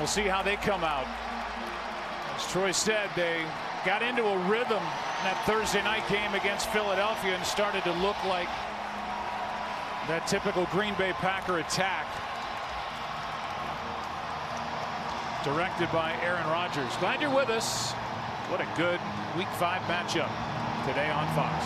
see how they come out. As Troy said, they got into a rhythm in that Thursday night game against Philadelphia and started to look like that typical Green Bay Packer attack. Directed by Aaron Rodgers. Glad you're with us. What a good Week 5 matchup today on Fox.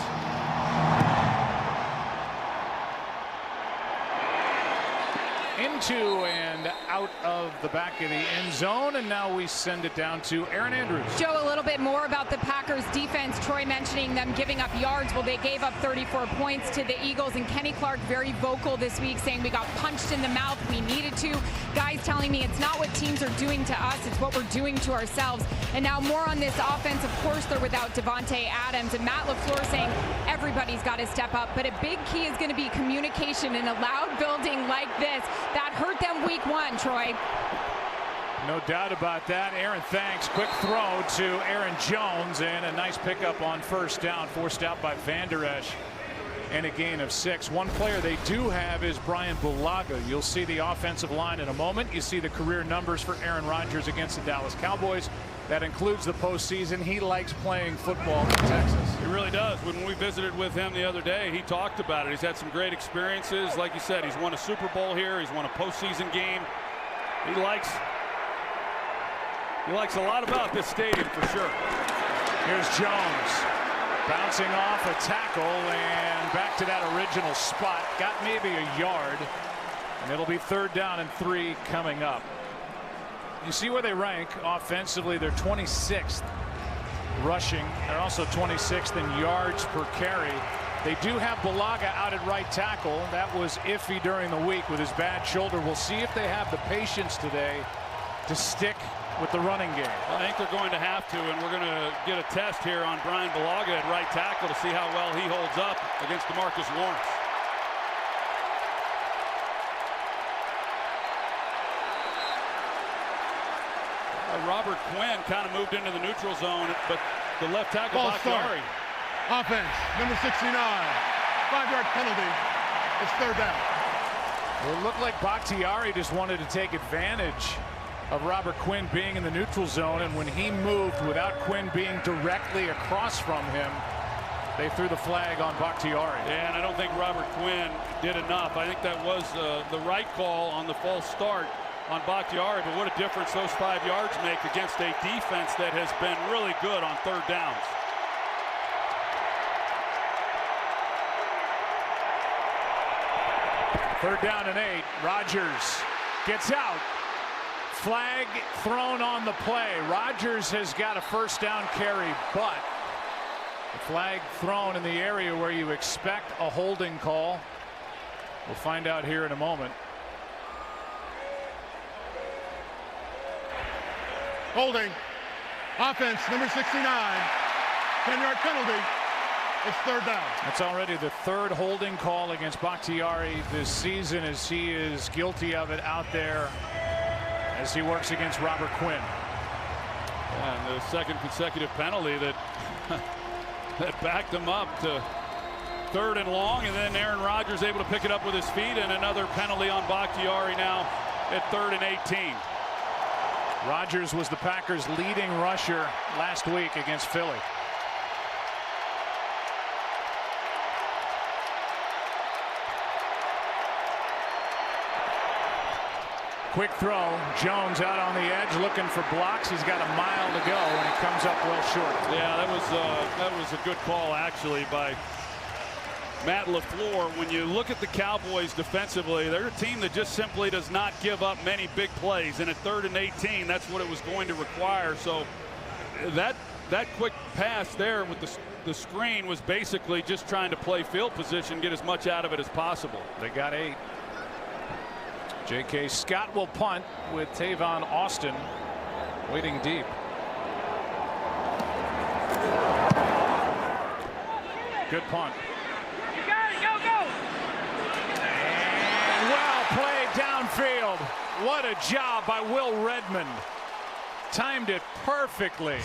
Into and out of the back of the end zone, and now we send it down to Aaron Andrews. Joe, a little bit more about the Packers defense. Troy mentioning them giving up yards. Well, they gave up 34 points to the Eagles, and Kenny Clark very vocal this week saying we got punched in the mouth. We needed to. Guys telling me it's not what teams are doing to us, it's what we're doing to ourselves. And now more on this offense. Of course, they're without Devontae Adams, and Matt LaFleur saying everybody's got to step up. But a big key is going to be communication in a loud building like this. That hurt them Week 1, Troy. No doubt about that. Aaron, thanks. Quick throw to Aaron Jones, and a nice pickup on first down, forced out by Van Der Esch, and a gain of 6. One player they do have is Brian Bulaga. You'll see the offensive line in a moment. You see the career numbers for Aaron Rodgers against the Dallas Cowboys. That includes the postseason. He likes playing football in Texas. He really does. When we visited with him the other day, he talked about it. He's had some great experiences. Like you said, he's won a Super Bowl here. He's won a postseason game. He likes a lot about this stadium for sure. Here's Jones bouncing off a tackle and back to that original spot. Got maybe a yard, and it'll be 3rd down and 3 coming up. You see where they rank offensively. They're 26th rushing. They're also 26th in yards per carry. They do have Bulaga out at right tackle. That was iffy during the week with his bad shoulder. We'll see if they have the patience today to stick with the running game. I think they're going to have to, and we're going to get a test here on Brian Bulaga at right tackle to see how well he holds up against DeMarcus Lawrence. Robert Quinn kind of moved into the neutral zone, but the left tackle, Bakhtiari. Offense, number 69. 5-yard penalty. It's 3rd down. Well, it looked like Bakhtiari just wanted to take advantage of Robert Quinn being in the neutral zone, and when he moved without Quinn being directly across from him, they threw the flag on Bakhtiari. Yeah, and I don't think Robert Quinn did enough. I think that was the right call on the false start on Bakhtiari, but what a difference those 5 yards make against a defense that has been really good on 3rd downs. Third down and 8. Rodgers gets out. Flag thrown on the play. Rodgers has got a first down carry, but the flag thrown in the area where you expect a holding call. We'll find out here in a moment. Holding. Offense, number 69. 10-yard penalty. It's 3rd down. That's already the 3rd holding call against Bakhtiari this season, as he is guilty of it out there as he works against Robert Quinn. And the 2nd consecutive penalty that that backed him up to 3rd and long, and then Aaron Rodgers able to pick it up with his feet, and another penalty on Bakhtiari now at 3rd and 18. Rodgers was the Packers' leading rusher last week against Philly. Quick throw. Jones out on the edge looking for blocks. He's got a mile to go, and he comes up well short. Yeah, that was a good call actually by Matt LaFleur. When you look at the Cowboys defensively, they're a team that just simply does not give up many big plays, and at 3rd and 18, that's what it was going to require. So that quick pass there with the screen was basically just trying to play field position, get as much out of it as possible. They got 8. J.K. Scott will punt with Tavon Austin waiting deep. Good punt. You got it, go, go! And well played downfield. What a job by Will Redmond. Timed it perfectly.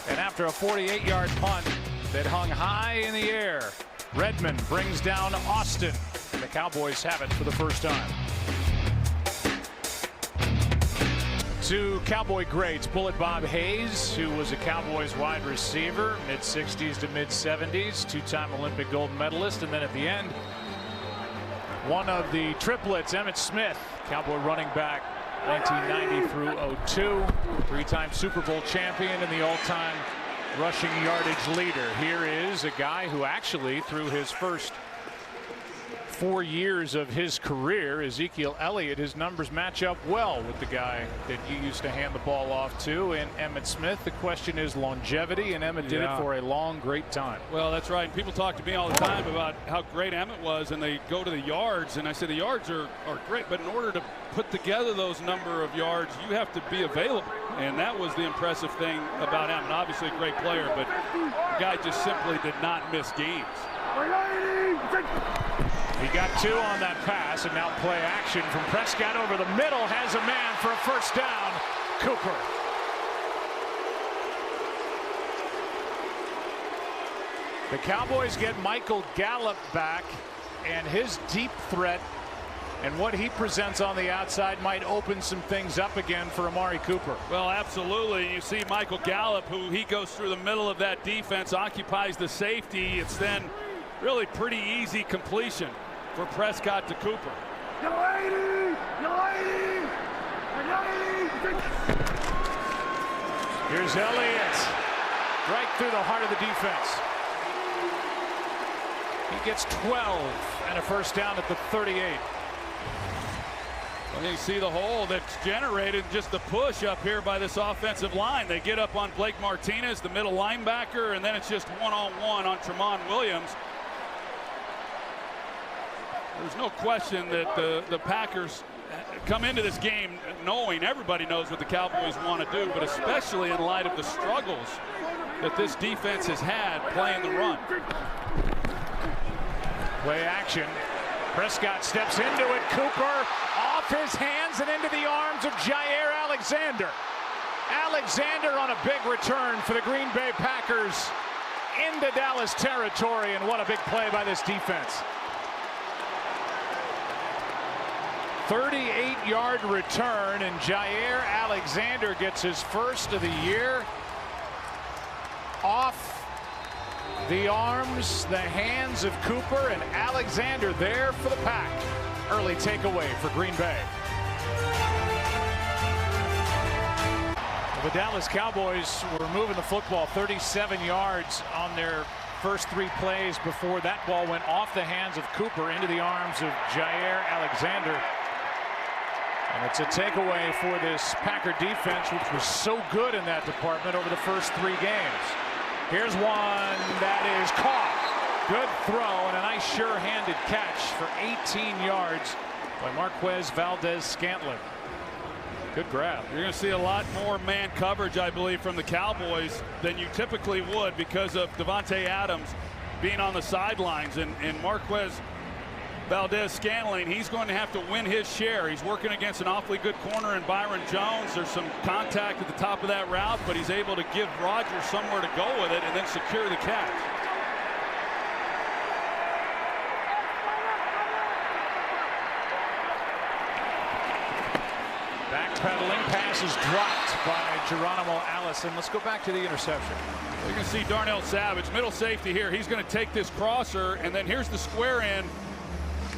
And after a 48-yard punt that hung high in the air, Redmond brings down Austin. The Cowboys have it for the first time. to Cowboy greats. Bullet Bob Hayes, who was a Cowboys wide receiver, mid-60s to mid-70s, two-time Olympic gold medalist. And then at the end, one of the triplets, Emmitt Smith, Cowboy running back, 1990 through 02, three-time Super Bowl champion and the all-time rushing yardage leader. Here is a guy who actually, through his first 4 years of his career, Ezekiel Elliott, his numbers match up well with the guy that you used to hand the ball off to, and Emmitt Smith. The question is longevity, and Emmitt did it for a long, great time. Well, that's right. People talk to me all the time about how great Emmitt was, and they go to the yards, and I say the yards are great, but in order to put together those number of yards, you have to be available, and that was the impressive thing about Emmitt. Obviously a great player, but the guy just simply did not miss games. He got 2 on that pass, and now play action from Prescott over the middle, has a man for a first down. Cooper. The Cowboys get Michael Gallup back, and his deep threat and what he presents on the outside might open some things up again for Amari Cooper. Well, absolutely. You see Michael Gallup, who he goes through the middle of that defense, occupies the safety. It's then really pretty easy completion for Prescott to Cooper. Here's Elliott, right through the heart of the defense. He gets 12 and a first down at the 38. Well, you see the hole that's generated, just the push up here by this offensive line. They get up on Blake Martinez, the middle linebacker, and then it's just one-on-one on Tramon Williams. There's no question that the Packers come into this game knowing, everybody knows what the Cowboys want to do, but especially in light of the struggles that this defense has had playing the run. Play action. Prescott steps into it. Cooper off his hands and into the arms of Jair Alexander. Alexander on a big return for the Green Bay Packers into Dallas territory, and what a big play by this defense. 38-yard return, and Jair Alexander gets his first of the year. Off the arms, the hands of Cooper, and Alexander there for the pack. Early takeaway for Green Bay. The Dallas Cowboys were moving the football 37 yards on their first 3 plays before that ball went off the hands of Cooper into the arms of Jair Alexander. And it's a takeaway for this Packer defense, which was so good in that department over the first 3 games. Here's one that is caught. Good throw and a nice sure-handed catch for 18 yards by Marquez Valdez-Scantling. Good grab. You're going to see a lot more man coverage, I believe, from the Cowboys than you typically would because of Devontae Adams being on the sidelines. And Marquez Valdez-Scantling, he's going to have to win his share. He's working against an awfully good corner in Byron Jones. There's some contact at the top of that route, but he's able to give Rodgers somewhere to go with it and then secure the catch. Backpedaling, pass is dropped by Geronimo Allison. Let's go back to the interception. You can see Darnell Savage, middle safety here. He's going to take this crosser, and then here's the square in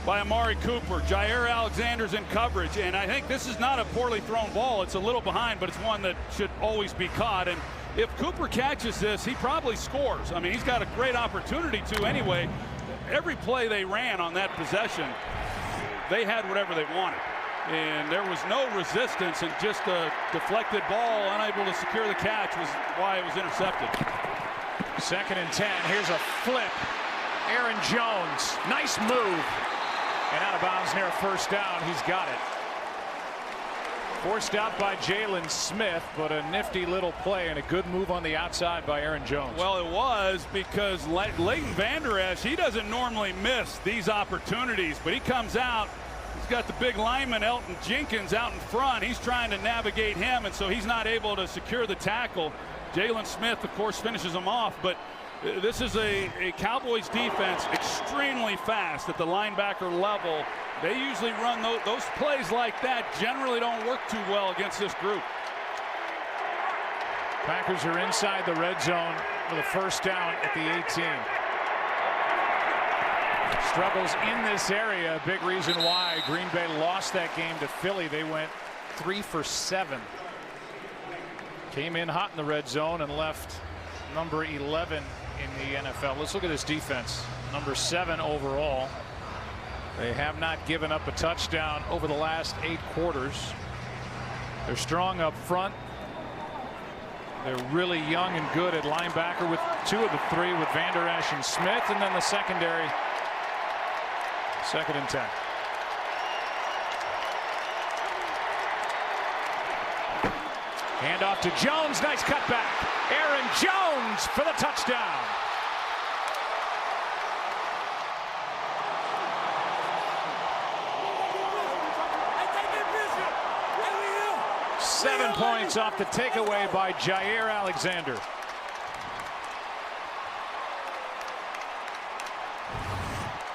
by Amari Cooper. Jair Alexander's in coverage, and I think this is not a poorly thrown ball. It's a little behind, but it's one that should always be caught. And if Cooper catches this, he probably scores. I mean, he's got a great opportunity to anyway. Every play they ran on that possession, they had whatever they wanted. And there was no resistance, and just a deflected ball, unable to secure the catch, was why it was intercepted. 2nd and 10. Here's a flip. Aaron Jones, nice move. And out of bounds near a first down. He's got it. Forced out by Jalen Smith, but a nifty little play and a good move on the outside by Aaron Jones. Well, it was, because Leighton Vander Esch, he doesn't normally miss these opportunities, but he comes out. He's got the big lineman Elton Jenkins out in front. He's trying to navigate him, and so he's not able to secure the tackle. Jalen Smith, of course, finishes him off, but this is a Cowboys defense extremely fast at the linebacker level. They usually run those plays like that, generally don't work too well against this group. Packers are inside the red zone for the first down at the 18. Struggles in this area. Big reason why Green Bay lost that game to Philly. They went 3 for 7. Came in hot in the red zone and left number 11 in the NFL. Let's look at this defense. Number 7 overall. They have not given up a touchdown over the last 8 quarters. They're strong up front. They're really young and good at linebacker with 2 of the 3 with Van Der Esch and Smith, and then the secondary, 2nd and 10. Handoff to Jones. Nice cutback. Aaron Jones for the touchdown. Seven points off the takeaway by Jair Alexander.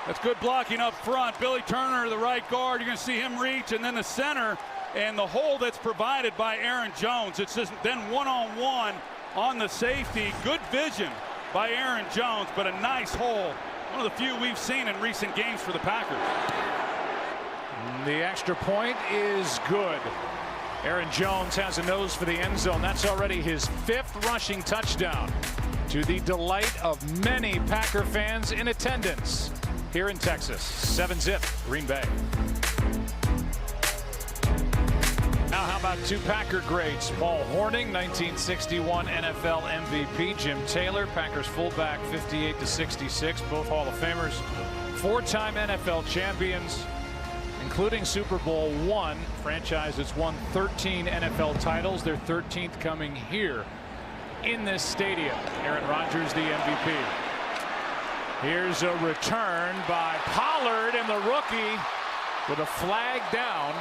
That's good blocking up front. Billy Turner, the right guard, you're going to see him reach, and then the center, and the hole that's provided by Aaron Jones. It's just then one-on-one on the safety. Good vision by Aaron Jones, but a nice hole. One of the few we've seen in recent games for the Packers. The extra point is good. Aaron Jones has a nose for the end zone. That's already his 5th rushing touchdown, to the delight of many Packer fans in attendance here in Texas. 7-zip Green Bay. Now how about 2 Packer greats? Paul Hornung, 1961 NFL MVP. Jim Taylor, Packers fullback, 58-66. Both Hall of Famers. 4-time NFL champions, including Super Bowl I. Franchise has won 13 NFL titles. Their 13th coming here in this stadium. Aaron Rodgers, the MVP. Here's a return by Pollard, and the rookie with a flag down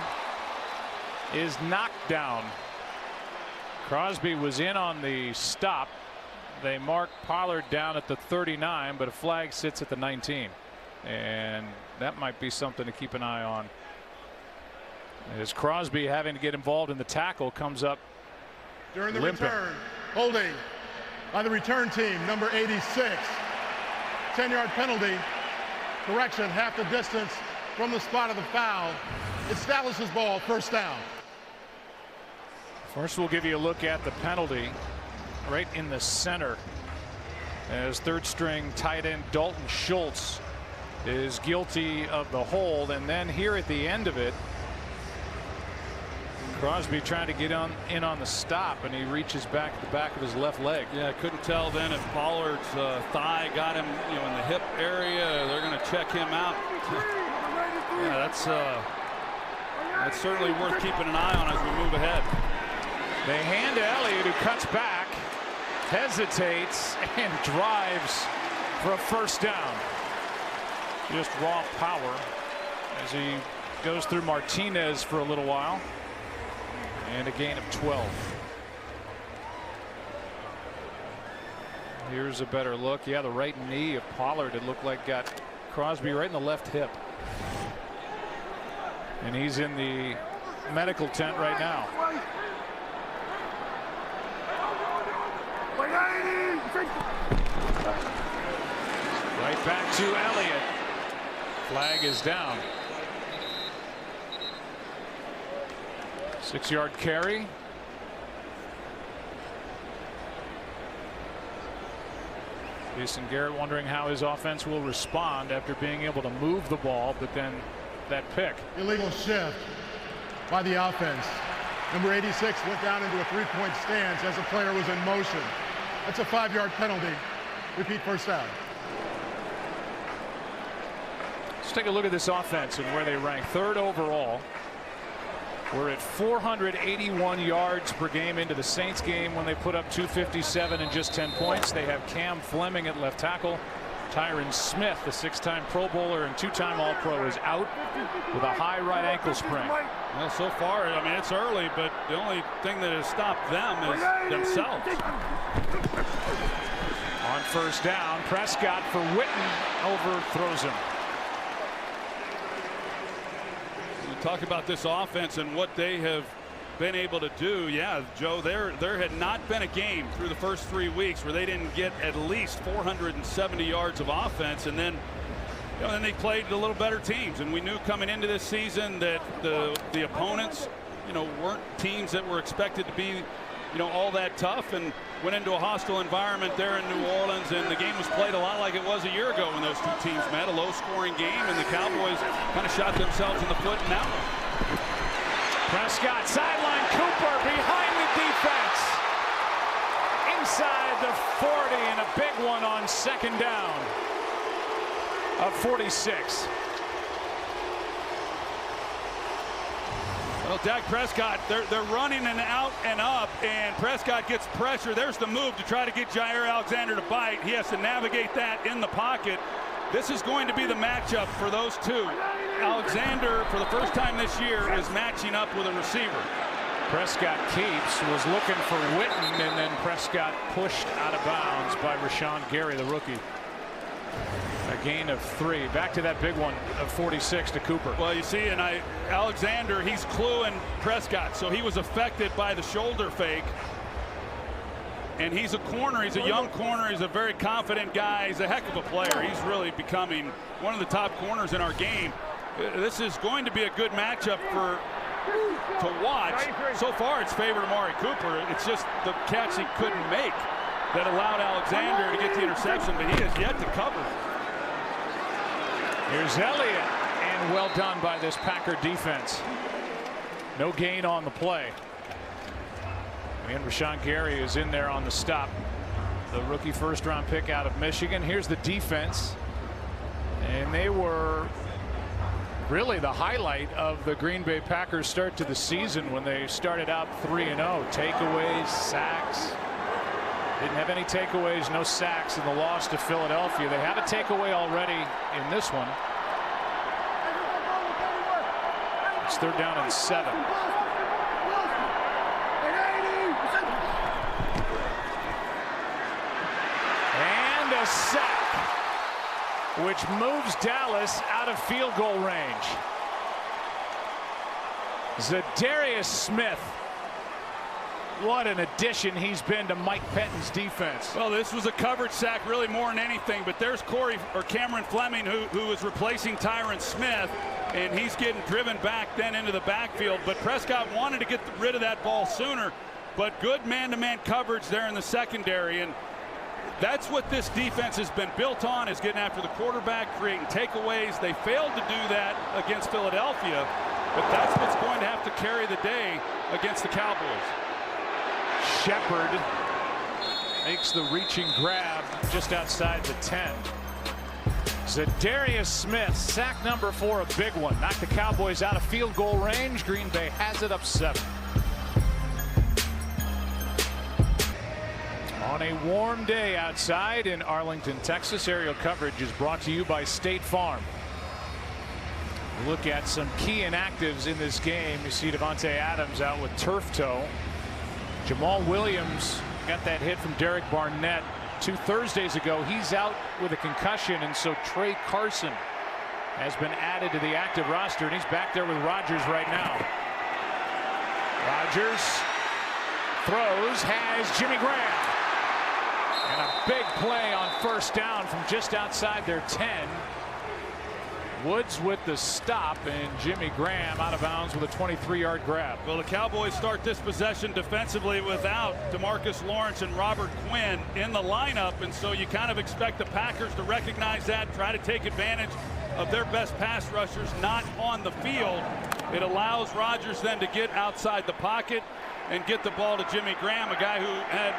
is knocked down. Crosby was in on the stop. They marked Pollard down at the 39, but a flag sits at the 19. And that might be something to keep an eye on, as Crosby, having to get involved in the tackle, comes up during the limping. return. Holding by the return team, number 86. 10-yard penalty. Correction, half the distance from the spot of the foul. It's Dallas's ball, first down. First, we'll give you a look at the penalty right in the center, as 3rd-string tight end Dalton Schultz is guilty of the hold. And then here at the end of it, Crosby trying to get in on the stop, and he reaches back at the back of his left leg. Yeah, I couldn't tell then if Pollard's thigh got him, in the hip area. They're going to check him out. Yeah, that's certainly worth keeping an eye on as we move ahead. They hand to Elliott, who cuts back, hesitates, and drives for a first down. Just raw power as he goes through Martinez for a little while. And a gain of 12. Here's a better look. Yeah, the right knee of Pollard, it looked like, got Crosby right in the left hip. And he's in the medical tent right now. Right back to Elliott. Flag is down. 6-yard carry. Jason Garrett wondering how his offense will respond after being able to move the ball, but then that pick. Illegal shift by the offense. Number 86 went down into a 3-point stance as the player was in motion. That's a 5-yard penalty. Repeat, first down. Let's take a look at this offense and where they rank. 3rd overall. We're at 481 yards per game into the Saints game when they put up 257 and just 10 points. They have Cam Fleming at left tackle. Tyron Smith, the 6-time Pro Bowler and 2-time All-Pro, is out with a high right ankle sprain. Well, so far, I mean, it's early, but the only thing that has stopped them is themselves. On first down, Prescott for Witten, overthrows him. Talk about this offense and what they have been able to do. Yeah, Joe, there had not been a game through the first 3 weeks where they didn't get at least 470 yards of offense, and then then they played a little better teams, and we knew coming into this season that the opponents weren't teams that were expected to be all that tough, and went into a hostile environment there in New Orleans, and the game was played a lot like it was a year ago when those two teams met, a low-scoring game, and the Cowboys kind of shot themselves in the foot in that one. Prescott sideline, Cooper behind the defense. Inside the 40, and a big one on second down of 46. Well, Dak Prescott, they're running an out and up, and Prescott gets pressure. There's the move to try to get Jair Alexander to bite. He has to navigate that in the pocket. This is going to be the matchup for those two. Alexander, for the first time this year, is matching up with a receiver. Prescott keeps, was looking for Witten, and then Prescott pushed out of bounds by Rashawn Gary, the rookie. A gain of 3. Back to that big one of 46 to Cooper. Well, you see, and Alexander, he's cluing Prescott, so he was affected by the shoulder fake. And he's a corner. He's a young corner. He's a very confident guy. He's a heck of a player. He's really becoming one of the top corners in our game. This is going to be a good matchup to watch. So far, it's favored Amari Cooper. It's just the catch he couldn't make that allowed Alexander to get the interception, but he has yet to cover. Here's Elliott, and well done by this Packer defense. No gain on the play. And Rashawn Gary is in there on the stop. The rookie first-round pick out of Michigan. Here's the defense. And they were really the highlight of the Green Bay Packers start to the season when they started out 3-0. Takeaways, sacks. Didn't have any takeaways, no sacks in the loss to Philadelphia. They had a takeaway already in this one. It's 3rd down and 7. And a sack, which moves Dallas out of field goal range. Zadarius Smith. What an addition he's been to Mike Pettine's defense. Well, this was a coverage sack really more than anything, but there's Cameron Fleming who is replacing Tyron Smith, and he's getting driven back then into the backfield. But Prescott wanted to get rid of that ball sooner, but good man-to-man coverage there in the secondary, and that's what this defense has been built on, is getting after the quarterback, creating takeaways. They failed to do that against Philadelphia, but that's what's going to have to carry the day against the Cowboys. Shepard makes the reaching grab just outside the 10. Zadarius Smith, sack number 4, a big one. Knocked the Cowboys out of field goal range. Green Bay has it up 7. On a warm day outside in Arlington, Texas, aerial coverage is brought to you by State Farm. Look at some key inactives in this game. You see Devontae Adams out with turf toe. Jamal Williams got that hit from Derek Barnett 2 Thursdays ago. He's out with a concussion, and so Trey Carson has been added to the active roster, and he's back there with Rodgers right now. Rodgers throws, has Jimmy Graham. And a big play on 1st down from just outside their 10. Woods with the stop, and Jimmy Graham out of bounds with a 23-yard grab. Well, the Cowboys start this possession defensively without DeMarcus Lawrence and Robert Quinn in the lineup, and so you kind of expect the Packers to recognize that, try to take advantage of their best pass rushers not on the field. It allows Rodgers then to get outside the pocket and get the ball to Jimmy Graham, a guy who had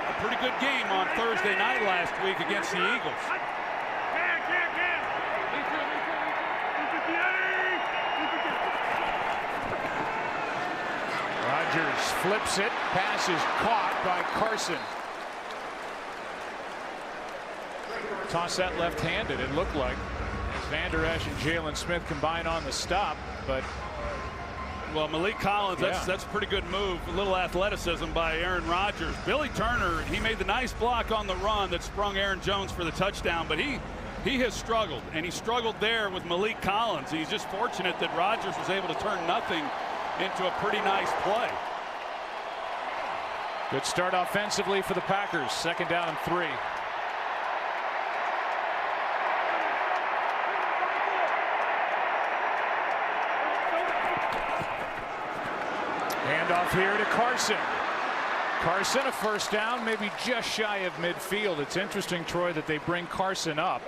a pretty good game on Thursday night last week against the Eagles. Rodgers flips it. Pass is caught by Carson. Toss that left-handed, it looked like. Van Der Esch and Jalen Smith combine on the stop, but well, Malik Collins, that's a pretty good move. A little athleticism by Aaron Rodgers. Billy Turner, he made the nice block on the run that sprung Aaron Jones for the touchdown, but he has struggled, and he struggled there with Malik Collins. He's just fortunate that Rodgers was able to turn nothing into a pretty nice play. Good start offensively for the Packers. 2nd down and 3. Handoff here to Carson. Carson, a 1st down, maybe just shy of midfield. It's interesting, Troy, that they bring Carson up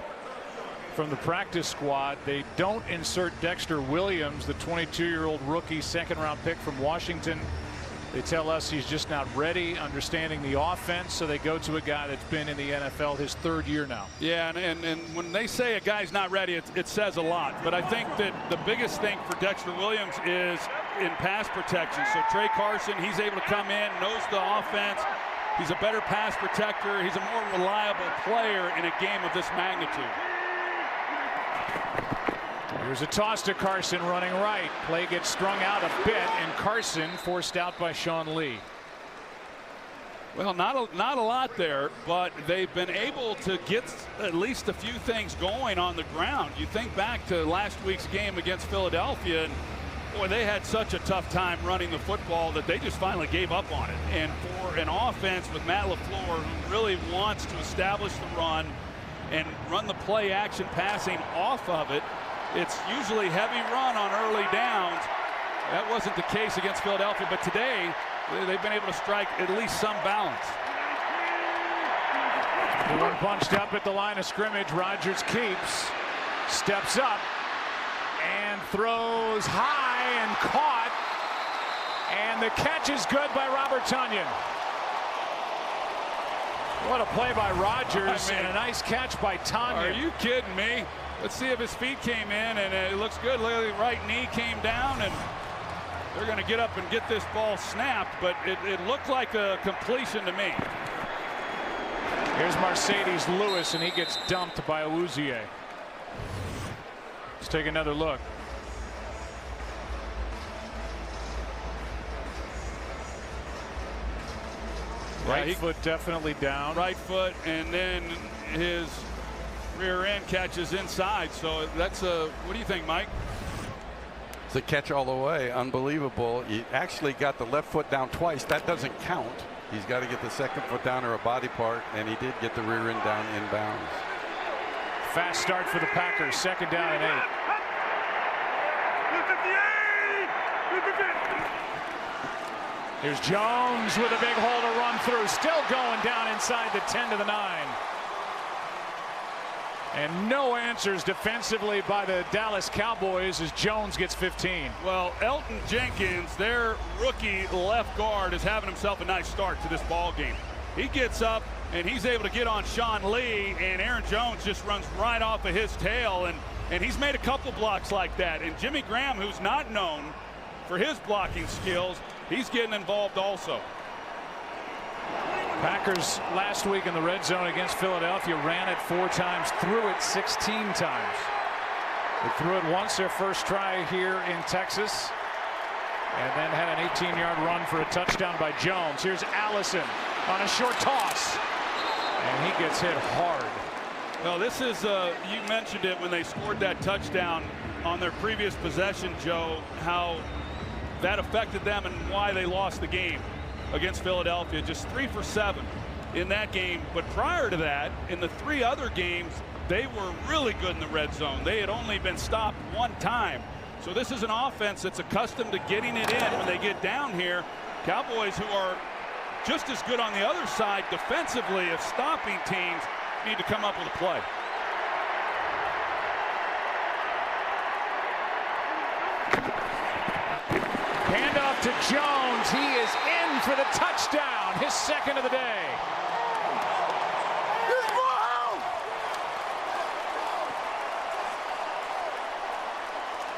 from the practice squad. They don't insert Dexter Williams, the 22-year-old rookie 2nd-round pick from Washington. They tell us he's just not ready, understanding the offense, so they go to a guy that's been in the NFL his 3rd year now. Yeah, and when they say a guy's not ready, it says a lot. But I think that the biggest thing for Dexter Williams is in pass protection. So Trey Carson, he's able to come in, knows the offense. He's a better pass protector. He's a more reliable player in a game of this magnitude. Here's a toss to Carson running right. Play gets strung out a bit, and Carson forced out by Sean Lee. Well, not a lot there, but they've been able to get at least a few things going on the ground. You think back to last week's game against Philadelphia, and boy, they had such a tough time running the football that they just finally gave up on it. And for an offense with Matt LaFleur, who really wants to establish the run and run the play action passing off of it, it's usually heavy run on early downs. That wasn't the case against Philadelphia, but today they've been able to strike at least some balance. One punched up at the line of scrimmage. Rodgers keeps, steps up, and throws high and caught. And the catch is good by Robert Tonyan. What a play by Rodgers, and a nice catch by Tonyan. Are you kidding me? Let's see if his feet came in, and it looks good. Look at the right knee came down, and they're going to get up and get this ball snapped, but it looked like a completion to me. Here's Mercedes Lewis, and he gets dumped by Awuzie. Let's take another look. Right foot definitely down. Right foot, and then his rear end catches inside. So that's a, what do you think, Mike? It's a catch all the way. Unbelievable. He actually got the left foot down twice. That doesn't count. He's got to get the 2nd foot down or a body part, and he did get the rear end down inbounds. Fast start for the Packers. 2nd down and 8. Here's Jones with a big hole to run through. Still going down inside the 10 to the 9. And no answers defensively by the Dallas Cowboys as Jones gets 15. Well, Elton Jenkins, their rookie left guard, is having himself a nice start to this ball game. He gets up and he's able to get on Sean Lee, and Aaron Jones just runs right off of his tail, and he's made a couple blocks like that. And Jimmy Graham, who's not known for his blocking skills, he's getting involved also. Packers last week in the red zone against Philadelphia ran it 4 times, threw it 16 times. They threw it once their first try here in Texas, and then had an 18-yard run for a touchdown by Jones. Here's Allison on a short toss, and he gets hit hard. Well, this is, you mentioned it when they scored that touchdown on their previous possession, Joe, how that affected them and why they lost the game against Philadelphia. Just 3 for 7 in that game. But prior to that, in the 3 other games, they were really good in the red zone. They had only been stopped 1 time. So this is an offense that's accustomed to getting it in when they get down here. Cowboys, who are just as good on the other side defensively of stopping teams, need to come up with a play. Handoff to Jones. He is in for the touchdown, his 2nd of the day.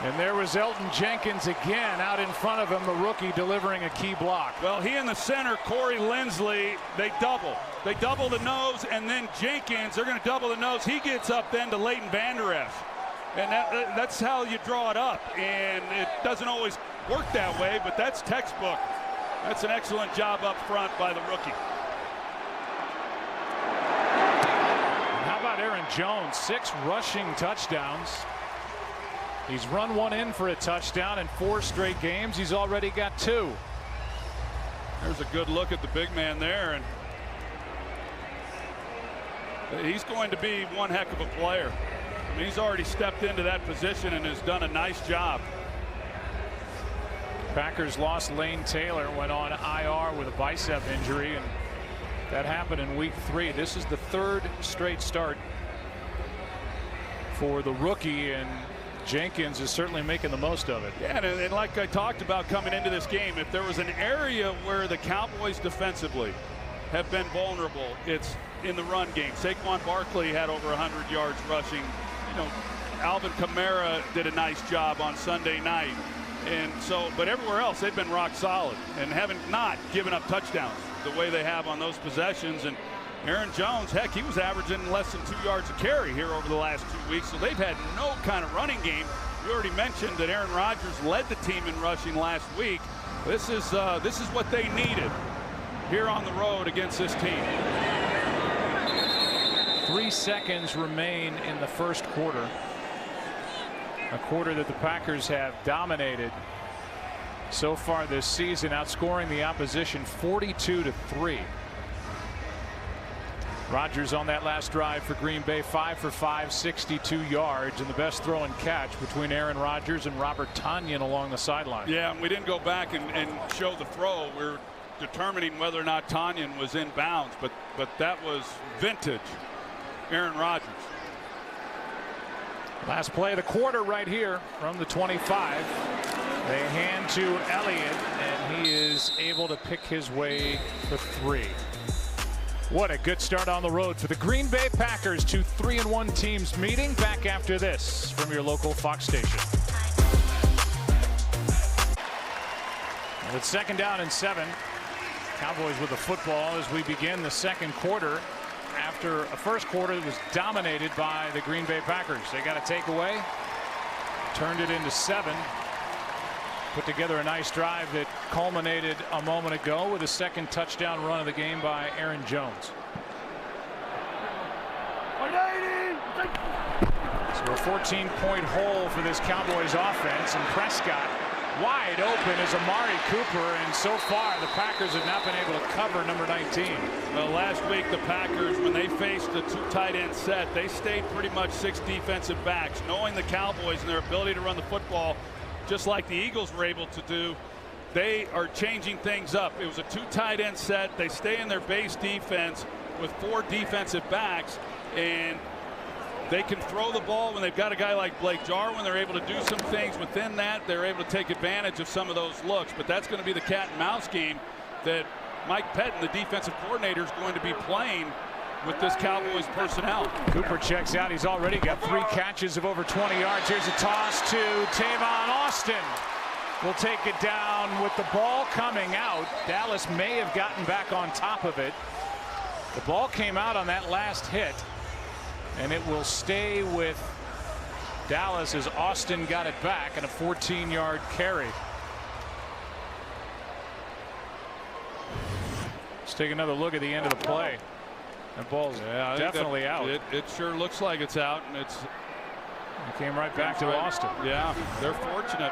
And there was Elton Jenkins again out in front of him, the rookie, delivering a key block. Well, he in the center, Corey Linsley, they double. They double the nose, and then Jenkins, they're going to double the nose. He gets up then to Leighton Vander Esch. And that's how you draw it up. And it doesn't always work that way, but that's textbook. That's an excellent job up front by the rookie. And how about Aaron Jones? 6 rushing touchdowns. He's run 1 in for a touchdown in 4 straight games. He's already got 2. There's a good look at the big man there, and he's going to be one heck of a player. I mean, he's already stepped into that position and has done a nice job. Packers lost Lane Taylor, went on IR with a bicep injury, and that happened in week 3. This is the 3rd straight start for the rookie, and Jenkins is certainly making the most of it. Yeah, and like I talked about coming into this game, if there was an area where the Cowboys defensively have been vulnerable, it's in the run game. Saquon Barkley had over 100 yards rushing. You know, Alvin Kamara did a nice job on Sunday night. And so, but everywhere else, they've been rock solid and haven't not given up touchdowns the way they have on those possessions. And Aaron Jones, heck, he was averaging less than 2 yards a carry here over the last 2 weeks. So they've had no kind of running game. We already mentioned that Aaron Rodgers led the team in rushing last week. This is what they needed here on the road against this team. 3 seconds remain in the first quarter. A quarter that the Packers have dominated so far this season, outscoring the opposition 42-3. Rodgers on that last drive for Green Bay, 5 for 5, 62 yards, and the best throw and catch between Aaron Rodgers and Robert Tonyan along the sideline. Yeah, and we didn't go back and show the throw. We're determining whether or not Tonyan was in bounds, but that was vintage Aaron Rodgers. Last play of the quarter right here from the 25. They hand to Elliott, and he is able to pick his way to 3. What a good start on the road for the Green Bay Packers. 2 3-1 teams meeting. Back after this from your local Fox station. With 2nd down and 7. Cowboys with the football as we begin the second quarter. After a first quarter that was dominated by the Green Bay Packers. They got a takeaway, turned it into 7, put together a nice drive that culminated a moment ago with a second touchdown run of the game by Aaron Jones. So a 14-point hole for this Cowboys offense, and Prescott wide open as Amari Cooper, and so far the Packers have not been able to cover number 19. Well, last week the Packers, when they faced the 2 tight end set, they stayed pretty much 6 defensive backs, knowing the Cowboys and their ability to run the football just like the Eagles were able to do. They are changing things up. It was a 2 tight end set. They stay in their base defense with 4 defensive backs, and they can throw the ball when they've got a guy like Blake Jarwin. They're able to do some things within that. They're able to take advantage of some of those looks. But that's going to be the cat and mouse game that Mike Pettin, the defensive coordinator, is going to be playing with this Cowboys personnel. Cooper checks out. He's already got 3 catches of over 20 yards. Here's a toss to Tavon Austin. Will take it down with the ball coming out. Dallas may have gotten back on top of it. The ball came out on that last hit, and it will stay with Dallas as Austin got it back and a 14-yard carry. Let's take another look at the end of the play. That ball's definitely out. It sure looks like it's out, and it came right back to Austin. Yeah, they're fortunate.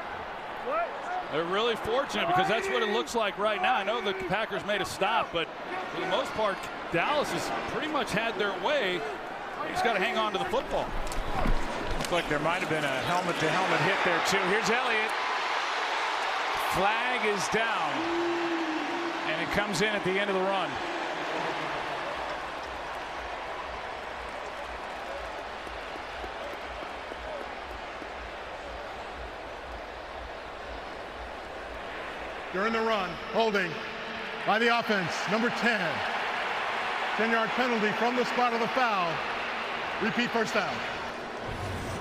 They're really fortunate because that's what it looks like right now. I know the Packers made a stop, but for the most part, Dallas has pretty much had their way. He's got to hang on to the football. Looks like there might have been a helmet-to-helmet hit there, too. Here's Elliott. Flag is down, and it comes in at the end of the run. During the run, holding by the offense, number 10. 10-yard penalty from the spot of the foul. Repeat first down.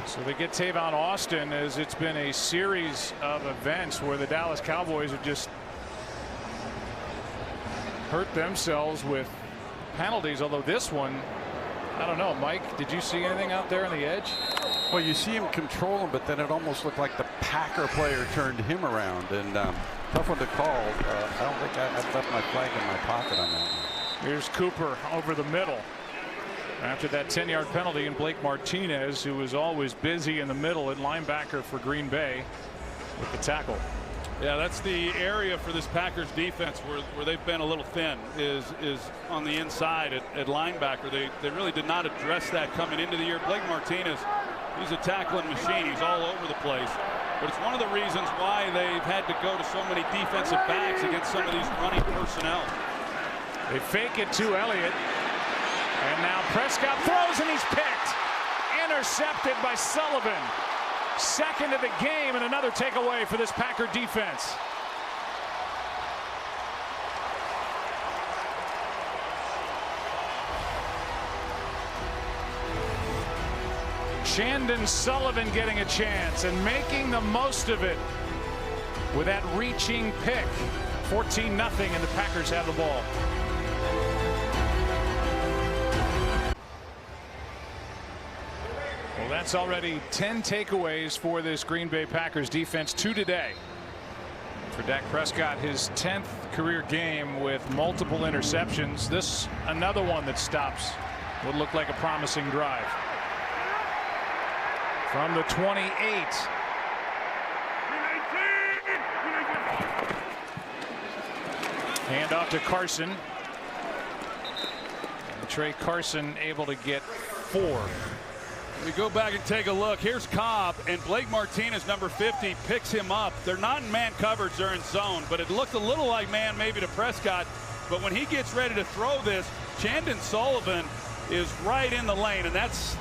So they get Tavon Austin, as it's been a series of events where the Dallas Cowboys have just hurt themselves with penalties, although this one, I don't know. Mike, did you see anything out there on the edge? Well, you see him control him, but then it almost looked like the Packer player turned him around, and tough one to call. I don't think I've left my flag in my pocket on that one. Here's Cooper over the middle after that 10-yard penalty, and Blake Martinez, who was always busy in the middle at linebacker for Green Bay, with the tackle. Yeah, that's the area for this Packers defense where they've been a little thin is on the inside at linebacker. They really did not address that coming into the year. Blake Martinez, he's a tackling machine. He's all over the place. But it's one of the reasons why they've had to go to so many defensive backs against some of these running personnel. They fake it to Elliott. And now Prescott throws and he's picked. Intercepted by Sullivan. Second of the game and another takeaway for this Packer defense. Chandon Sullivan getting a chance and making the most of it with that reaching pick. 14-0 and the Packers have the ball. Well, that's already 10 takeaways for this Green Bay Packers defense, 2 today. For Dak Prescott, his 10th career game with multiple interceptions. This another one that stops what looked like a promising drive. From the 28. Hand off to Carson. And Trey Carson able to get 4. We go back and take a look. Here's Cobb, and Blake Martinez, number 50, picks him up. They're not in man coverage, they're in zone, but it looked a little like man maybe to Prescott. But when he gets ready to throw this, Chandon Sullivan is right in the lane, and that's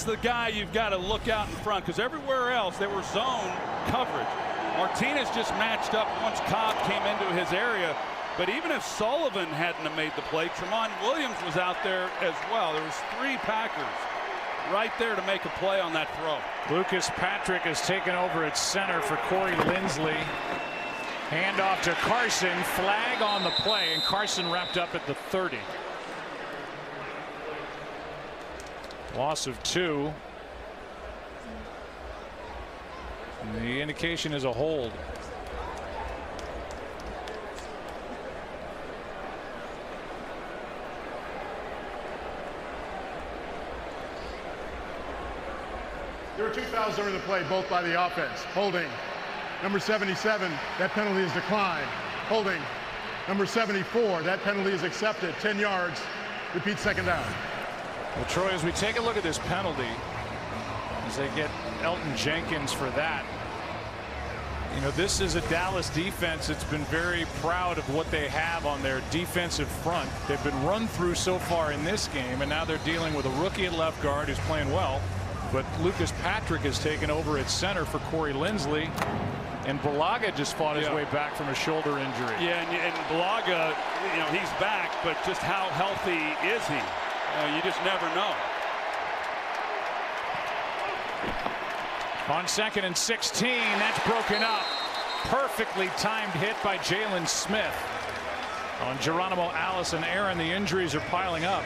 the guy you've got to look out in front, because everywhere else they were zone coverage. Martinez just matched up once Cobb came into his area. But even if Sullivan hadn't have made the play, Tramon Williams was out there as well. There was 3 Packers right there to make a play on that throw. Lucas Patrick has taken over at center for Corey Linsley. Hand off to Carson. Flag on the play, and Carson wrapped up at the 30. Loss of 2. And the indication is a hold. There were 2 fouls during the play, both by the offense. Holding. Number 77, that penalty is declined. Holding. Number 74, that penalty is accepted. 10 yards. Repeat, second down. Well, Troy, as we take a look at this penalty, as they get Elton Jenkins for that, you know, this is a Dallas defense that's been very proud of what they have on their defensive front. They've been run through so far in this game, and now they're dealing with a rookie at left guard who's playing well. But Lucas Patrick has taken over at center for Corey Linsley, and Bulaga just fought his way back from a shoulder injury. Yeah, and Bulaga, you know, he's back, but just how healthy is he? You just never know. On 2nd and 16, that's broken up. Perfectly timed hit by Jalen Smith on Geronimo Allison. Aaron, the injuries are piling up.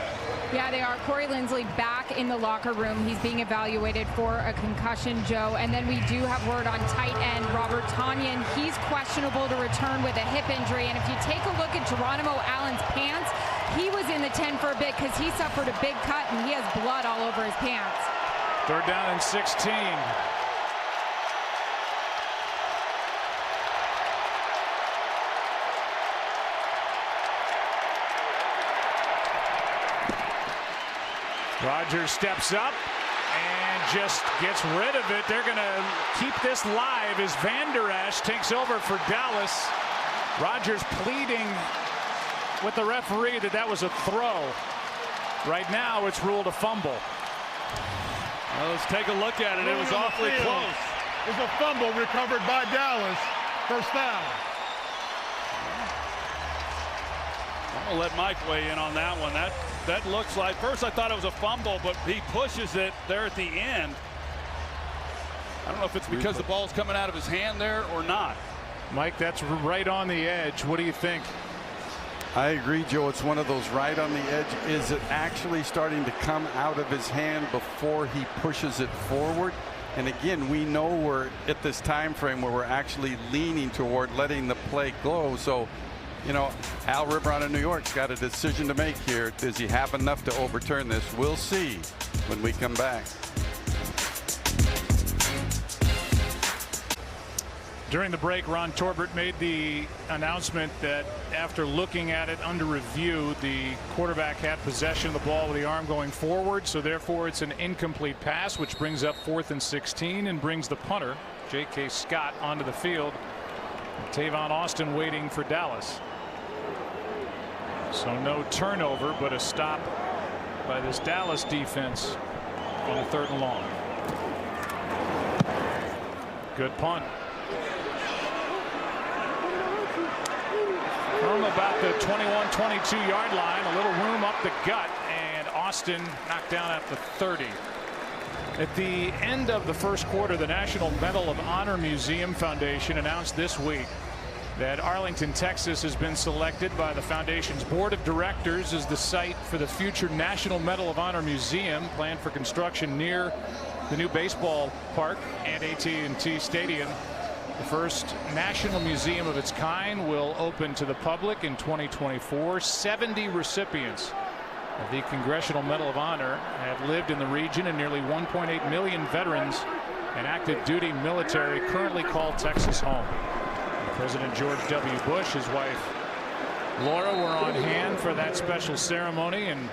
Yeah, they are. Corey Linsley back in the locker room. He's being evaluated for a concussion, Joe. And then we do have word on tight end Robert Tonyan. He's questionable to return with a hip injury. And if you take a look at Geronimo Allen's pants, he was in the 10 for a bit because he suffered a big cut and he has blood all over his pants. 3rd down and 16. Rodgers steps up and just gets rid of it. They're going to keep this live as Van Der Esch takes over for Dallas. Rodgers pleading with the referee that was a throw. Right now it's ruled a fumble. Well, let's take a look at it. It was awfully close. It was a fumble recovered by Dallas. First down. I'm going to let Mike weigh in on that one. That looks like, first I thought it was a fumble, but he pushes it there at the end. I don't know if it's because the ball's coming out of his hand there or not. Mike, that's right on the edge. What do you think? I agree, Joe. It's one of those right on the edge. Is it actually starting to come out of his hand before he pushes it forward? And again, we know we're at this time frame where we're actually leaning toward letting the play go. So, you know, Al River out of New York's got a decision to make here. Does he have enough to overturn this? We'll see when we come back. During the break, Ron Torbert made the announcement that after looking at it under review, the quarterback had possession of the ball with the arm going forward, so therefore it's an incomplete pass, which brings up 4th and 16 and brings the punter, J.K. Scott, onto the field. Tavon Austin waiting for Dallas. So no turnover, but a stop by this Dallas defense on the 3rd and long. Good punt. From about the 21-22 yard line, a little room up the gut, and Austin knocked down at the 30. At the end of the first quarter, the National Medal of Honor Museum Foundation announced this week that Arlington, Texas has been selected by the foundation's board of directors as the site for the future National Medal of Honor Museum, planned for construction near the new baseball park and AT&T Stadium. The first national museum of its kind will open to the public in 2024. 70 recipients of the Congressional Medal of Honor have lived in the region, and nearly 1.8 million veterans and active duty military currently call Texas home. President George W. Bush, his wife Laura, were on hand for that special ceremony, and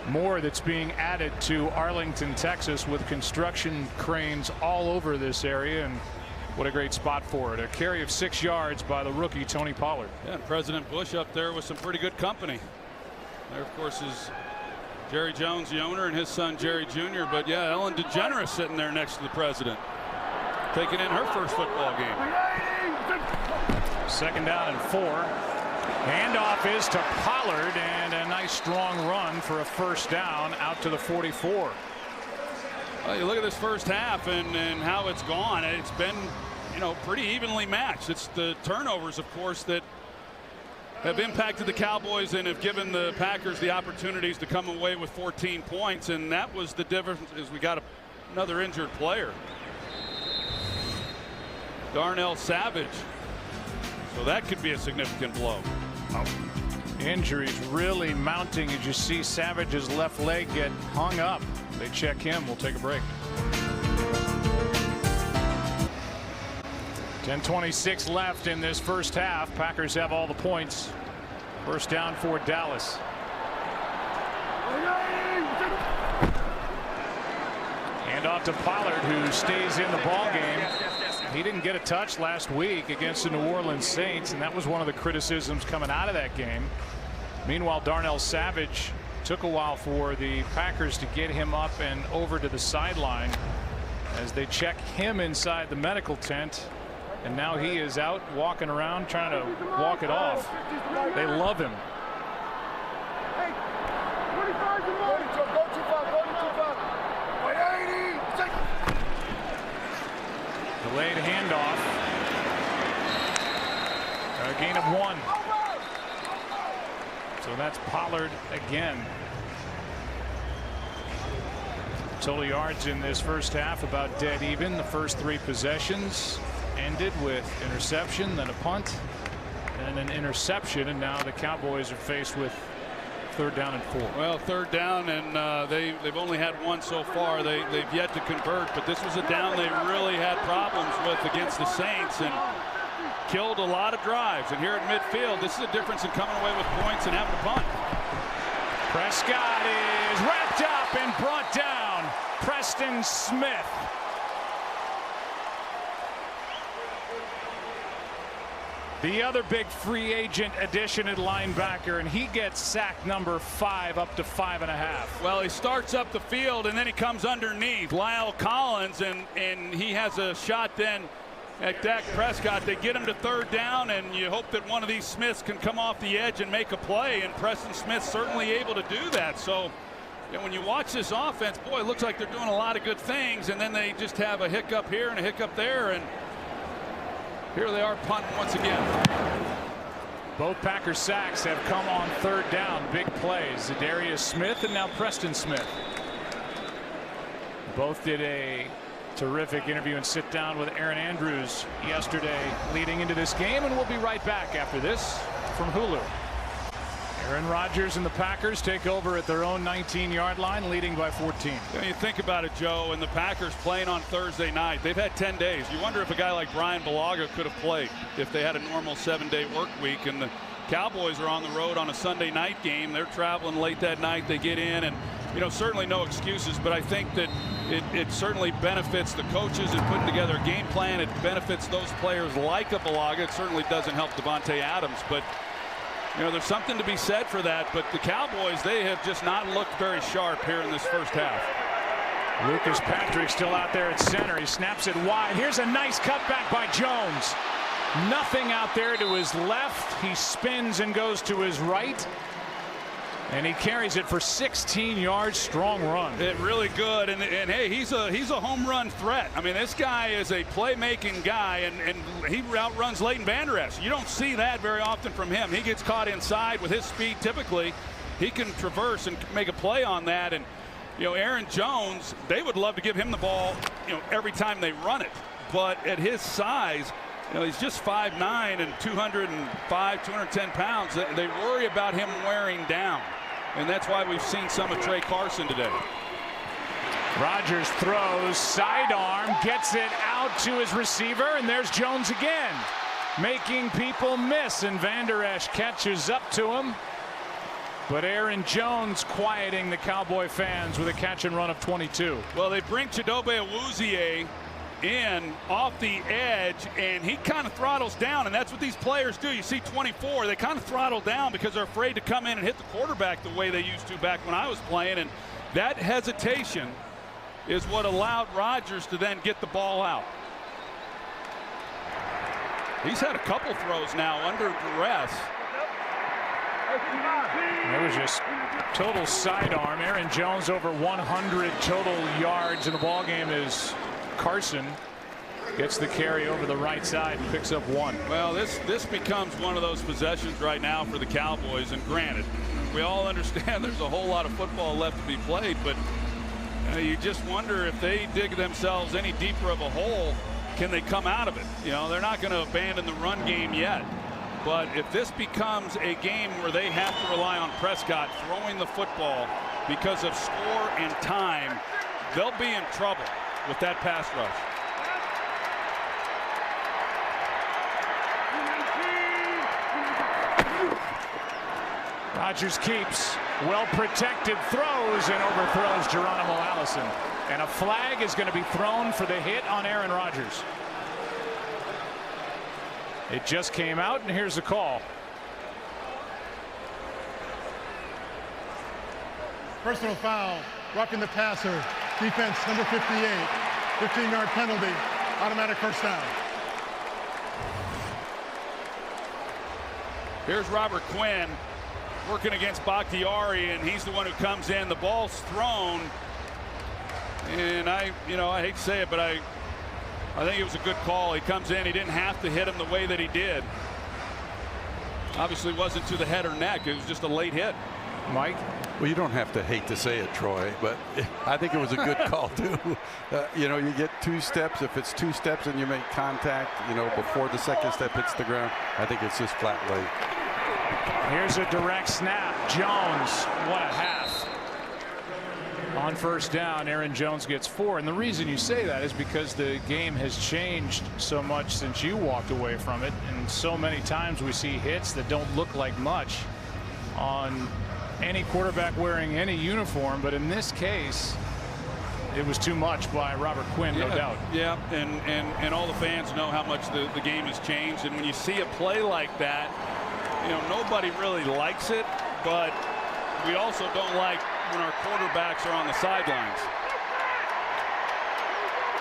more that's being added to Arlington, Texas, with construction cranes all over this area. And what a great spot for it. A carry of 6 yards by the rookie Tony Pollard. Yeah, and President Bush up there with some pretty good company. There, of course, is Jerry Jones, the owner, and his son Jerry Jr. But yeah, Ellen DeGeneres sitting there next to the president, taking in her first football game. 2nd down and 4. Handoff is to Pollard, and a nice strong run for a 1st down out to the 44. Well, you look at this first half and how it's gone. It's been, pretty evenly matched. It's the turnovers, of course, that have impacted the Cowboys and have given the Packers the opportunities to come away with 14 points, and that was the difference. Is we got another injured player, Darnell Savage, so that could be a significant blow. Injuries really mounting as you see Savage's left leg get hung up. They check him. We'll take a break. 10:26 left in this first half. Packers have all the points. 1st down for Dallas. Hand off to Pollard, who stays in the ball game. He didn't get a touch last week against the New Orleans Saints, and that was one of the criticisms coming out of that game. Meanwhile, Darnell Savage took a while for the Packers to get him up and over to the sideline as they check him inside the medical tent, and now he is out walking around trying to walk it off. They love him. Delayed handoff. A gain of 1. So that's Pollard again. Total yards in this first half about dead even. The first 3 possessions ended with interception, then a punt, and an interception, and now the Cowboys are faced with 3rd down and 4. Well, 3rd down, and they've only had 1 so far. They've yet to convert, but this was a down they really had problems with against the Saints and killed a lot of drives. And here at midfield, this is a difference in coming away with points and having to punt. Prescott is wrapped up and brought down. Preston Smith. The other big free agent addition at linebacker, and he gets sack number 5 up to 5.5. Well, he starts up the field and then he comes underneath Lyle Collins, and he has a shot then at Dak Prescott. They get him to 3rd down, and you hope that one of these Smiths can come off the edge and make a play, and Preston Smith's certainly able to do that. So when you watch this offense, boy, it looks like they're doing a lot of good things, and then they just have a hiccup here and a hiccup there, and here they are punting once again. Both Packers sacks have come on 3rd down. Big plays. Zadarius Smith and now Preston Smith. Both did a terrific interview and sit down with Aaron Andrews yesterday leading into this game, and we'll be right back after this from Hulu. Aaron Rodgers and the Packers take over at their own 19-yard line, leading by 14. You think about it, Joe, and the Packers playing on Thursday night. They've had 10 days. You wonder if a guy like Brian Bulaga could have played if they had a normal 7-day work week. And the Cowboys are on the road on a Sunday night game. They're traveling late that night. They get in, and certainly no excuses, but I think that it certainly benefits the coaches in putting together a game plan. It benefits those players like a Bulaga. It certainly doesn't help Devontae Adams, but there's something to be said for that. But the Cowboys, they have just not looked very sharp here in this first half. Lucas Patrick still out there at center. He snaps it wide. Here's a nice cutback by Jones. Nothing out there to his left. He spins and goes to his right. And he carries it for 16 yards. Strong run. It really good. And hey, he's a home run threat. I mean, this guy is a playmaking guy, and he outruns Leighton Vander Esch. You don't see that very often from him. He gets caught inside with his speed. Typically, he can traverse and make a play on that. And Aaron Jones, they would love to give him the ball every time they run it. But at his size, he's just 5'9" and 205, 210 pounds. They worry about him wearing down. And that's why we've seen some of Trey Carson today. Rodgers throws, sidearm, gets it out to his receiver, and there's Jones again, making people miss, and Vander Esch catches up to him. But Aaron Jones quieting the Cowboy fans with a catch and run of 22. Well, they bring Chidobe Awuzie in off the edge, and he kind of throttles down, and that's what these players do. You see 24, they kind of throttle down because they're afraid to come in and hit the quarterback the way they used to back when I was playing, and that hesitation is what allowed Rodgers to then get the ball out. He's had a couple throws now under duress. It was just total sidearm. Aaron Jones over 100 total yards in the ball game is Carson gets the carry over the right side and picks up 1. Well, this becomes one of those possessions right now for the Cowboys, and granted, we all understand there's a whole lot of football left to be played, but you just wonder if they dig themselves any deeper of a hole, can they come out of it? They're not going to abandon the run game yet, but if this becomes a game where they have to rely on Prescott throwing the football because of score and time, they'll be in trouble with that pass rush. Rodgers keeps, well protected, throws and overthrows Geronimo Allison, and a flag is going to be thrown for the hit on Aaron Rodgers. It just came out, and here's the call. Personal foul, roughing the passer. Defense number 58, 15-yard penalty, automatic first down. Here's Robert Quinn working against Bakhtiari, and he's the one who comes in. The ball's thrown, and I hate to say it, but I think it was a good call. He comes in, he didn't have to hit him the way that he did. Obviously wasn't to the head or neck, it was just a late hit. Mike? Well, you don't have to hate to say it, Troy, but I think it was a good call too. You get 2 steps. If it's 2 steps and you make contact, before the second step hits the ground, I think it's just flat late. Here's a direct snap. Jones, what a half. On first down, Aaron Jones gets 4, and the reason you say that is because the game has changed so much since you walked away from it, and so many times we see hits that don't look like much on any quarterback wearing any uniform, but in this case it was too much by Robert Quinn, no doubt. Yeah, and all the fans know how much the game has changed, and when you see a play like that, nobody really likes it, but we also don't like when our quarterbacks are on the sidelines.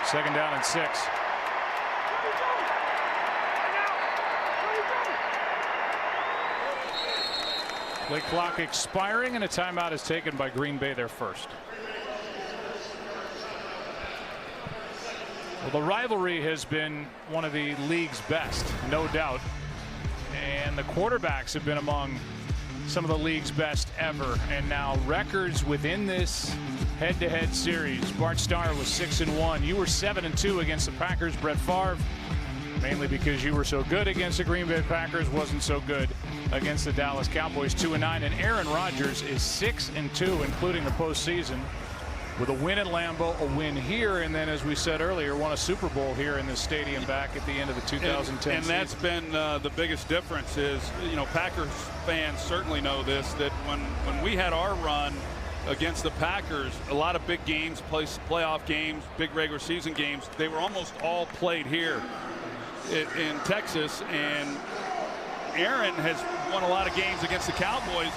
2nd down and 6. Play clock expiring, and a timeout is taken by Green Bay, their first. Well, the rivalry has been one of the league's best, no doubt. And the quarterbacks have been among some of the league's best ever. And now records within this head-to-head series. Bart Starr was 6-1. You were 7-2 against the Packers. Brett Favre mainly because you were so good against the Green Bay Packers, wasn't so good against the Dallas Cowboys. 2-9, and Aaron Rodgers is 6-2, including the postseason, with a win at Lambeau, a win here, and then, as we said earlier, won a Super Bowl here in this stadium back at the end of the 2010 and that's been the biggest difference. Is, you know, Packers fans certainly know this, that when we had our run against the Packers, a lot of big games, playoff games, big regular season games, they were almost all played here in Texas. And Aaron has won a lot of games against the Cowboys,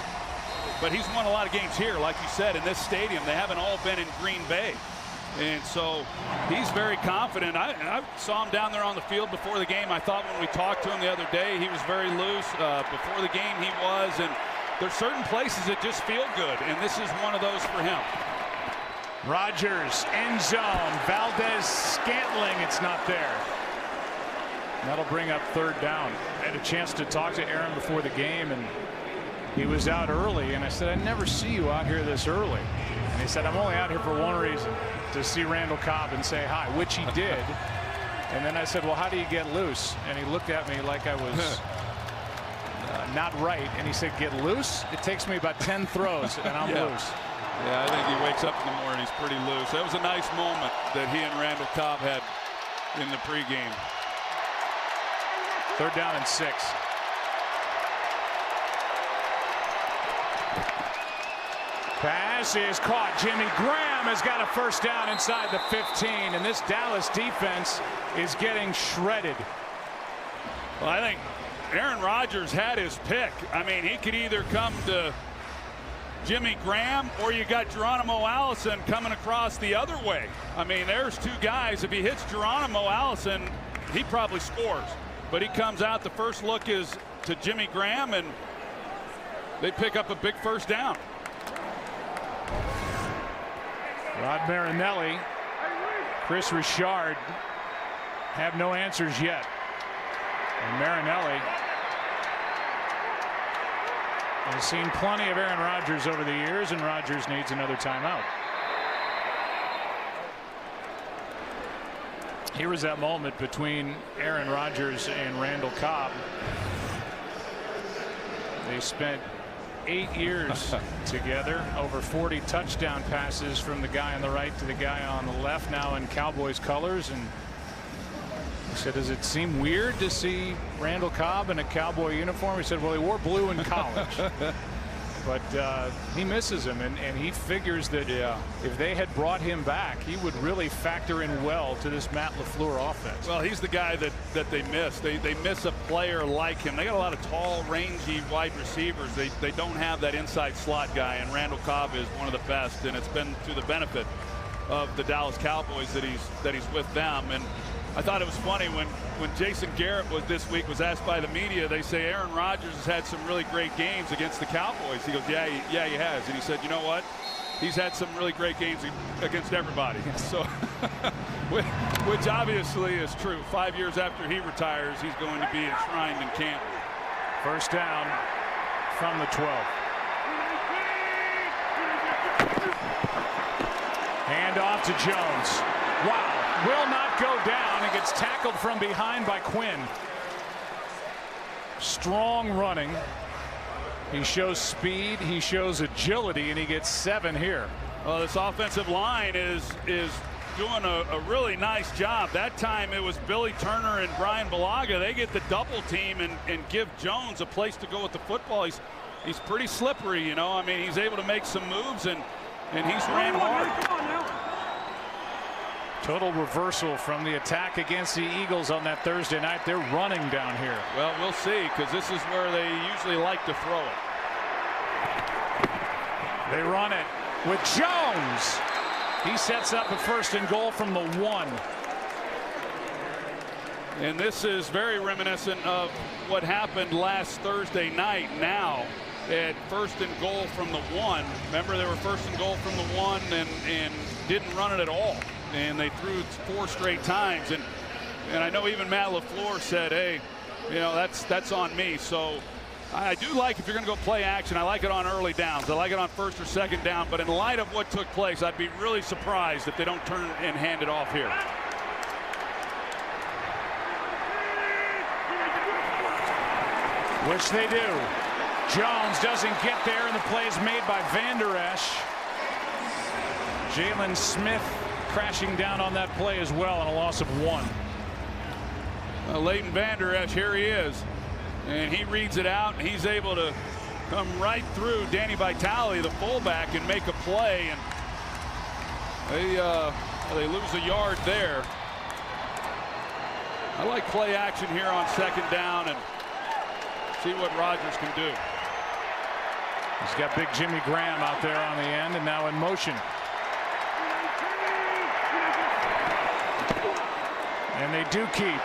but he's won a lot of games here, like you said, in this stadium. They haven't all been in Green Bay. And so he's very confident. I saw him down there on the field before the game. I thought when we talked to him the other day, he was very loose. Before the game, he was. And there's certain places that just feel good, and this is one of those for him. Rodgers, end zone. Valdez-Scantling, it's not there. That'll bring up third down. I had a chance to talk to Aaron before the game, and he was out early, and I said, I never see you out here this early. And he said, I'm only out here for one reason, to see Randall Cobb and say hi, which he did. And then I said, well, how do you get loose? And he looked at me like I was not right, and he said, get loose? It takes me about 10 throws, and I'm loose. Yeah, I think he wakes up in the morning, he's pretty loose. That was a nice moment that he and Randall Cobb had in the pregame. Third down and 6. Pass is caught. Jimmy Graham has got a first down inside the 15, and this Dallas defense is getting shredded. Well, I think Aaron Rodgers had his pick. I mean, he could either come to Jimmy Graham, or you got Geronimo Allison coming across the other way. I mean, there's two guys. If he hits Geronimo Allison, he probably scores. But he comes out, the first look is to Jimmy Graham, and they pick up a big first down. Rod Marinelli, Chris Richard have no answers yet. And Marinelli has seen plenty of Aaron Rodgers over the years, and Rodgers needs another timeout. Here was that moment between Aaron Rodgers and Randall Cobb. They spent 8 years together, over 40 touchdown passes from the guy on the right to the guy on the left, now in Cowboys colors. And he said, does it seem weird to see Randall Cobb in a Cowboy uniform? He said, well, he wore blue in college. But he misses him, and he figures that if they had brought him back, he would really factor in well to this Matt LaFleur offense. Well, he's the guy that they miss. They miss a player like him. They got a lot of tall, rangy wide receivers. They don't have that inside slot guy, and Randall Cobb is one of the best, and it's been to the benefit of the Dallas Cowboys that he's with them. And I thought it was funny when Jason Garrett this week was asked by the media. They say Aaron Rodgers has had some really great games against the Cowboys. He goes, yeah, he has. And he said, you know what? He's had some really great games against everybody. So, which obviously is true. 5 years after he retires, he's going to be enshrined in Canton. First down from the 12. Hand off to Jones. Wow. Will not go down, and gets tackled from behind by Quinn. Strong running. He shows speed, he shows agility, and he gets 7 here. Well, this offensive line is doing a really nice job. That time it was Billy Turner and Brian Balaga. They get the double team and give Jones a place to go with the football. He's pretty slippery, you know. I mean, he's able to make some moves, and he's ran hard. Total reversal from the attack against the Eagles on that Thursday night. They're running down here. Well, we'll see, because this is where they usually like to throw it. They run it with Jones. He sets up a first and goal from the 1. And this is very reminiscent of what happened last Thursday night. Now at first and goal from the 1. Remember, they were first and goal from the 1 and didn't run it at all. And they threw it 4 straight times, and I know even Matt LaFleur said, hey, you know, that's on me. So I do like, if you're going to go play action, I like it on early downs. I like it on first or second down, but in light of what took place, I'd be really surprised if they don't turn and hand it off here. Which they do. Jones doesn't get there, and the play is made by Van Der Esch. Jalen Smith crashing down on that play as well, and a loss of 1. Leighton Van Der Esch, here he is. And he reads it out, and he's able to come right through Danny Vitale, the fullback, and make a play. And they lose a yard there. I like play action here on 2nd down and see what Rodgers can do. He's got big Jimmy Graham out there on the end and now in motion. And they do keep.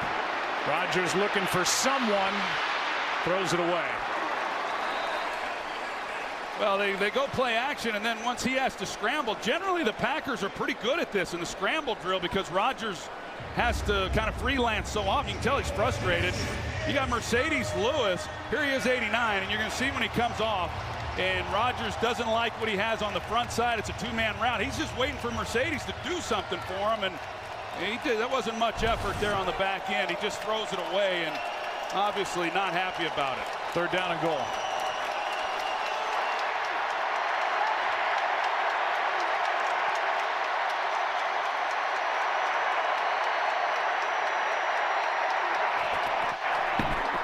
Rodgers looking for someone, throws it away. Well, they go play action, and then once he has to scramble, generally the Packers are pretty good at this in the scramble drill because Rodgers has to kind of freelance so often. You can tell he's frustrated. You got Mercedes Lewis. Here he is, 89, and you're going to see when he comes off. And Rodgers doesn't like what he has on the front side. It's a 2-man route. He's just waiting for Mercedes to do something for him, and that wasn't much effort there on the back end. He just throws it away, and obviously not happy about it. 3rd down and goal.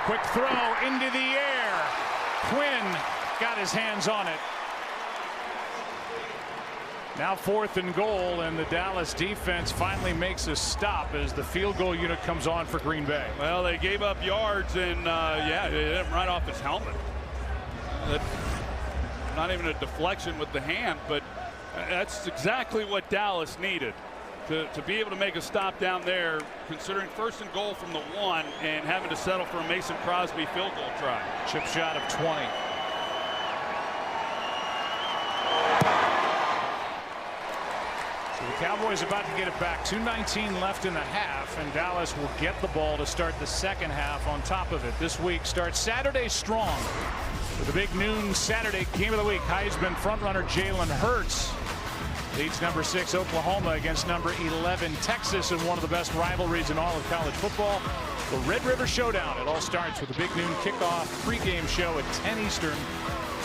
Quick throw into the air. Quinn got his hands on it. Now 4th and goal, and the Dallas defense finally makes a stop as the field goal unit comes on for Green Bay. Well, they gave up yards, and yeah, they hit him right off his helmet. Not even a deflection with the hand, but that's exactly what Dallas needed to be able to make a stop down there, considering 1st and goal from the 1 and having to settle for a Mason Crosby field goal try. Chip shot of 20. So the Cowboys about to get it back. 2:19 left in the half, and Dallas will get the ball to start the 2nd half on top of it. This week starts Saturday strong with a big noon Saturday game of the week. Heisman frontrunner Jalen Hurts leads number 6 Oklahoma against number 11 Texas in one of the best rivalries in all of college football, the Red River Showdown. It all starts with a big noon kickoff pregame show at 10 Eastern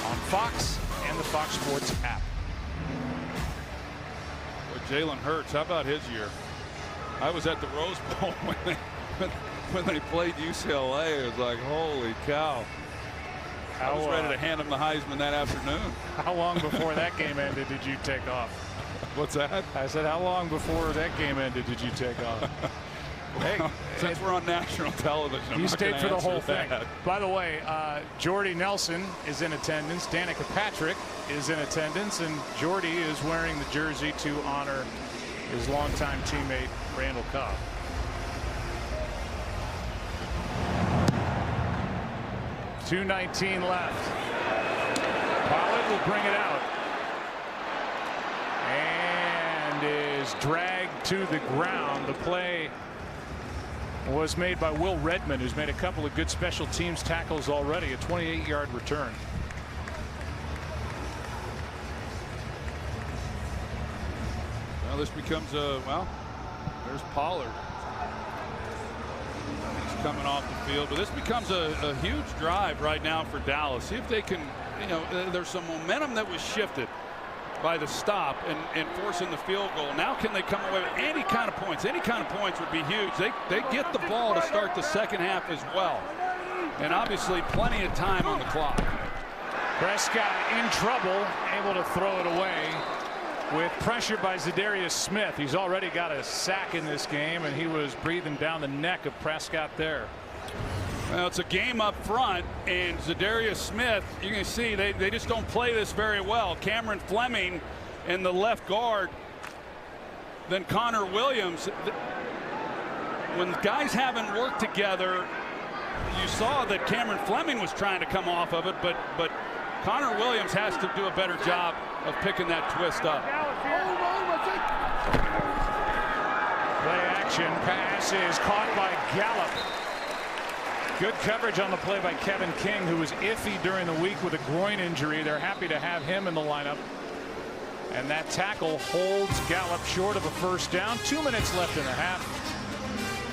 on Fox and the Fox Sports app. Jalen Hurts, how about his year? I was at the Rose Bowl when they played UCLA. It was like, holy cow. I was ready to hand him the Heisman that afternoon. How long before that game ended did you take off? What's that? I said, how long before that game ended did you take off? Hey, since we're on national television, you stayed for the whole thing. By the way, Jordy Nelson is in attendance. Danica Patrick is in attendance, and Jordy is wearing the jersey to honor his longtime teammate Randall Cobb. .219 left. Pollard will bring it out and is dragged to the ground. The play was made by Will Redmond, who's made a couple of good special teams tackles already. A 28-yard return. Well, this becomes a, well, there's Pollard. He's coming off the field, but this becomes a huge drive right now for Dallas. See if they can, you know, there's some momentum that was shifted by the stop and forcing the field goal. Now can they come away with any kind of points? Any kind of points would be huge. They get the ball to start the 2nd half as well. And obviously plenty of time on the clock. Prescott in trouble, able to throw it away with pressure by Zadarius Smith. He's already got a sack in this game, and he was breathing down the neck of Prescott there. Well, it's a game up front, and Zadarius Smith, you can see they just don't play this very well. Cameron Fleming and the left guard, then Connor Williams. When guys haven't worked together, you saw that Cameron Fleming was trying to come off of it, but Connor Williams has to do a better job of picking that twist up. Play action pass is caught by Gallup. Good coverage on the play by Kevin King, who was iffy during the week with a groin injury. They're happy to have him in the lineup. And that tackle holds Gallup short of a 1st down. 2 minutes left in the half.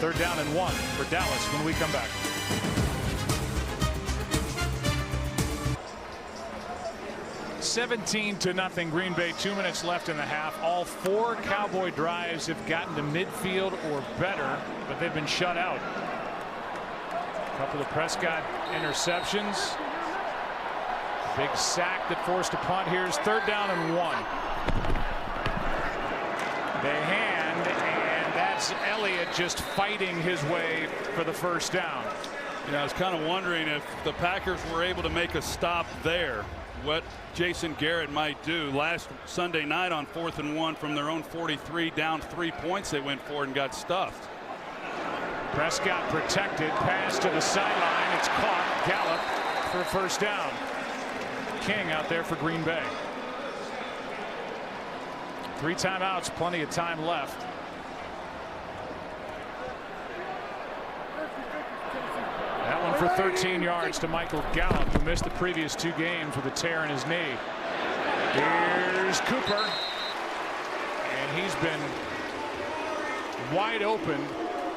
3rd down and 1 for Dallas when we come back. 17-0 Green Bay, 2 minutes left in the half. All 4 Cowboy drives have gotten to midfield or better, but they've been shut out. A couple of Prescott interceptions. Big sack that forced a punt. Here's 3rd down and 1. They hand, and that's Elliott just fighting his way for the 1st down. I was kind of wondering if the Packers were able to make a stop there, what Jason Garrett might do. Last Sunday night on 4th and 1 from their own 43, down 3 points, they went for it and got stuffed. Prescott protected, pass to the sideline. It's caught. Gallup for a 1st down. King out there for Green Bay. 3 timeouts, plenty of time left. That one for 13 yards to Michael Gallup, who missed the previous 2 games with a tear in his knee. Here's Cooper, and he's been wide open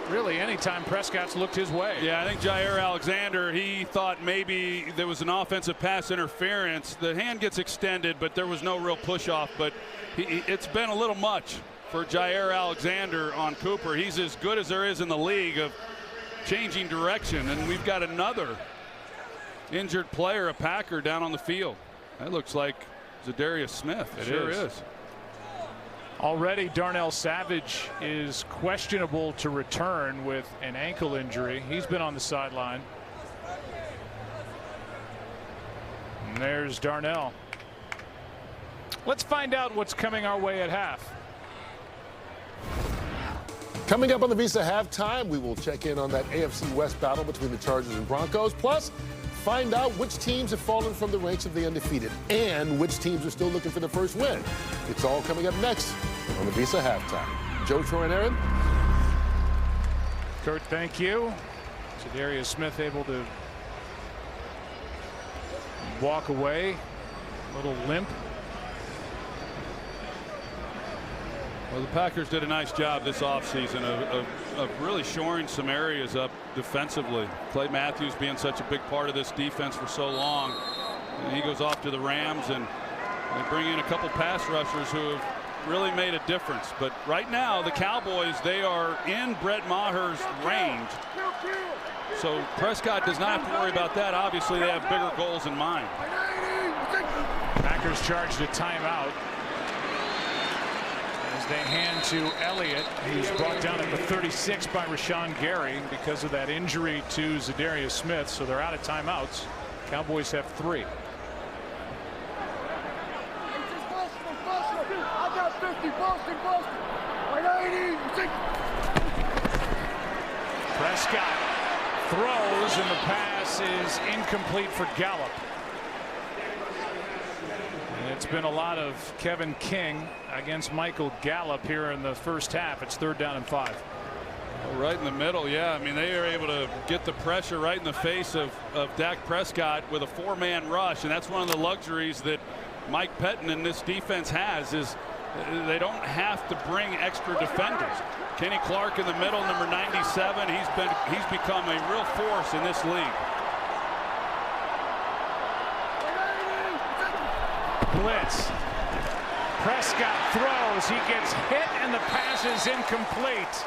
really anytime Prescott's looked his way. Yeah, I think Jair Alexander, he thought maybe there was an offensive pass interference. The hand gets extended, but there was no real push off. But it's been a little much for Jair Alexander on Cooper. He's as good as there is in the league of changing direction, and we've got another injured player, a Packer, down on the field. That looks like Zadarius Smith. It sure is. Already Darnell Savage is questionable to return with an ankle injury. He's been on the sideline. And there's Darnell. Let's find out what's coming our way at half. Coming up on the Visa Halftime, we will check in on that AFC West battle between the Chargers and Broncos. Plus, find out which teams have fallen from the ranks of the undefeated and which teams are still looking for the first win. It's all coming up next on the Visa Halftime. Joe, Troy, and Aaron. Kurt, thank you. Zadarius Smith able to walk away. A little limp. Well, the Packers did a nice job this offseason of really shoring some areas up defensively. Clay Matthews being such a big part of this defense for so long. And he goes off to the Rams, and they bring in a couple pass rushers who have really made a difference. But right now, the Cowboys, they are in Brett Maher's range. So Prescott does not have to worry about that. Obviously, they have bigger goals in mind. Packers charged a timeout as they hand to Elliott, who's brought down at the 36 by Rashawn Gary because of that injury to Zadarius Smith. So they're out of timeouts. Cowboys have 3. Prescott throws, and the pass is incomplete for Gallup. And it's been a lot of Kevin King against Michael Gallup here in the first half. It's 3rd down and 5. Well, right in the middle, yeah. I mean, they are able to get the pressure right in the face of Dak Prescott with a 4-man rush, and that's one of the luxuries that Mike Pettin and this defense has, is they don't have to bring extra defenders. Kenny Clark in the middle, number 97. He's become a real force in this league. Blitz. Prescott throws. He gets hit, and the pass is incomplete.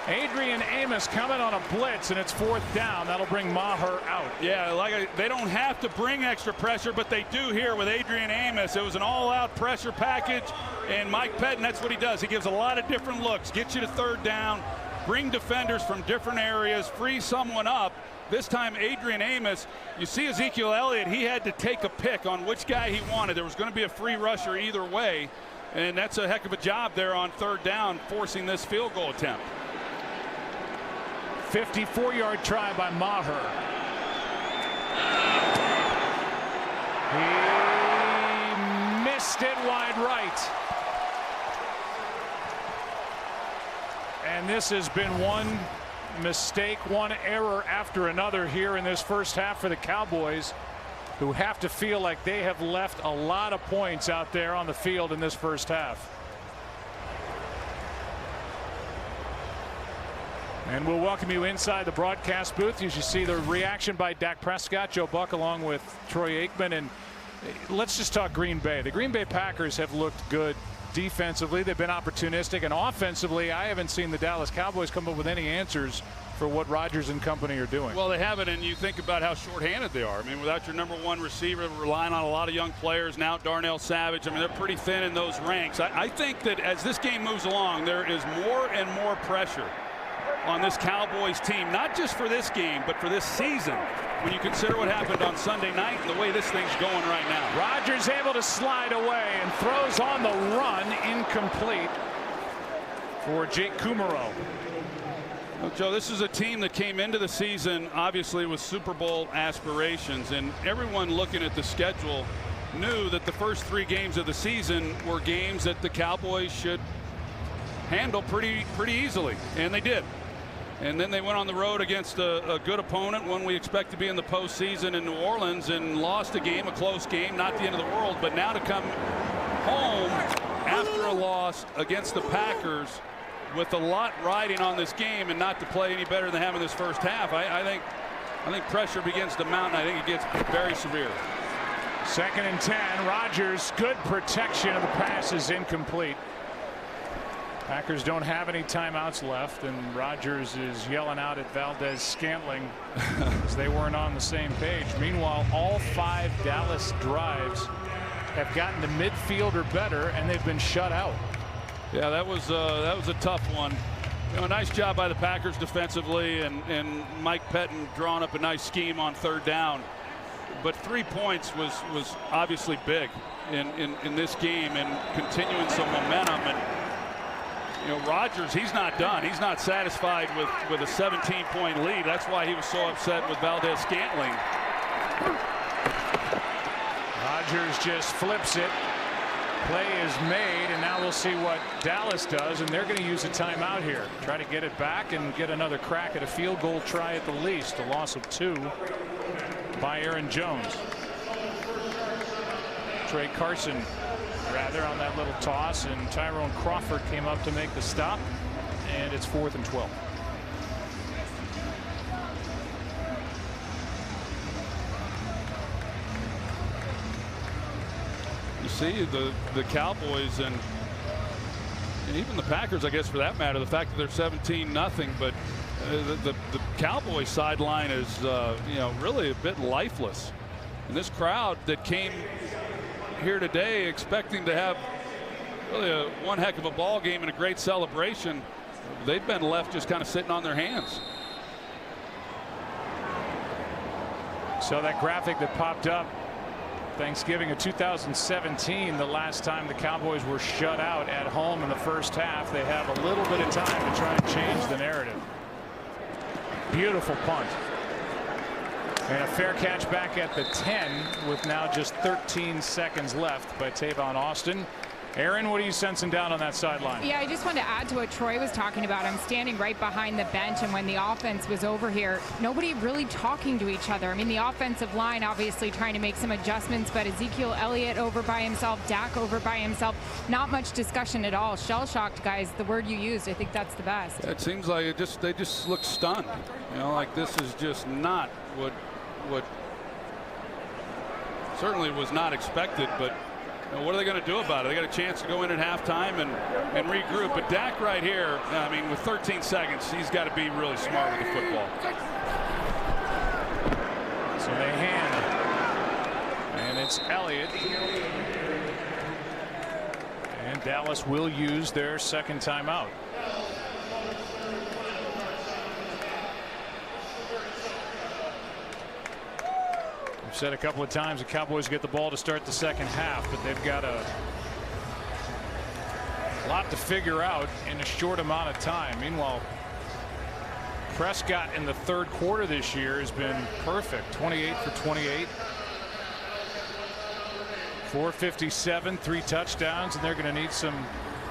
Adrian Amos coming on a blitz, and it's 4th down. That'll bring Maher out. Yeah, they don't have to bring extra pressure, but they do here with Adrian Amos. It was an all-out pressure package, and Mike Pettin, that's what he does. He gives a lot of different looks, gets you to 3rd down, bring defenders from different areas, free someone up. This time, Adrian Amos, you see Ezekiel Elliott, he had to take a pick on which guy he wanted. There was going to be a free rusher either way, and that's a heck of a job there on 3rd down, forcing this field goal attempt. 54-yard try by Maher. He missed it wide right. And this has been one mistake, one error after another here in this first half for the Cowboys, who have to feel like they have left a lot of points out there on the field in this first half. And we'll welcome you inside the broadcast booth as you see the reaction by Dak Prescott, Joe Buck, along with Troy Aikman. And Let's just talk Green Bay. The Green Bay Packers have looked good defensively. They've been opportunistic, and offensively, I haven't seen the Dallas Cowboys come up with any answers for what Rodgers and company are doing. Well, they haven't, and you think about how shorthanded they are. I mean, without your #1 receiver, relying on a lot of young players, now Darnell Savage, I mean, they're pretty thin in those ranks. I think that as this game moves along, there is more and more pressure on this Cowboys team, not just for this game, but for this season, when you consider what happened on Sunday night and the way this thing's going right now. Rodgers able to slide away and throws on the run, incomplete for Jake Kumaro. Well, Joe, this is a team that came into the season obviously with Super Bowl aspirations, and everyone looking at the schedule knew that the first 3 games of the season were games that the Cowboys should handle pretty easily, and they did. And then they went on the road against a good opponent, one we expect to be in the postseason in New Orleans, and lost a game, a close game, not the end of the world. But now to come home after a loss against the Packers with a lot riding on this game and not to play any better than they have in this first half, I think pressure begins to mount, and I think it gets very severe. 2nd and 10. Rodgers, good protection of the pass is incomplete. Packers don't have any timeouts left, and Rodgers is yelling out at Valdez-Scantling as they weren't on the same page. Meanwhile, all 5 Dallas drives have gotten to midfield or better, and they've been shut out. Yeah, that was a tough one. You know, a nice job by the Packers defensively, and Mike Pettin drawing up a nice scheme on 3rd down. But 3 points was obviously big in this game and continuing some momentum. And you know, Rodgers, he's not done. He's not satisfied with a 17-point lead. That's why he was so upset with Valdez-Scantling. Rodgers just flips it. Play is made, and now we'll see what Dallas does, and they're going to use a timeout here. Try to get it back and get another crack at a field goal try at the least. A loss of 2 by Aaron Jones. Trey Carson rather on that little toss, and Tyrone Crawford came up to make the stop, and it's 4th and 12. You see the Cowboys and even the Packers, I guess, for that matter, the fact that they're 17-0, but the Cowboys sideline is you know, really a bit lifeless. And this crowd that came here today expecting to have really one heck of a ball game and a great celebration, they've been left just kind of sitting on their hands. So that graphic that popped up, Thanksgiving of 2017, the last time the Cowboys were shut out at home in the first half. They have a little bit of time to try and change the narrative. Beautiful punt. And a fair catch back at the 10 with now just 13 seconds left by Tavon Austin. Aaron, what are you sensing down on that sideline? Yeah, I just wanted to add to what Troy was talking about. I'm standing right behind the bench, and when the offense was over here, nobody really talking to each other. I mean, the offensive line obviously trying to make some adjustments, but Ezekiel Elliott over by himself, Dak over by himself, not much discussion at all. Shell-shocked, guys, the word you used. I think that's the best. It seems like they just look stunned. You know, like this is just not what certainly was not expected, but you know, what are they going to do about it? They got a chance to go in at halftime and regroup. But Dak right here, I mean, with 13 seconds, he's got to be really smart with the football. So they hand, and it's Elliott. And Dallas will use their 2nd timeout. We've said a couple of times the Cowboys get the ball to start the 2nd half, but they've got a lot to figure out in a short amount of time. Meanwhile, Prescott in the 3rd quarter this year has been perfect. 28 for 28. 457, 3 touchdowns, and they're going to need some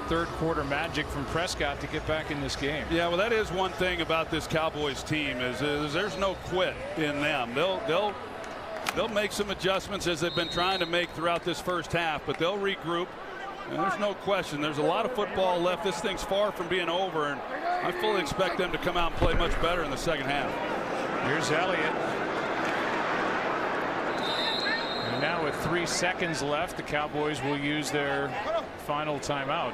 3rd quarter magic from Prescott to get back in this game. Yeah, well, that is one thing about this Cowboys team is there's no quit in them. They'll make some adjustments as they've been trying to make throughout this first half, but they'll regroup. And there's no question. There's a lot of football left. This thing's far from being over, and I fully expect them to come out and play much better in the 2nd half. Here's Elliott. And now with 3 seconds left, the Cowboys will use their final timeout.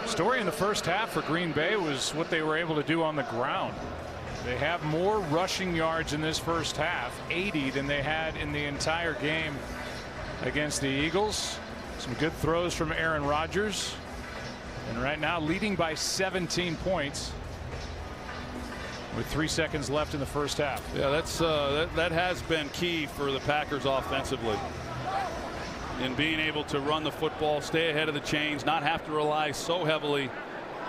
Story in the first half for Green Bay was what they were able to do on the ground. They have more rushing yards in this first half, 80, than they had in the entire game against the Eagles. Some good throws from Aaron Rodgers. And right now leading by 17 points with 3 seconds left in the first half. Yeah, that has been key for the Packers offensively, in being able to run the football, stay ahead of the chains, not have to rely so heavily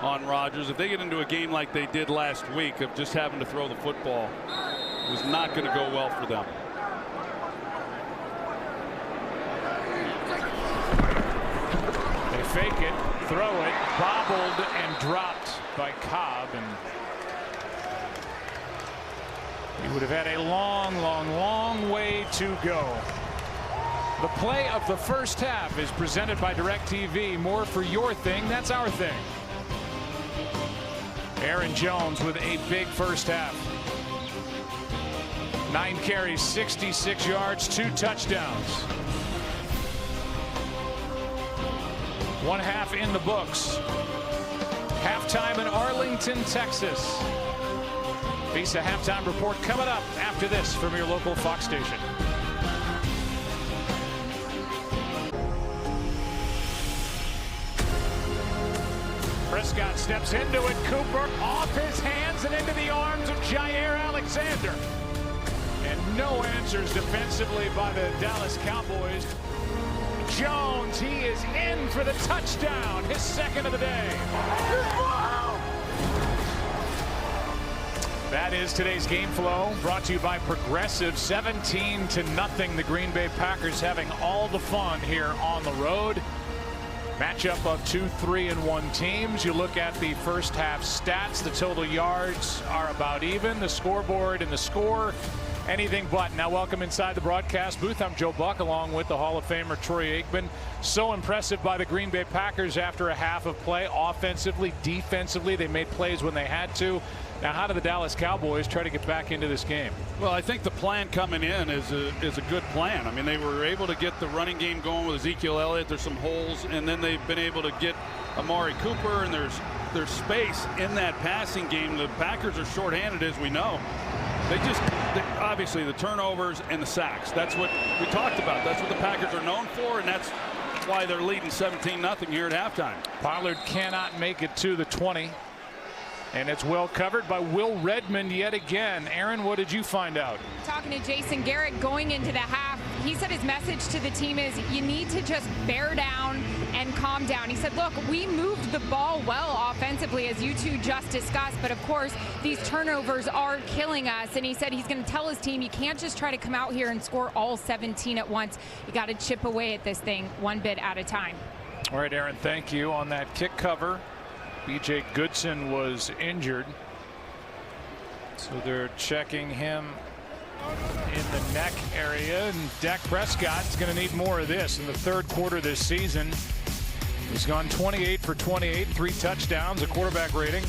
on Rodgers. If they get into a game like they did last week of just having to throw the football, it was not going to go well for them. They fake it, throw it, bobbled and dropped by Cobb, and he would have had a long way to go. The play of the first half is presented by DirecTV. More for your thing, that's our thing. Aaron Jones with a big first half. 9 carries, 66 yards, 2 touchdowns. 1 half in the books. Halftime in Arlington, Texas. Visa halftime report coming up after this from your local Fox station. Prescott steps into it. Cooper off his hands and into the arms of Jair Alexander. And no answers defensively by the Dallas Cowboys. Jones, he is in for the touchdown, his second of the day. That is today's game flow, brought to you by Progressive. 17-0. The Green Bay Packers having all the fun here on the road. Matchup of 2 3-1 teams. You look at the first half stats. The total yards are about even. The scoreboard and the score, anything but. Now welcome inside the broadcast booth. I'm Joe Buck along with the Hall of Famer Troy Aikman. So impressive by the Green Bay Packers after a half of play. Offensively, defensively, they made plays when they had to. Now how do the Dallas Cowboys try to get back into this game? Well, I think the plan coming in is a good plan. I mean, they were able to get the running game going with Ezekiel Elliott. There's some holes, and then they've been able to get Amari Cooper, and there's space in that passing game. The Packers are shorthanded, as we know. Obviously the turnovers and the sacks. That's what we talked about. That's what the Packers are known for, and that's why they're leading 17-0 here at halftime. Pollard cannot make it to the 20. And it's well covered by Will Redmond yet again. Aaron, what did you find out? Talking to Jason Garrett going into the half, he said his message to the team is you need to just bear down and calm down. He said, look, we moved the ball well offensively, as you two just discussed, but of course these turnovers are killing us. And he said he's going to tell his team you can't just try to come out here and score all 17 at once. You got to chip away at this thing one bit at a time. All right, Aaron, thank you. On that kick cover, B.J. Goodson was injured, so they're checking him in the neck area, and Dak Prescott's going to need more of this in the third quarter this season. He's gone 28 for 28, 3 touchdowns, a quarterback rating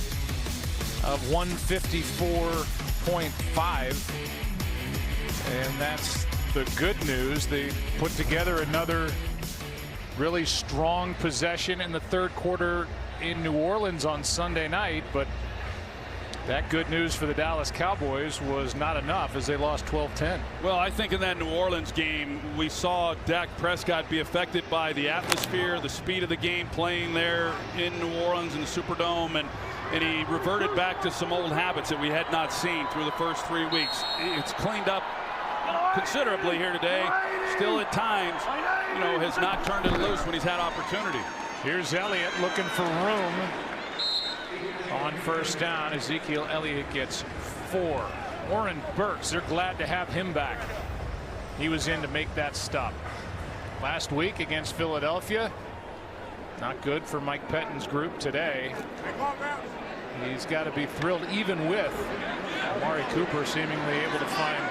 of 154.5, and that's the good news. They put together another really strong possession in the third quarter in New Orleans on Sunday night, but that good news for the Dallas Cowboys was not enough as they lost 12-10. Well, I think in that New Orleans game we saw Dak Prescott be affected by the atmosphere, the speed of the game playing there in New Orleans in the Superdome, and he reverted back to some old habits that we had not seen through the first 3 weeks. It's cleaned up considerably here today. Still at times, has not turned it loose when he's had opportunity. Here's Elliott looking for room on first down. Ezekiel Elliott gets 4. Warren Burks, they're glad to have him back. He was in to make that stop last week against Philadelphia. Not good for Mike Pettine's group today. He's got to be thrilled, even with Amari Cooper seemingly able to find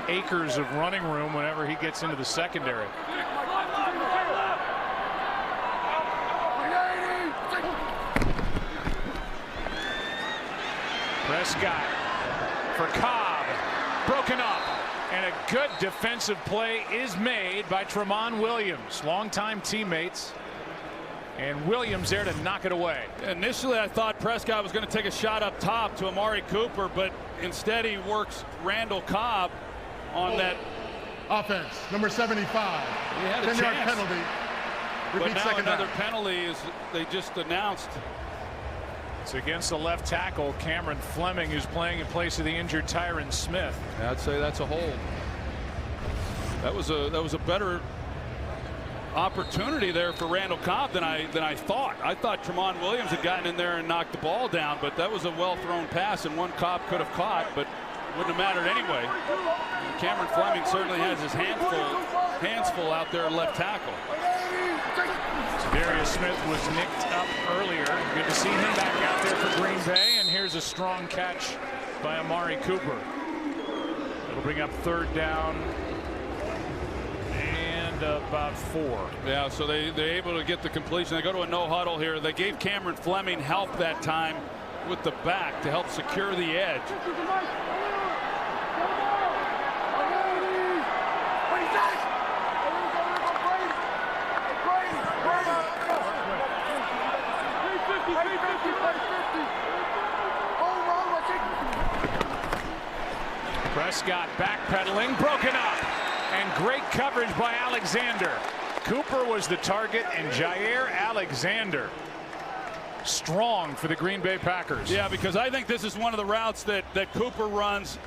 acres of running room whenever he gets into the secondary. Prescott for Cobb, broken up, And a good defensive play is made by Tramon Williams, longtime teammates. And Williams there to knock it away. Initially, I thought Prescott was going to take a shot up top to Amari Cooper, but instead he works Randall Cobb on that. Offense, number 75. He had a 10-yard chance. penalty. But Repeat now second another down. penalty is they just announced. It's against the left tackle, Cameron Fleming, who's playing in place of the injured Tyron Smith. I'd say that's a hold. That was a better opportunity there for Randall Cobb than I thought. I thought Tramon Williams had gotten in there and knocked the ball down, but that was a well-thrown pass and one Cobb could have caught, but wouldn't have mattered anyway. Cameron Fleming certainly has his hands full out there at left tackle. Darius Smith was nicked up earlier. Good to see him back out there for Green Bay. And here's a strong catch by Amari Cooper. It'll bring up third down and about 4. Yeah, so they're able to get the completion. They go to a no huddle here. They gave Cameron Fleming help that time with the back to help secure the edge. Prescott backpedaling, broken up, and great coverage by Alexander. Cooper was the target, and Jair Alexander strong for the Green Bay Packers. Yeah, because I think this is one of the routes that Cooper runs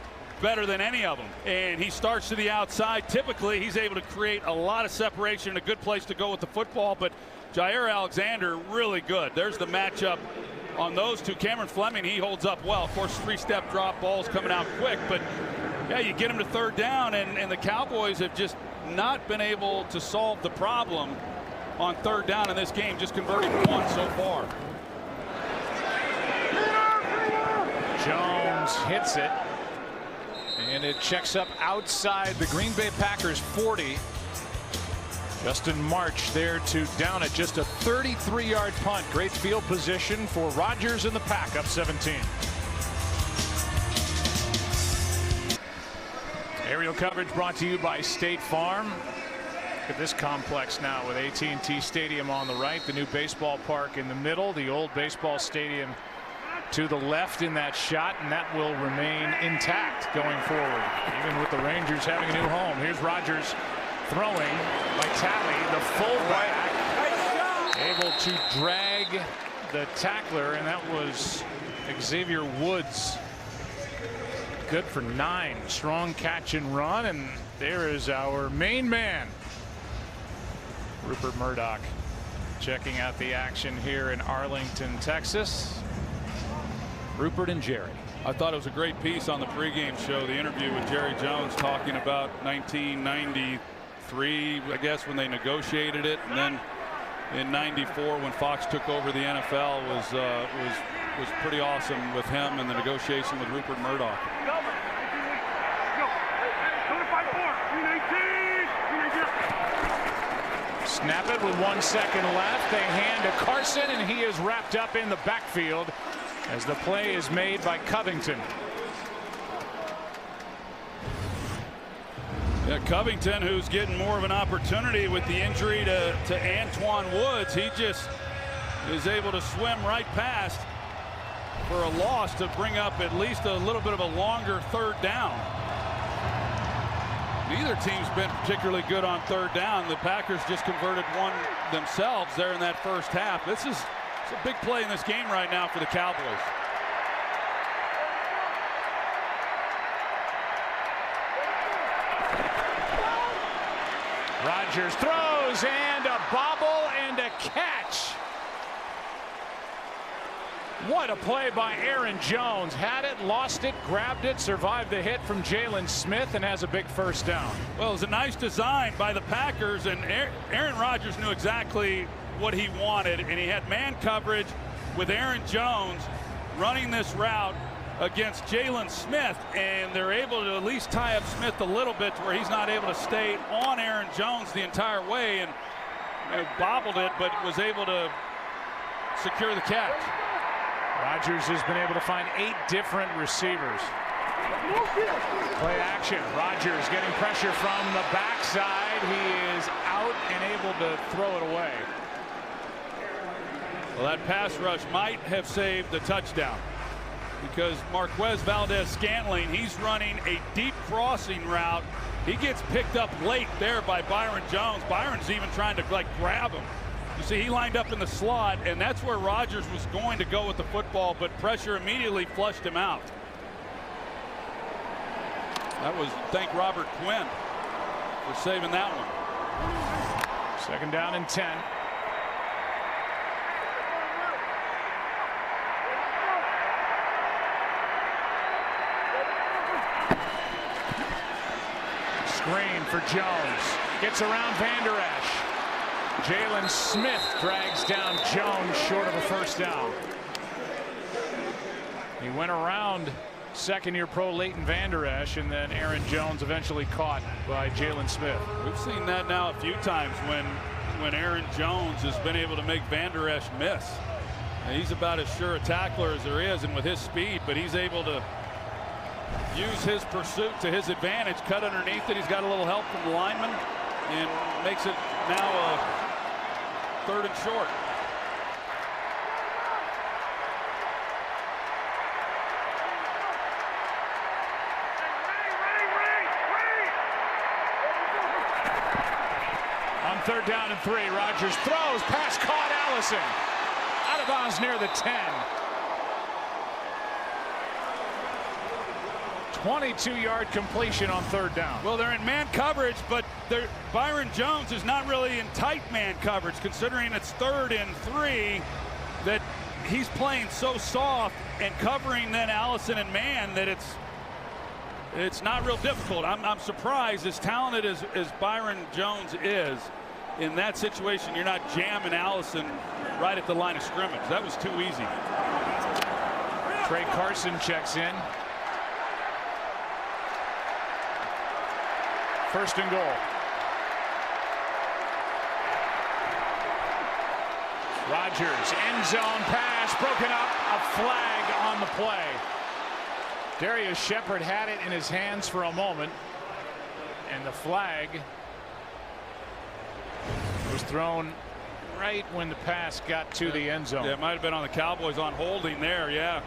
better than any of them, and he starts to the outside. Typically he's able to create a lot of separation, a good place to go with the football, but Jair Alexander really good. There's the matchup on those two. Cameron Fleming, he holds up well. Of course, 3-step drop balls coming out quick, but yeah, you get him to third down, and the Cowboys have just not been able to solve the problem on third down in this game, just converting one so far. Jones hits it, and it checks up outside the Green Bay Packers 40. Justin March there to down it, just a 33-yard punt. Great field position for Rodgers and the Pack, up 17. Aerial coverage brought to you by State Farm. Look at this complex now with AT&T Stadium on the right, the new baseball park in the middle, the old baseball stadium to the left in that shot, and that will remain intact going forward, even with the Rangers having a new home. Here's Rodgers throwing by Talley, the fullback, able to drag the tackler, and that was Xavier Woods. Good for 9. Strong catch and run, and there is our main man, Rupert Murdoch, checking out the action here in Arlington, Texas. Rupert and Jerry. I thought it was a great piece on the pregame show, the interview with Jerry Jones talking about 1993, I guess, when they negotiated it, and then in '94 when Fox took over the NFL was pretty awesome with him and the negotiation with Rupert Murdoch. Snap it with 1 second left. They hand to Carson, and he is wrapped up in the backfield as the play is made by Covington. Yeah, Covington, who's getting more of an opportunity with the injury to Antoine Woods. He just is able to swim right past for a loss to bring up at least a little bit of a longer third down. Neither team's been particularly good on third down. The Packers just converted one themselves there in that first half. It's a big play in this game right now for the Cowboys. Rodgers throws, and a bobble and a catch. What a play by Aaron Jones. Had it, lost it, grabbed it, survived the hit from Jalen Smith, and has a big first down. Well, it was a nice design by the Packers, and Aaron Rodgers knew exactly what he wanted, and he had man coverage with Aaron Jones running this route against Jalen Smith, and they're able to at least tie up Smith a little bit to where he's not able to stay on Aaron Jones the entire way, and bobbled it, but was able to secure the catch. Rodgers has been able to find 8 different receivers. Play action. Rodgers getting pressure from the backside. He is out and able to throw it away. Well, that pass rush might have saved the touchdown because Marquez Valdez-Scantling, he's running a deep crossing route. He gets picked up late there by Byron Jones. Byron's even trying to grab him. You see, he lined up in the slot, and that's where Rodgers was going to go with the football, but pressure immediately flushed him out. That was, thank Robert Quinn for saving that one. Second down and 10. Screen for Jones. Gets around Van Der Esch. Jalen Smith drags down Jones short of a first down. He went around second-year pro Leighton Van Der Esch, and then Aaron Jones eventually caught by Jalen Smith. We've seen that now a few times when Aaron Jones has been able to make Van Der Esch miss. And he's about as sure a tackler as there is, and with his speed, but he's able to use his pursuit to his advantage, cut underneath it. He's got a little help from the lineman and makes it now a third and short. On third down and 3, Rodgers throws, pass caught. Allison out of bounds near the 10. 22-yard completion on third down. Well, they're in man coverage, but Byron Jones is not really in tight man coverage, considering it's 3rd and 3, that he's playing so soft and covering then Allison and man that it's not real difficult. I'm surprised, as talented as Byron Jones is, in that situation you're not jamming Allison right at the line of scrimmage. That was too easy. Trey Carson checks in. First and goal. Rodgers, end zone pass, broken up, a flag on the play. Darius Shepherd had it in his hands for a moment, and the flag was thrown right when the pass got to the end zone. Yeah, it might have been on the Cowboys on holding there, yeah.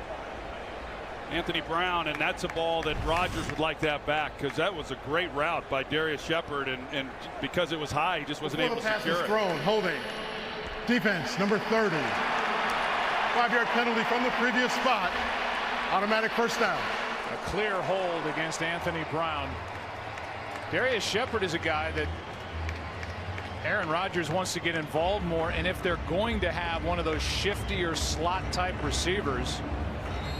Anthony Brown, and that's a ball that Rodgers would like that back, because that was a great route by Darius Shepherd, and because it was high, he just wasn't able to secure it. Thrown, holding. Defense, number 30. 5-yard penalty from the previous spot. Automatic first down. A clear hold against Anthony Brown. Darius Shepherd is a guy that Aaron Rodgers wants to get involved more, and if they're going to have one of those shiftier slot type receivers,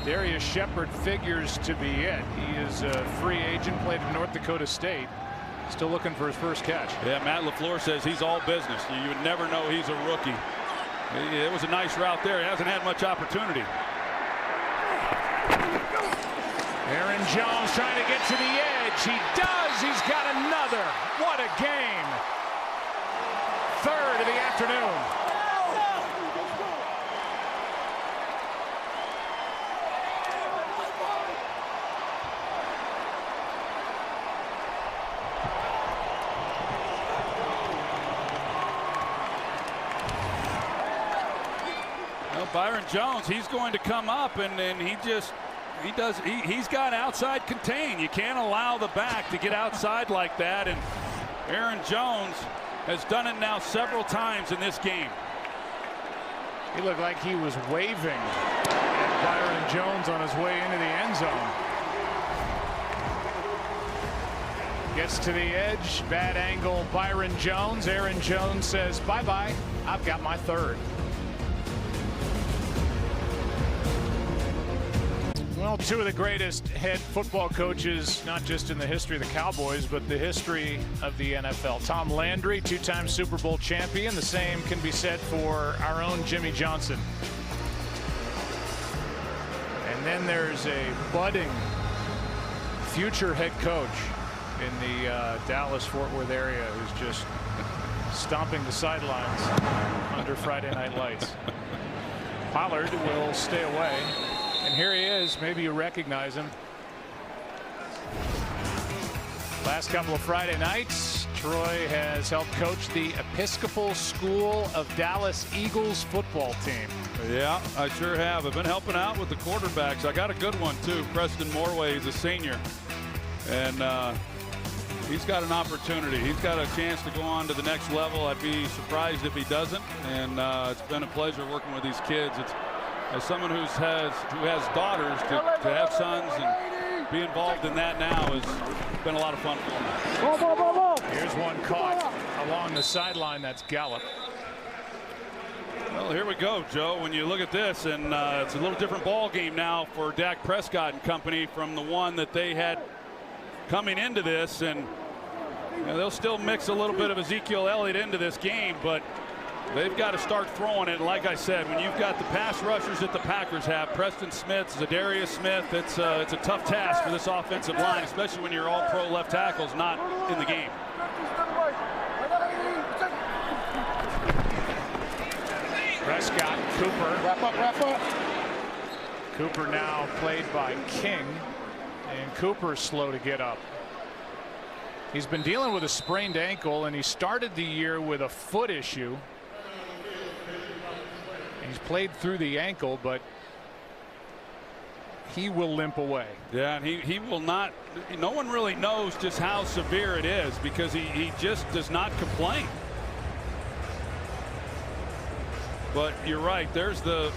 Darius Shepherd figures to be it. He is a free agent, played at North Dakota State, still looking for his first catch. Yeah, Matt LaFleur says he's all business. You would never know he's a rookie. It was a nice route there. He hasn't had much opportunity. Aaron Jones trying to get to the edge. He does. He's got another. What a game. Third of the afternoon. Byron Jones, he's going to come up, and he's got outside contain. You can't allow the back to get outside like that, and Aaron Jones has done it now several times in this game. He looked like he was waving at Byron Jones on his way into the end zone. Gets to the edge, bad angle, Byron Jones. Aaron Jones says, bye-bye, I've got my third. Well, two of the greatest head football coaches, not just in the history of the Cowboys, but the history of the NFL. Tom Landry, two-time Super Bowl champion. The same can be said for our own Jimmy Johnson. And then there's a budding future head coach in the Dallas-Fort Worth area who's just stomping the sidelines under Friday Night Lights. Pollard will stay away. And here he is. Maybe you recognize him. Last couple of Friday nights, Troy has helped coach the Episcopal School of Dallas Eagles football team. Yeah, I sure have. I've been helping out with the quarterbacks. I got a good one, too. Preston Morway is a senior. And he's got an opportunity. He's got a chance to go on to the next level. I'd be surprised if he doesn't. And it's been a pleasure working with these kids. It's, as someone who has daughters, to have sons and be involved in that now has been a lot of fun for me. Here's one caught along the sideline. That's Gallup. Well, here we go, Joe. When you look at this, and it's a little different ball game now for Dak Prescott and company from the one that they had coming into this. And they'll still mix a little bit of Ezekiel Elliott into this game, but they've got to start throwing it. Like I said, when you've got the pass rushers that the Packers have, Preston Smith, Zadarius Smith, it's a tough task for this offensive line, especially when your all-pro left tackle's not in the game. Prescott, Cooper. Wrap up. Cooper now played by King, and Cooper's slow to get up. He's been dealing with a sprained ankle, and he started the year with a foot issue. He's played through the ankle, but he will limp away. Yeah, and he will not. No one really knows just how severe it is because he just does not complain. But you're right. There's the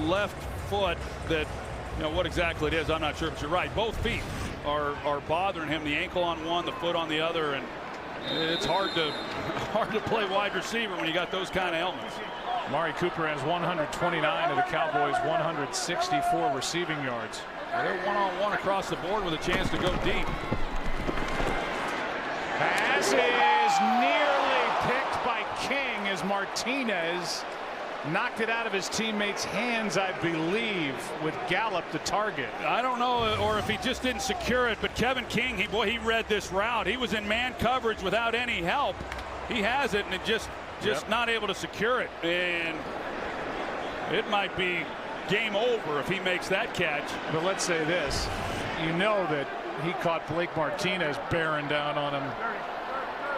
left foot that, what exactly it is, I'm not sure, but you're right. Both feet are bothering him. The ankle on one, the foot on the other, and it's hard to play wide receiver when you got those kind of helmets. Amari Cooper has 129 of the Cowboys' 164 receiving yards. Well, they're one-on-one across the board with a chance to go deep. Pass is nearly picked by King as Martinez knocked it out of his teammate's hands, I believe, with Gallup the target. I don't know, or if he just didn't secure it, but Kevin King, he read this route. He was in man coverage without any help. He has it, and it just not able to secure it. And it might be game over if he makes that catch. But let's say this. You know that he caught Blake Martinez bearing down on him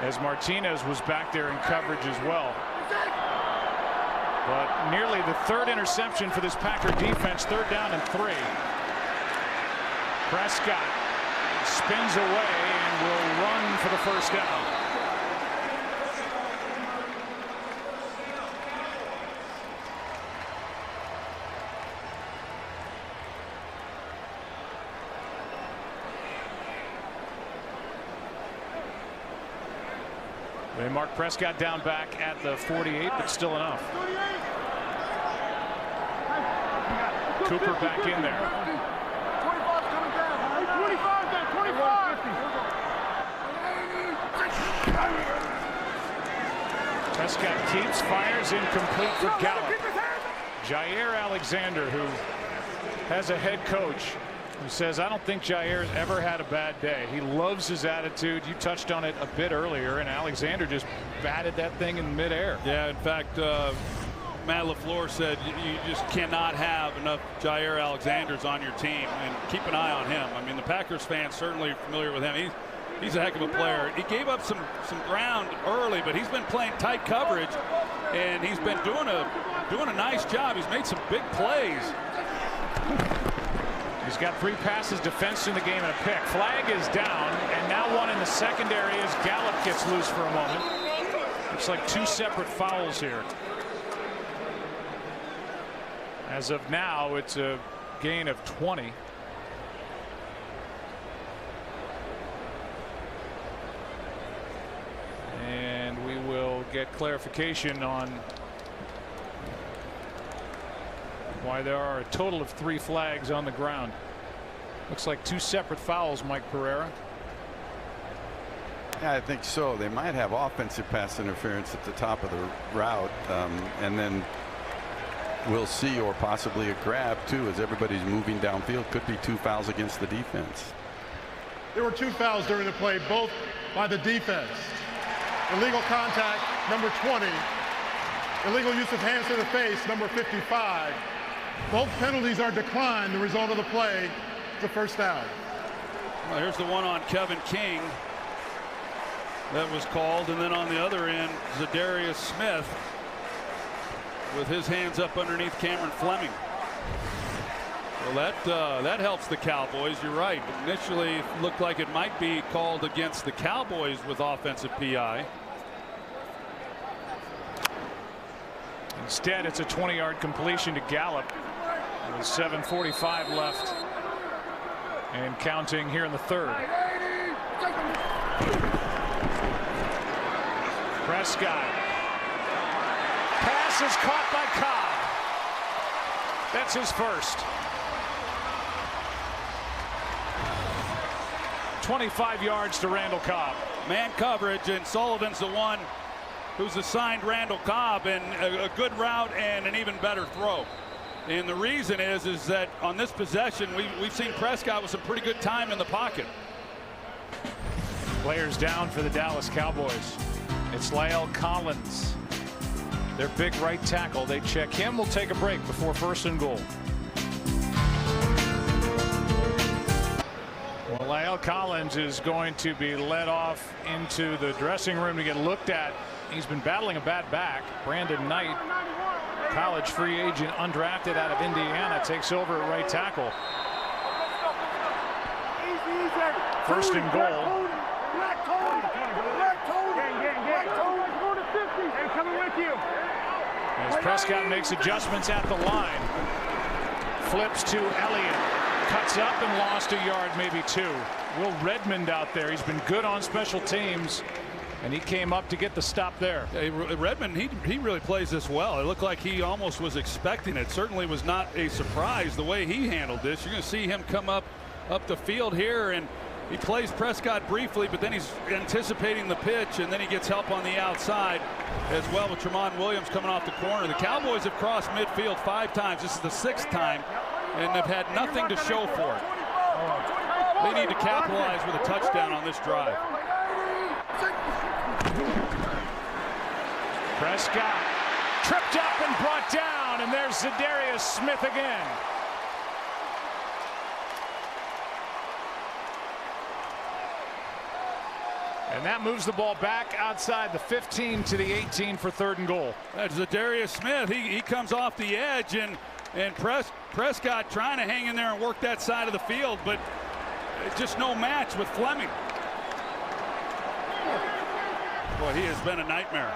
as Martinez was back there in coverage as well. But nearly the third interception for this Packer defense. 3rd down and 3. Prescott spins away and will run for the first down. They mark Prescott down back at the 48, but still enough. Cooper back in there. 25 coming down. 25 there. 25. Prescott keeps, fires incomplete for Gallup. Jair Alexander, who has a head coach who says, I don't think Jair's ever had a bad day. He loves his attitude. You touched on it a bit earlier, and Alexander just batted that thing in midair. Yeah, in fact, Matt LaFleur said you just cannot have enough Jair Alexanders on your team, and keep an eye on him. I mean, the Packers fans certainly are familiar with him. He's a heck of a player. He gave up some ground early, but he's been playing tight coverage, and he's been doing a nice job. He's made some big plays. He's got 3 passes defensed in the game and a pick. Flag is down, and now one in the secondary as Gallup gets loose for a moment. Looks like 2 separate fouls here. As of now, it's a gain of 20. And we will get clarification on why there are a total of 3 flags on the ground. Looks like 2 separate fouls, Mike Pereira. Yeah, I think so. They might have offensive pass interference at the top of the route, and then we'll see, or possibly a grab too, as everybody's moving downfield. Could be 2 fouls against the defense. There were 2 fouls during the play, both by the defense. Illegal contact, number 20. Illegal use of hands to the face, number 55. Both penalties are declined. The result of the play is a first down. Well, here's the one on Kevin King. that was called, and then on the other end, Zadarius Smith with his hands up underneath Cameron Fleming. Well, that helps the Cowboys. You're right. Initially, it looked like it might be called against the Cowboys with offensive PI. Instead, it's a 20-yard completion to Gallup with 7:45 left and counting here in the third. Prescott. Pass is caught by Cobb. That's his first. 25 yards to Randall Cobb. Man coverage, and Sullivan's the one who's assigned Randall Cobb, and a good route and an even better throw. And the reason is that on this possession, we've seen Prescott with some pretty good time in the pocket. Players down for the Dallas Cowboys. It's La'el Collins, their big right tackle. They check him. We'll take a break before first and goal. Well, La'el Collins is going to be led off into the dressing room to get looked at. He's been battling a bad back. Brandon Knight, college free agent, undrafted out of Indiana, takes over at right tackle. First and goal. As Prescott makes adjustments at the line, flips to Elliott, cuts up and lost a yard, maybe two. Will Redmond out there. He's been good on special teams, and he came up to get the stop there. Hey, Redmond, he really plays this well. It looked like he almost was expecting it. Certainly was not a surprise the way he handled this. You're going to see him come up the field here, and he plays Prescott briefly, but then he's anticipating the pitch, and then he gets help on the outside as well with Tremont Williams coming off the corner. The Cowboys have crossed midfield 5 times. This is the 6th time, and they've had nothing to show for it. They need to capitalize with a touchdown on this drive. Prescott tripped up and brought down, and there's Zadarius Smith again. And that moves the ball back outside the 15 to the 18 for 3rd and goal. That's Zadarius Smith. He comes off the edge, and Prescott trying to hang in there and work that side of the field, but just no match with Fleming. Boy, he has been a nightmare.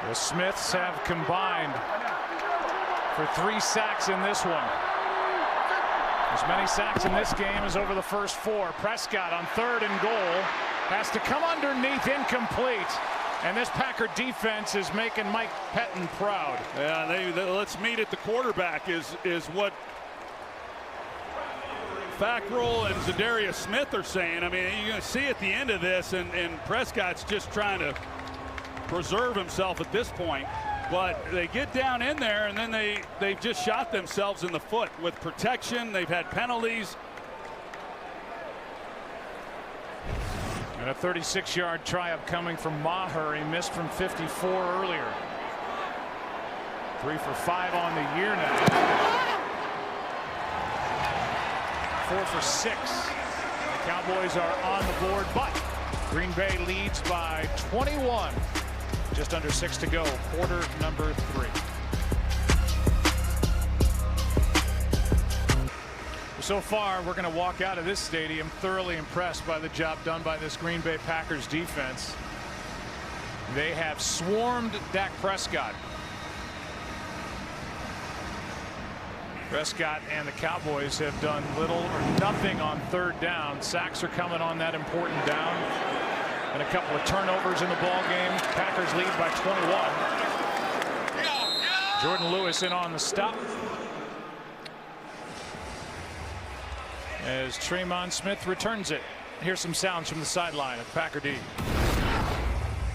The Smiths have combined for 3 sacks in this one. As many sacks in this game as over the first 4. Prescott on 3rd and goal has to come underneath, incomplete. And this Packer defense is making Mike Pettin proud. Yeah, let's meet at the quarterback is what Fackrell and Zadarius Smith are saying. I mean, you're going to see at the end of this, and Prescott's just trying to preserve himself at this point. But they get down in there, and then they've just shot themselves in the foot with protection. They've had penalties. And a 36-yard try up coming from Maher. He missed from 54 earlier. 3 for 5 on the year now. 4 for 6. The Cowboys are on the board, but Green Bay leads by 21. Just under 6 to go, quarter number 3. So far, we're going to walk out of this stadium thoroughly impressed by the job done by this Green Bay Packers defense. They have swarmed Dak Prescott. Prescott and the Cowboys have done little or nothing on 3rd down. Sacks are coming on that important down. And a couple of turnovers in the ball game. Packers lead by 21. Jordan Lewis in on the stop. As Tremont Smith returns it. Here's some sounds from the sideline of Packer D.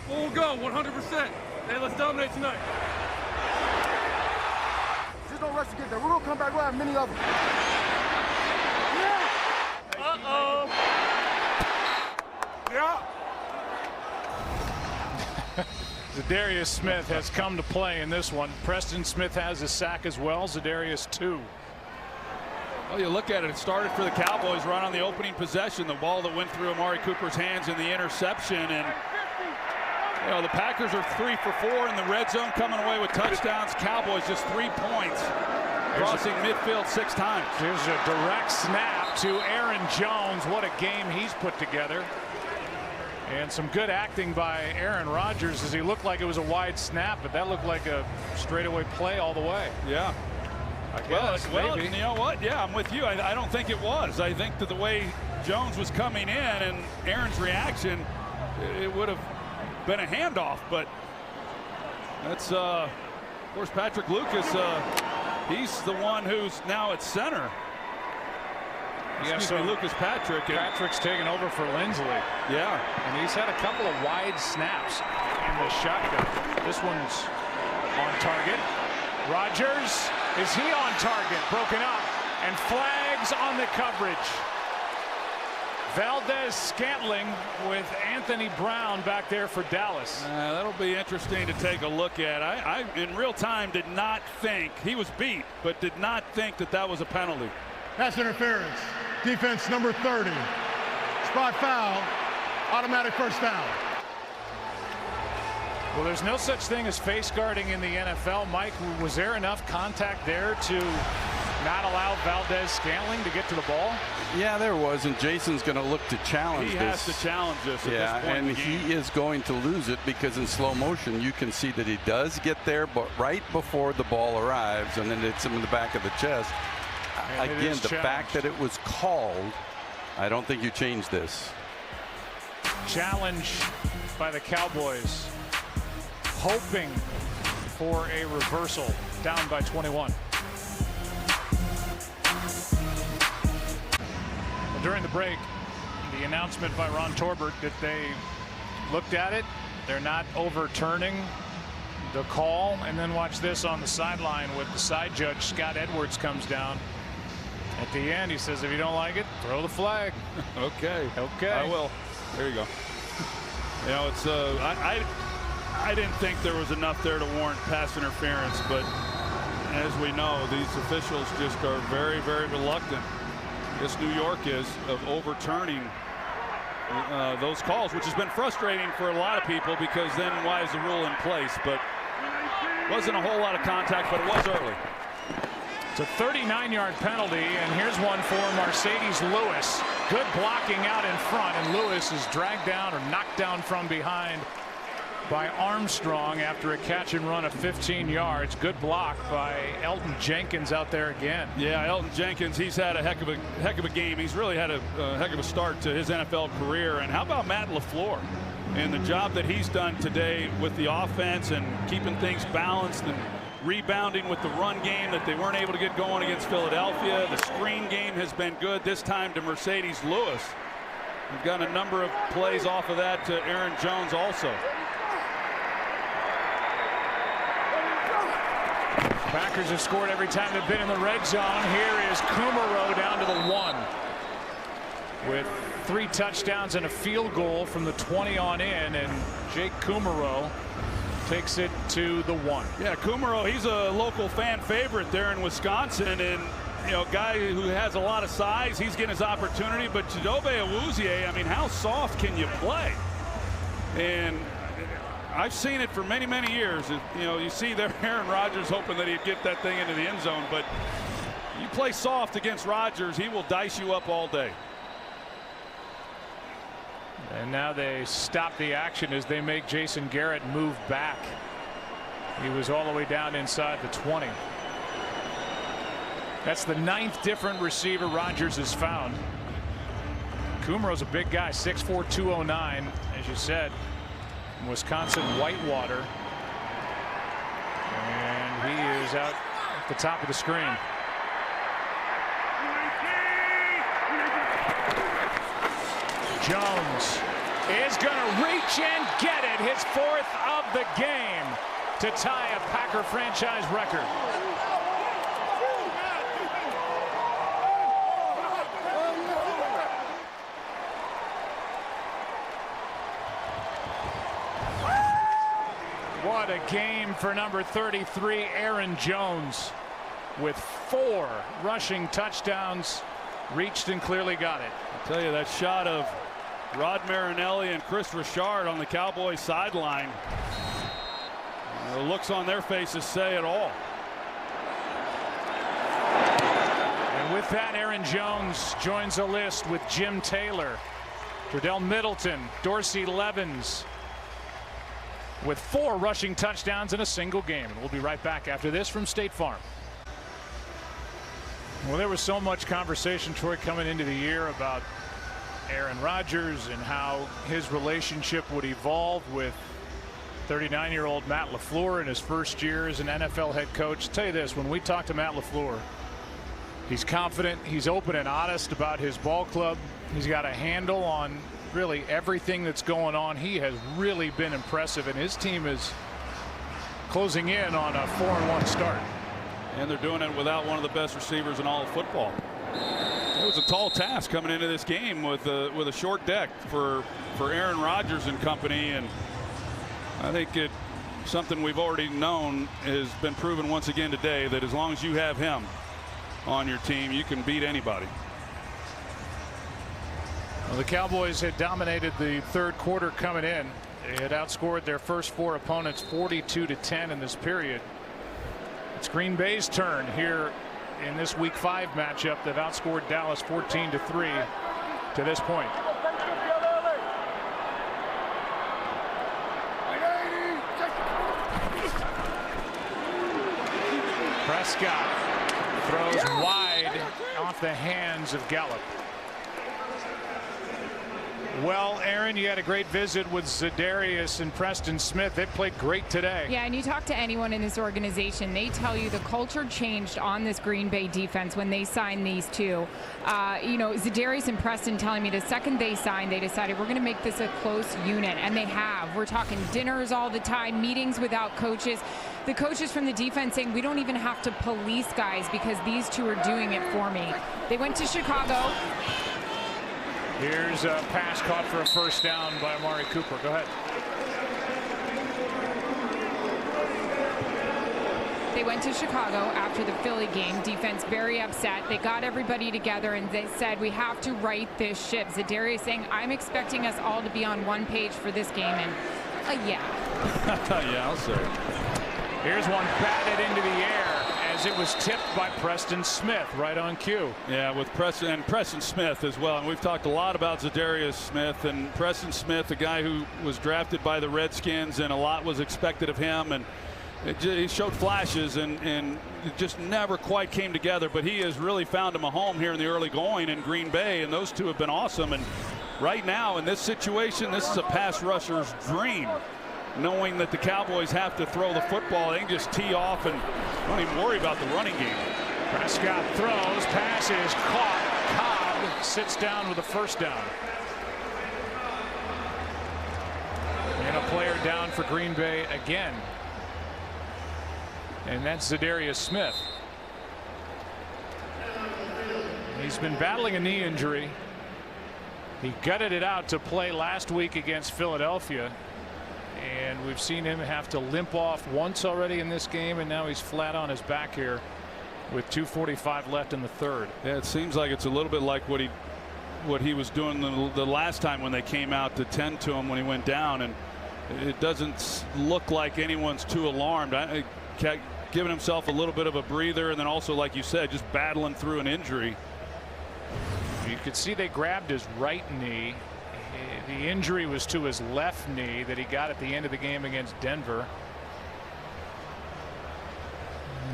We'll go 100%. Hey, let's dominate tonight. Just don't rush to get there. We're gonna come back. We'll have many of them. Uh-oh. Yeah. Zadarius Smith has come to play in this one. Preston Smith has a sack as well. Zadarius 2. Well, you look at it, it started for the Cowboys right on the opening possession. The ball that went through Amari Cooper's hands in the interception. And, you know, the Packers are 3 for 4 in the red zone, coming away with touchdowns. Cowboys just 3 points, crossing midfield 6 times. Here's a direct snap to Aaron Jones. What a game he's put together. And some good acting by Aaron Rodgers, as he looked like it was a wide snap, but that looked like a straightaway play all the way. Yeah. I guess, well, maybe. you know what? Yeah, I'm with you. I don't think it was. I think that the way Jones was coming in and Aaron's reaction, it would have been a handoff. But that's, of course, Patrick Lucas. He's the one who's now at center. So Lucas Patrick. Patrick's taken over for Lindsley. Yeah. And he's had a couple of wide snaps in the shotgun. This one's on target. Rodgers, is he on target? Broken up, and flags on the coverage. Valdez-Scantling with Anthony Brown back there for Dallas. That'll be interesting to take a look at. I in real time did not think he was beat, but did not think that that was a penalty. Pass interference. Defense number 30. Spot foul. Automatic first down. Well, there's no such thing as face guarding in the NFL. Mike, was there enough contact there to not allow Valdez-Scantling to get to the ball? Yeah, there was, and Jason's going to look to challenge this. He has to challenge this at this point and in the game. he is going to lose it because in slow motion you can see that he does get there, but right before the ball arrives, and then hits him in the back of the chest. Again, the fact that it was called, I don't think you change this. Challenge by the Cowboys, hoping for a reversal, down by 21. Well, during the break, the announcement by Ron Torbert that they looked at it, they're not overturning the call. And then watch this on the sideline with the side judge, Scott Edwards, comes down. At the end, he says, if you don't like it, throw the flag. Okay. Okay. I will. There you go. You know, it's I didn't think there was enough there to warrant pass interference, but as we know, these officials just are very, very reluctant. Yes, New York is, of overturning those calls, which has been frustrating for a lot of people, because then why is the rule in place? But wasn't a whole lot of contact, but it was early. It's a 39-yard penalty, and here's one for Mercedes Lewis. Good blocking out in front, and Lewis is dragged down or knocked down from behind by Armstrong after a catch and run of 15 yards. Good block by Elton Jenkins out there again. Yeah, Elton Jenkins, he's had a heck of a game. He's really had a heck of a start to his NFL career. And how about Matt LaFleur and the job that he's done today with the offense and keeping things balanced and rebounding with the run game that they weren't able to get going against Philadelphia. The screen game has been good, this time to Mercedes Lewis. We've got a number of plays off of that to Aaron Jones also. Packers have scored every time they've been in the red zone. Here is Kumaro down to the 1 with 3 touchdowns and a field goal from the 20 on in, and Jake Kumaro takes it to the 1. Yeah, Kumaro, he's a local fan favorite there in Wisconsin, and you know, guy who has a lot of size, he's getting his opportunity. But Chidobe Awuzie, I mean, how soft can you play? And I've seen it for many, many years. You know, you see there Aaron Rodgers hoping that he'd get that thing into the end zone, but you play soft against Rodgers, he will dice you up all day. And now they stop the action as they make Jason Garrett move back. He was all the way down inside the 20. That's the 9th different receiver Rodgers has found. Kumero's a big guy, 6'4", 209, as you said. Wisconsin Whitewater, and he is out at the top of the screen. Jones is going to reach and get it, his 4th of the game, to tie a Packer franchise record. What a game for number 33, Aaron Jones. with 4 rushing touchdowns, reached and clearly got it. I'll tell you, that shot of Rod Marinelli and Chris Richard on the Cowboys sideline, the looks on their faces say it all. And with that, Aaron Jones joins the list with Jim Taylor, Terdell Middleton, Dorsey Levens, with 4 rushing touchdowns in a single game. And we'll be right back after this from State Farm. Well, there was so much conversation, Troy, coming into the year about Aaron Rodgers and how his relationship would evolve with 39-year-old Matt LaFleur in his first year as an NFL head coach. I'll tell you this, when we talk to Matt LaFleur, he's confident, he's open and honest about his ball club. He's got a handle on really everything that's going on. He has really been impressive, and his team is closing in on a 4-1 start. And they're doing it without one of the best receivers in all of football. It was a tall task coming into this game with a short deck for Aaron Rodgers and company, and I think it's something we've already known has been proven once again today, that as long as you have him on your team, you can beat anybody. Well, the Cowboys had dominated the third quarter coming in. They had outscored their first 4 opponents 42-10 in this period. It's Green Bay's turn here in this Week 5 matchup. They've outscored Dallas 14-3 to this point. Prescott throws wide off the hands of Gallup. Well, Aaron, you had a great visit with Za'Darius and Preston Smith. They played great today. Yeah, and you talk to anyone in this organization, they tell you the culture changed on this Green Bay defense when they signed these two. You know, Za'Darius and Preston telling me the second they signed, they decided we're going to make this a close unit, and they have. We're talking dinners all the time, meetings without coaches. The coaches from the defense saying we don't even have to police guys because these two are doing it for me. They went to Chicago. Here's a pass caught for a first down by Amari Cooper. Go ahead. They went to Chicago after the Philly game. Defense very upset. They got everybody together and they said we have to right this ship. Za'Darius saying I'm expecting us all to be on one page for this game, and yeah. Yeah, I'll say. Here's one batted into the air as it was tipped by Preston Smith right on cue. Yeah, with Preston Smith as well. And we've talked a lot about Za'Darius Smith and Preston Smith, a guy who was drafted by the Redskins, and a lot was expected of him. And he showed flashes and it just never quite came together. But he has really found him a home here in the early going in Green Bay, and those two have been awesome. And right now in this situation, this is a pass rusher's dream. Knowing that the Cowboys have to throw the football, they can just tee off and don't even worry about the running game. Prescott throws, pass is caught. Cobb sits down with a first down. And a player down for Green Bay again. And that's Za'Darius Smith. He's been battling a knee injury. He gutted it out to play last week against Philadelphia. And we've seen him have to limp off once already in this game, and now he's flat on his back here with 2:45 left in the third. Yeah, it seems like it's a little bit like what he was doing the last time when they came out to tend to him when he went down, and it doesn't look like anyone's too alarmed. Giving himself a little bit of a breather, and then also, like you said, just battling through an injury. You could see they grabbed his right knee. The injury was to his left knee that he got at the end of the game against Denver.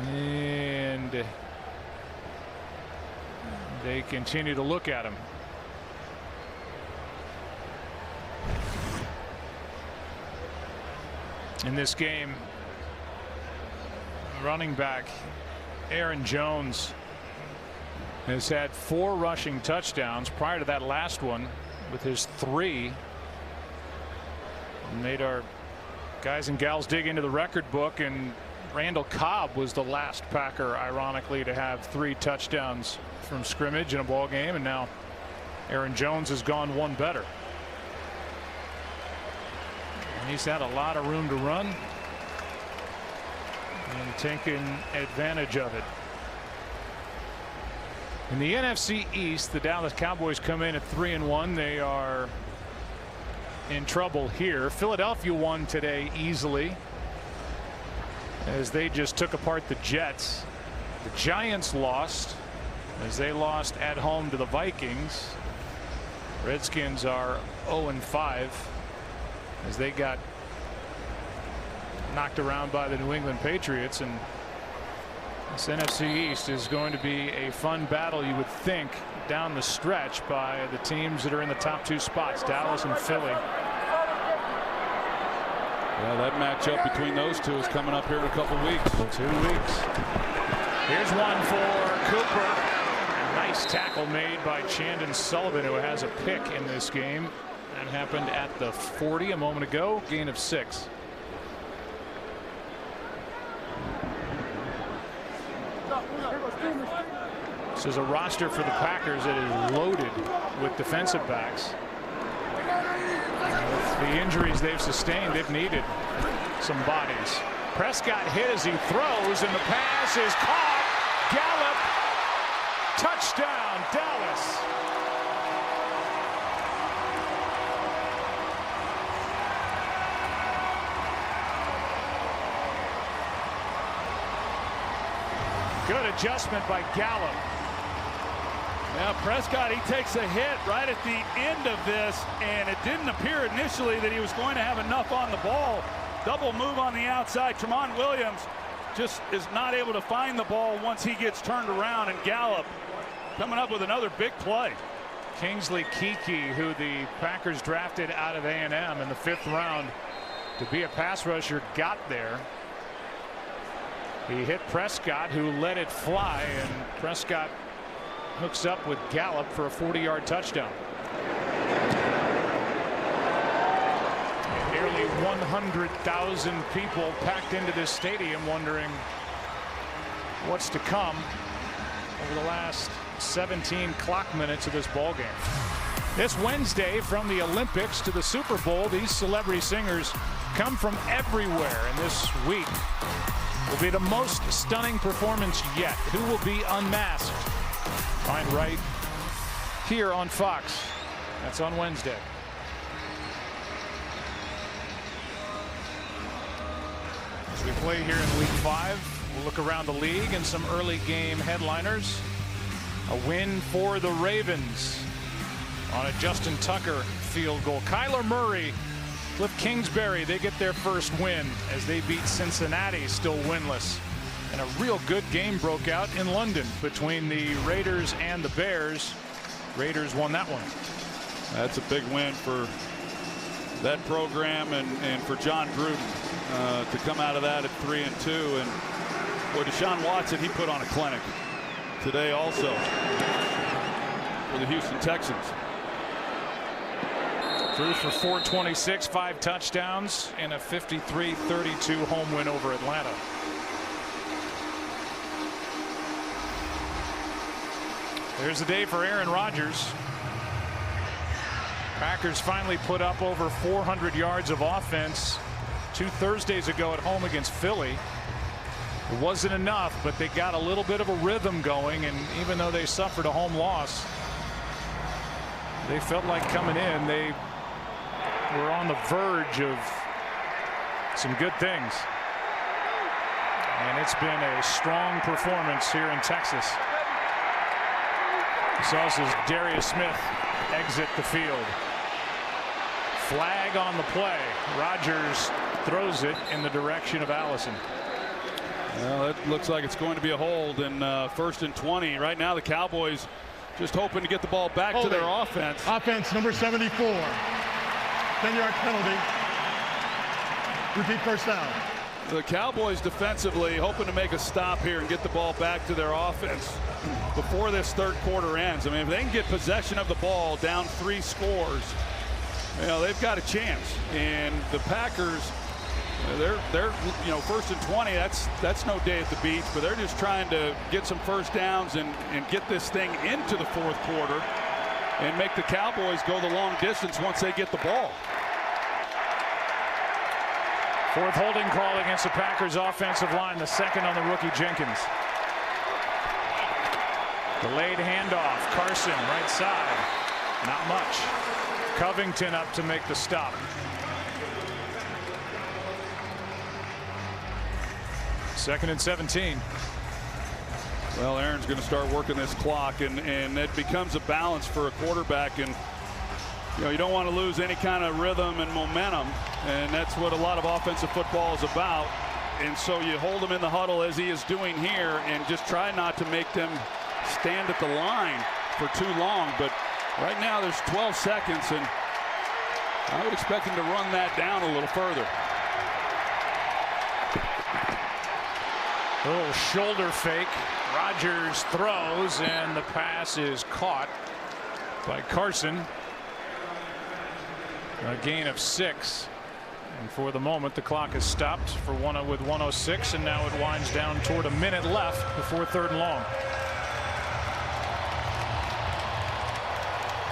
And they continue to look at him. In this game, running back Aaron Jones has had 4 rushing touchdowns prior to that last one. With his 3, made our guys and gals dig into the record book, and Randall Cobb was the last Packer, ironically, to have 3 touchdowns from scrimmage in a ball game, and now Aaron Jones has gone one better. And he's had a lot of room to run and taking advantage of it. In the NFC East, the Dallas Cowboys come in at 3-1. They are in trouble here. Philadelphia won today easily as they just took apart the Jets. The Giants lost as they lost at home to the Vikings. Redskins are 0-5 as they got knocked around by the New England Patriots. And this NFC East is going to be a fun battle, you would think, down the stretch by the teams that are in the top two spots, Dallas and Philly. Yeah, that matchup between those two is coming up here in a couple weeks. 2 weeks. Here's one for Cooper. Nice tackle made by Chandon Sullivan, who has a pick in this game. That happened at the 40 a moment ago. Gain of 6. This is a roster for the Packers that is loaded with defensive backs. With the injuries they've sustained, they've needed some bodies. Prescott hit as he throws, and the pass is caught. Gallup, touchdown, Dallas. Good adjustment by Gallup. Now Prescott, he takes a hit right at the end of this, and it didn't appear initially that he was going to have enough on the ball. Double move on the outside. Tramon Williams just is not able to find the ball once he gets turned around, and Gallup coming up with another big play. Kingsley Keke, who the Packers drafted out of A&M in the 5th round to be a pass rusher, got there. He hit Prescott, who let it fly, and Prescott hooks up with Gallup for a 40-yard touchdown. Nearly 100,000 people packed into this stadium wondering what's to come over the last 17 clock minutes of this ball game. This Wednesday, from the Olympics to the Super Bowl, these celebrity singers come from everywhere, and this week will be the most stunning performance yet. Who will be unmasked? Find right here on Fox. That's on Wednesday. As we play here in Week 5, we'll look around the league and some early game headliners. A win for the Ravens on a Justin Tucker field goal. Kyler Murray, Cliff Kingsbury, they get their first win as they beat Cincinnati, still winless. And a real good game broke out in London between the Raiders and the Bears. Raiders won that one. That's a big win for that program and for John Gruden to come out of that at 3-2. And boy, Deshaun Watson, he put on a clinic today also for the Houston Texans. Threw for 426, 5 touchdowns, and a 53-32 home win over Atlanta. There's the day for Aaron Rodgers. Packers finally put up over 400 yards of offense 2 Thursdays ago at home against Philly. It wasn't enough, but they got a little bit of a rhythm going, and even though they suffered a home loss, they felt like coming in, they were on the verge of some good things. And it's been a strong performance here in Texas. So as Darius Smith exit the field. Flag on the play. Rodgers throws it in the direction of Allison. Well, it looks like it's going to be a hold in 1st and 20. Right now the Cowboys just hoping to get the ball back to their offense. Offense number 74. 10-yard penalty. Repeat first down. The Cowboys defensively hoping to make a stop here and get the ball back to their offense before this 3rd quarter ends. I mean, if they can get possession of the ball down 3 scores, you know, they've got a chance. And the Packers, they're 1st and 20. That's no day at the beach, but they're just trying to get some first downs and get this thing into the 4th quarter and make the Cowboys go the long distance once they get the ball. 4th holding call against the Packers offensive line, the 2nd on the rookie Jenkins. Delayed handoff. Carson, right side. Not much. Covington up to make the stop. Second and 17. Well, Aaron's going to start working this clock, and it becomes a balance for a quarterback. And you don't want to lose any kind of rhythm and momentum, and that's what a lot of offensive football is about. And so you hold them in the huddle as he is doing here, and just try not to make them stand at the line for too long. But right now there's 12 seconds, and I would expect him to run that down a little further. A little shoulder fake. Rodgers throws, and the pass is caught by Carson. A gain of 6. And for the moment, the clock is stopped for with 1:06, and now it winds down toward a minute left before 3rd and long.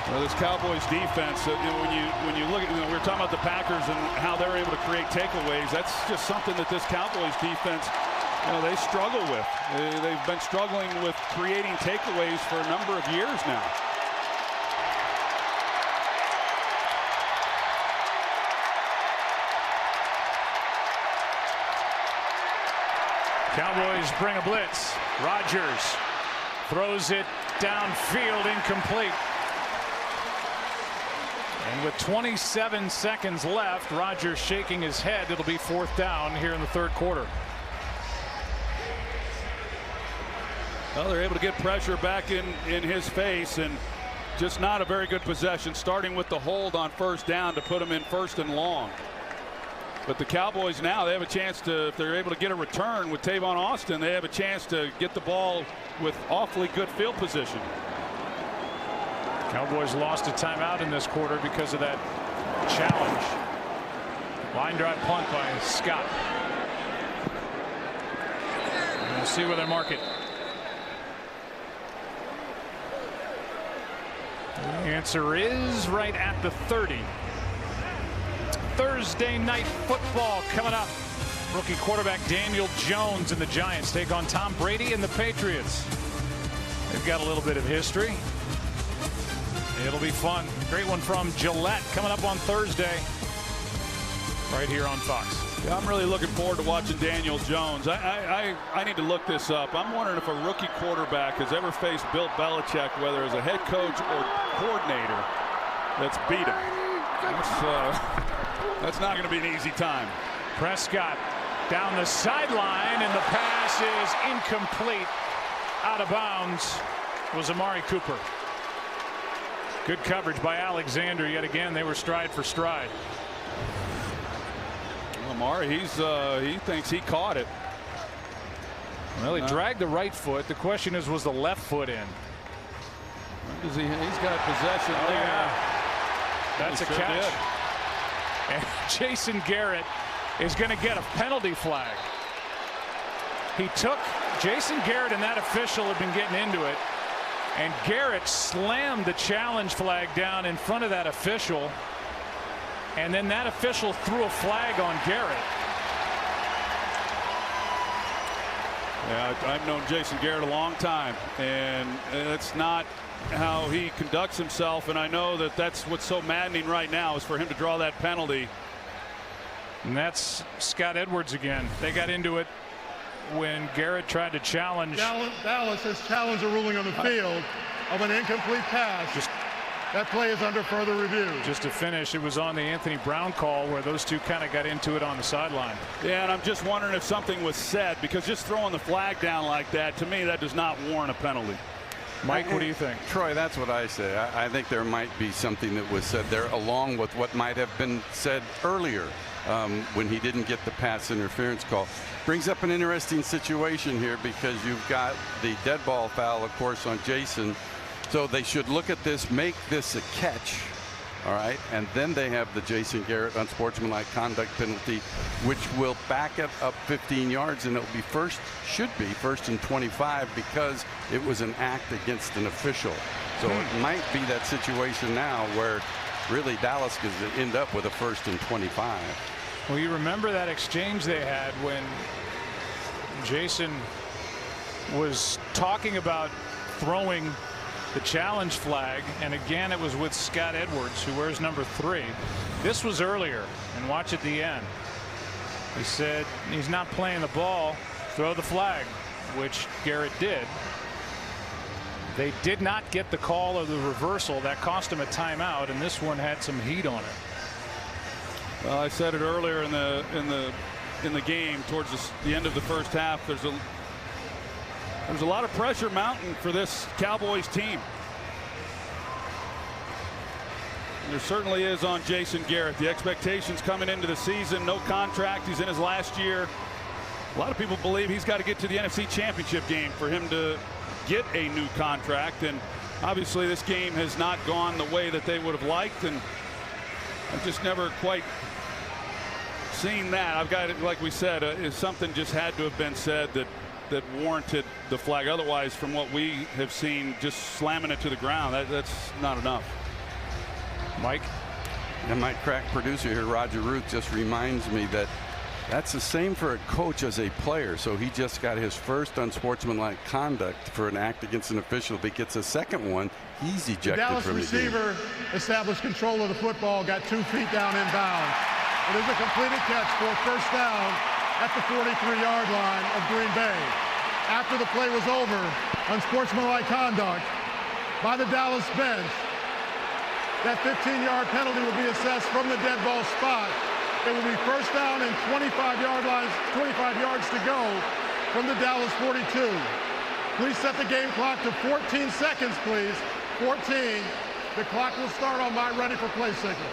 Well, this Cowboys defense, when you look at, we were talking about the Packers and how they're able to create takeaways. That's just something that this Cowboys defense, they struggle with. They've been struggling with creating takeaways for a number of years now. Cowboys bring a blitz. Rodgers throws it downfield, incomplete. And with 27 seconds left, Rodgers shaking his head. It'll be 4th down here in the 3rd quarter. Well, they're able to get pressure back in his face, and just not a very good possession, starting with the hold on 1st down to put him in 1st and long. But the Cowboys now, they have a chance to, if they're able to get a return with Tavon Austin, they have a chance to get the ball with awfully good field position. Cowboys lost a timeout in this quarter because of that challenge. Line drive punt by Scott. And we'll see where they mark it. The answer is right at the 30. Thursday night football coming up. Rookie quarterback Daniel Jones and the Giants take on Tom Brady and the Patriots. They've got a little bit of history. It'll be fun. Great one from Gillette coming up on Thursday right here on Fox. Yeah, I'm really looking forward to watching Daniel Jones. I need to look this up. I'm wondering if a rookie quarterback has ever faced Bill Belichick, whether as a head coach or coordinator, that's beat him. That's not going to be an easy time. Prescott down the sideline, and the pass is incomplete. Out of bounds was Amari Cooper. Good coverage by Alexander. Yet again, they were stride for stride. Amari, he thinks he caught it. Well, he dragged the right foot. The question is, was the left foot in? He's got possession there. Yeah. That's a catch. Did. And Jason Garrett is going to get a penalty flag. Jason Garrett and that official have been getting into it, and Garrett slammed the challenge flag down in front of that official, and then that official threw a flag on Garrett. Yeah, I've known Jason Garrett a long time, and it's not how he conducts himself, and I know that that's what's so maddening right now is for him to draw that penalty. And that's Scott Edwards again. They got into it when Garrett tried to challenge. Dallas has challenged a ruling on the field of an incomplete pass. That play is under further review. Just to finish, it was on the Anthony Brown call where those two kind of got into it on the sideline. Yeah, and I'm just wondering if something was said, because just throwing the flag down like that, to me, that does not warrant a penalty. Mike, what do you think? Troy, that's what I say. I think there might be something that was said there, along with what might have been said earlier when he didn't get the pass interference call. Brings up an interesting situation here, because you've got the dead ball foul, of course, on Jason. So they should look at this, make this a catch. All right. And then they have the Jason Garrett unsportsmanlike conduct penalty, which will back it up 15 yards. And it'll be should be first and 25, because it was an act against an official. So it might be that situation now where really Dallas could end up with a 1st and 25. Well, you remember that exchange they had when Jason was talking about throwing the challenge flag, and again it was with Scott Edwards, who wears number 3. This was earlier, and watch at the end. He said he's not playing the ball, throw the flag, which Garrett did. They did not get the call of the reversal. That cost him a timeout, and this one had some heat on it. Well, I said it earlier in the game towards the end of the first half. There's a lot of pressure mounting for this Cowboys team. And there certainly is on Jason Garrett. The expectations coming into the season, no contract. He's in his last year. A lot of people believe he's got to get to the NFC Championship game for him to get a new contract. And obviously this game has not gone the way that they would have liked. And I've just never quite seen that. I've got it, like we said, something just had to have been said that warranted the flag. Otherwise, from what we have seen, just slamming it to the ground, that's not enough. Mike? And my crack producer here, Roger Ruth, just reminds me that that's the same for a coach as a player. So he just got his first unsportsmanlike conduct for an act against an official. If he gets a second one, he's ejected Dallas from the game. receiver established control of the football, got 2 feet down inbounds. It is a completed catch for a first down at the 43-yard line of Green Bay. After the play was over, unsportsmanlike conduct by the Dallas bench. That 15-yard penalty will be assessed from the dead ball spot. It will be first down and 25 yards to go from the Dallas 42. Please set the game clock to 14 seconds, please. 14. The clock will start on my ready for play signal.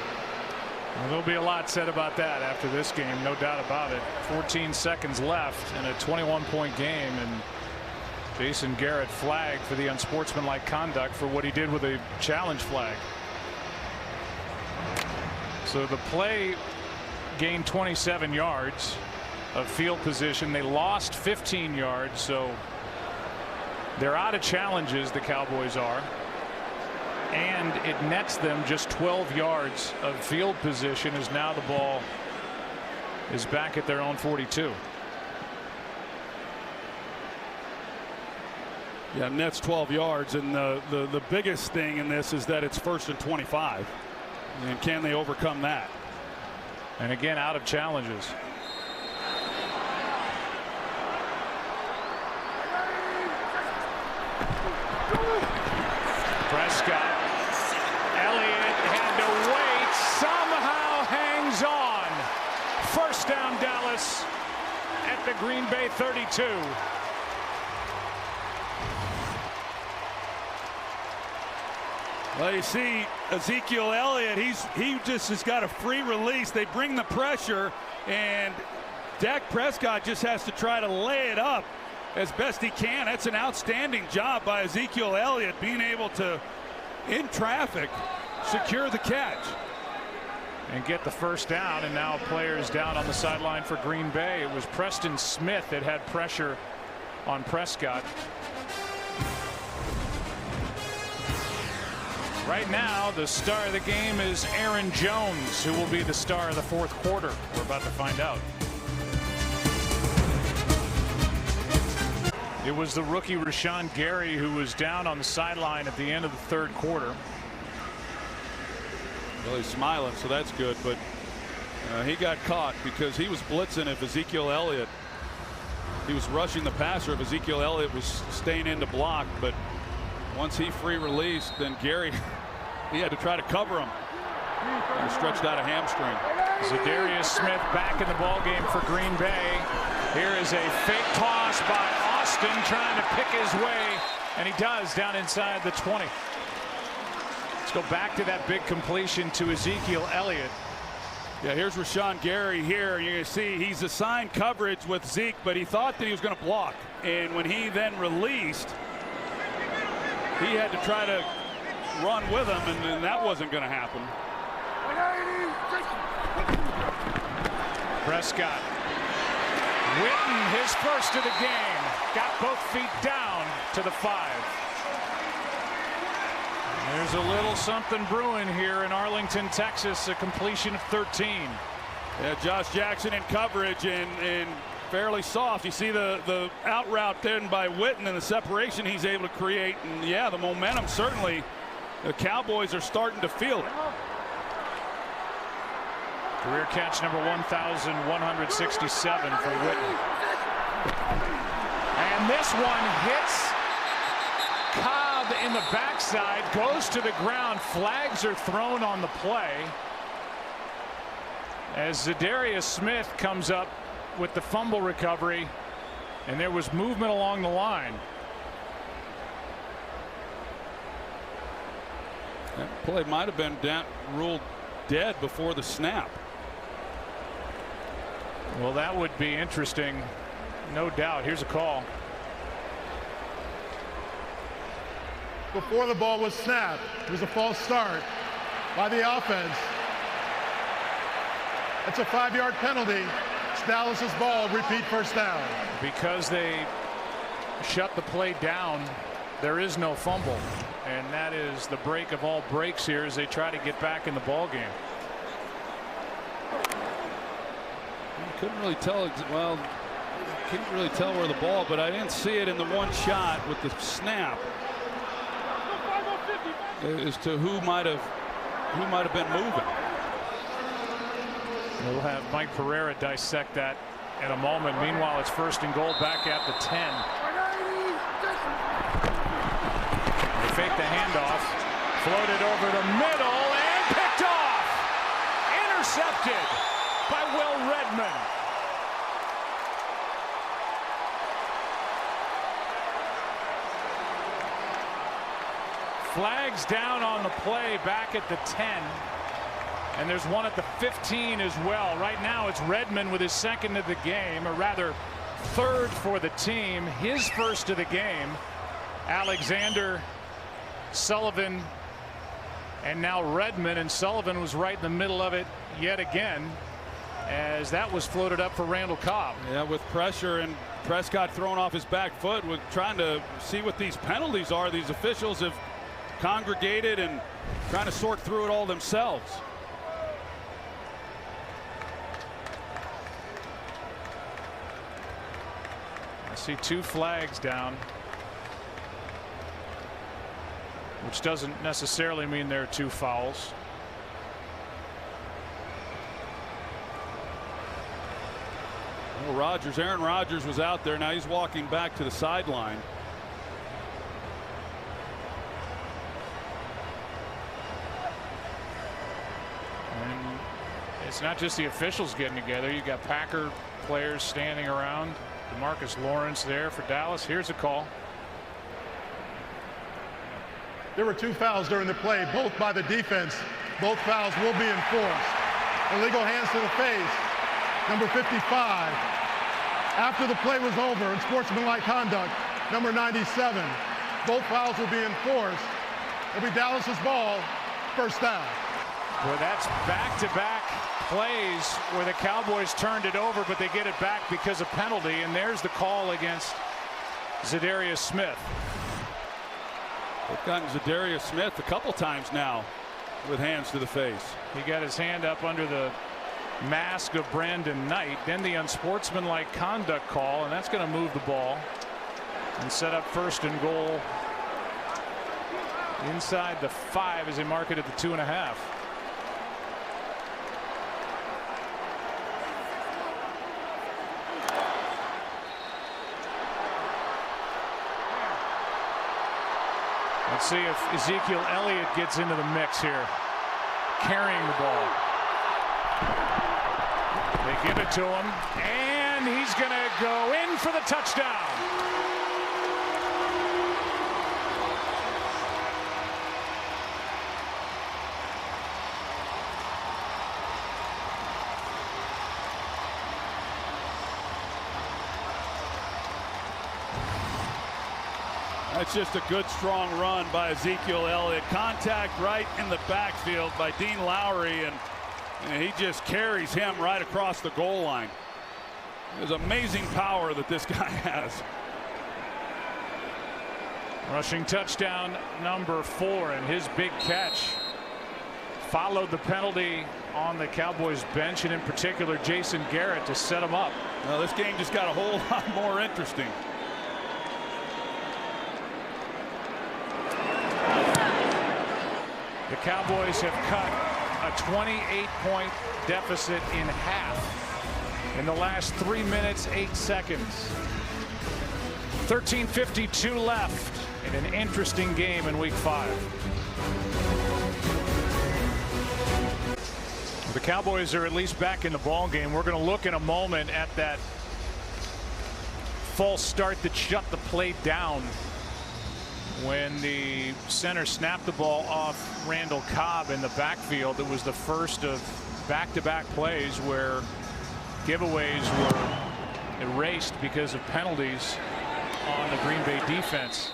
Well, there'll be a lot said about that after this game, no doubt about it. 14 seconds left in a 21-point game, and Jason Garrett flagged for the unsportsmanlike conduct for what he did with a challenge flag. So the play gained 27 yards of field position. They lost 15 yards, so they're out of challenges, the Cowboys are. And it nets them just 12 yards of field position, as now the ball is back at their own 42. Yeah, nets 12 yards, and the biggest thing in this is that it's 1st and 25. And can they overcome that? And again, out of challenges. Prescott. Elliott had to wait. Somehow hangs on. First down, Dallas at the Green Bay 32. Well, you see Ezekiel Elliott, he just has got a free release. They bring the pressure, and Dak Prescott just has to try to lay it up as best he can. That's an outstanding job by Ezekiel Elliott, being able to, in traffic, secure the catch. And get the first down, and now players down on the sideline for Green Bay. It was Preston Smith that had pressure on Prescott. Right now, the star of the game is Aaron Jones, who will be the star of the fourth quarter. We're about to find out. It was the rookie Rashawn Gary who was down on the sideline at the end of the third quarter. Well, he's smiling, so that's good, but he got caught because he was blitzing if Ezekiel Elliott. He was rushing the passer if Ezekiel Elliott was staying in to block, but once he free released, then Gary, he had to try to cover him. And stretched out a hamstring. Zadarius Smith back in the ball game for Green Bay. Here is a fake toss by Austin, trying to pick his way, and he does down inside the 20. Let's go back to that big completion to Ezekiel Elliott. Yeah, here's Rashawn Gary here. You're going to see he's assigned coverage with Zeke, but he thought that he was going to block. And when he then released, he had to try to run with him, and that wasn't going to happen. Prescott. Witten, his first of the game. Got both feet down to the 5. There's a little something brewing here in Arlington, Texas. A completion of 13. Yeah, Josh Jackson in coverage, and fairly soft. You see the out route then by Witten and the separation he's able to create. And yeah, the momentum certainly, the Cowboys are starting to feel it. Career catch number 1,167 for Witten. And this one hits Cobb in the backside, goes to the ground. Flags are thrown on the play as Zadarius Smith comes up with the fumble recovery, and there was movement along the line. That play might have been ruled dead before the snap. Well, that would be interesting, no doubt. Here's a call. Before the ball was snapped, it was a false start by the offense. It's a 5-yard penalty. It's Dallas's ball. Repeat first down. Because they shut the play down, there is no fumble, and that is the break of all breaks here as they try to get back in the ball game. Couldn't really tell. Well, couldn't really tell where the ball, but I didn't see it in the one shot with the snap as to who might have been moving. We'll have Mike Pereira dissect that in a moment. Meanwhile, it's 1st and goal back at the 10. They fake the handoff, floated over the middle, and picked off. Intercepted by Will Redmond. Flags down on the play back at the 10. And there's one at the 15 as well. Right now it's Redmond with his 2nd of the game, or rather 3rd for the team, his 1st of the game. Alexander, Sullivan, and now Redmond, and Sullivan was right in the middle of it yet again as that was floated up for Randall Cobb. Yeah, with pressure and Prescott thrown off his back foot, with trying to see what these penalties are. These officials have congregated and trying to sort through it all themselves. I see 2 flags down, which doesn't necessarily mean there are 2 fouls. Well, Aaron Rodgers was out there. Now he's walking back to the sideline. And it's not just the officials getting together. You've got Packer players standing around. DeMarcus Lawrence there for Dallas. Here's a call. There were 2 fouls during the play, both by the defense. Both fouls will be enforced. Illegal hands to the face, number 55. After the play was over, and sportsmanlike conduct, number 97. Both fouls will be enforced. It'll be Dallas's ball, 1st down. Well, that's back-to-back plays where the Cowboys turned it over, but they get it back because of penalty. And there's the call against Zadarius Smith. They've gotten Zadarius Smith a couple times now with hands to the face. He got his hand up under the mask of Brandon Knight. Then the unsportsmanlike conduct call, and that's going to move the ball and set up 1st and goal inside the 5 as they mark it at the 2.5. Let's see if Ezekiel Elliott gets into the mix here, carrying the ball. They give it to him, and he's going to go in for the touchdown. That's just a good, strong run by Ezekiel Elliott. Contact right in the backfield by Dean Lowry, and he just carries him right across the goal line. There's amazing power that this guy has. Rushing touchdown number 4, and his big catch followed the penalty on the Cowboys bench, and in particular Jason Garrett, to set them up. Well, this game just got a whole lot more interesting. The Cowboys have cut a 28-point deficit in half in the last 3 minutes 8 seconds. 13:52 left in an interesting game in week 5. The Cowboys are at least back in the ball game. We're going to look in a moment at that false start that shut the play down when the center snapped the ball off Randall Cobb in the backfield. It was the first of back-to-back plays where giveaways were erased because of penalties on the Green Bay defense.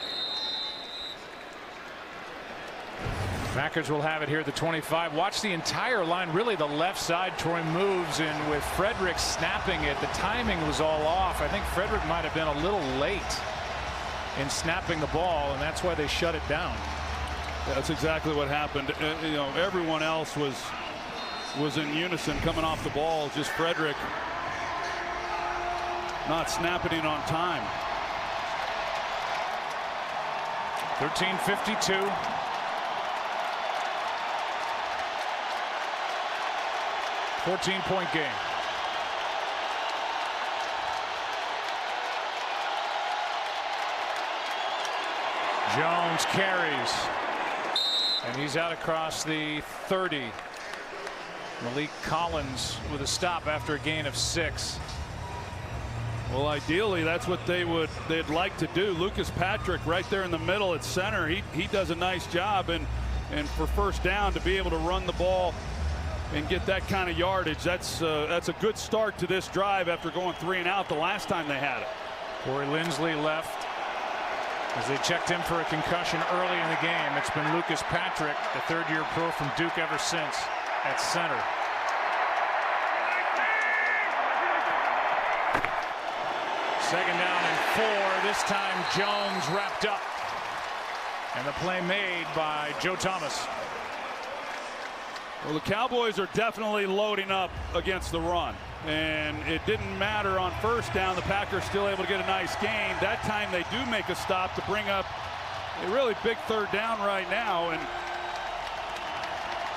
Packers will have it here at the 25. Watch the entire line, really the left side. Troy moves, and with Frederick snapping it, the timing was all off. I think Frederick might have been a little late in snapping the ball, and that's why they shut it down. That's exactly what happened. You know, everyone else was in unison coming off the ball. Just Frederick not snapping it on time. 13:52. .4 game. Jones carries, and he's out across the 30. Malik Collins with a stop after a gain of 6. Well, ideally, that's what they'd like to do. Lucas Patrick right there in the middle at center. He does a nice job, and for first down to be able to run the ball and get that kind of yardage, that's a good start to this drive after going 3 and out the last time they had it. Corey Lindsley left as they checked him for a concussion early in the game. It's been Lucas Patrick, the third-year pro from Duke, ever since at center. Second down and 4. This time Jones wrapped up, and the play made by Joe Thomas. Well, the Cowboys are definitely loading up against the run, and it didn't matter on first down. The Packers still able to get a nice gain. That time they do make a stop to bring up a really big third down right now, and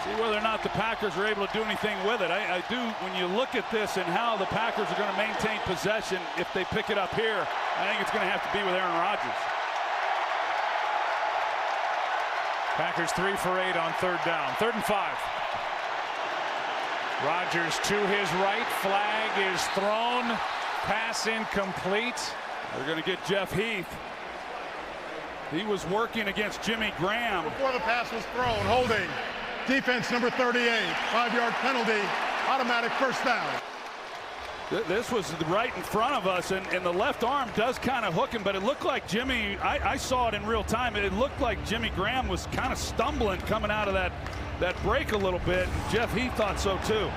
see whether or not the Packers are able to do anything with it. I do, when you look at this and how the Packers are going to maintain possession if they pick it up here, I think it's going to have to be with Aaron Rodgers. Packers 3 for 8 on third down. 3rd and 5. Rodgers to his right. Flag is thrown. Pass incomplete. They're going to get Jeff Heath. He was working against Jimmy Graham. Before the pass was thrown, holding. Defense number 38. 5-yard penalty. Automatic first down. This was right in front of us, and the left arm does kind of hook him, but it looked like Jimmy, I saw it in real time, it looked like Jimmy Graham was kind of stumbling coming out of that break a little bit. Jeff Heath thought so too.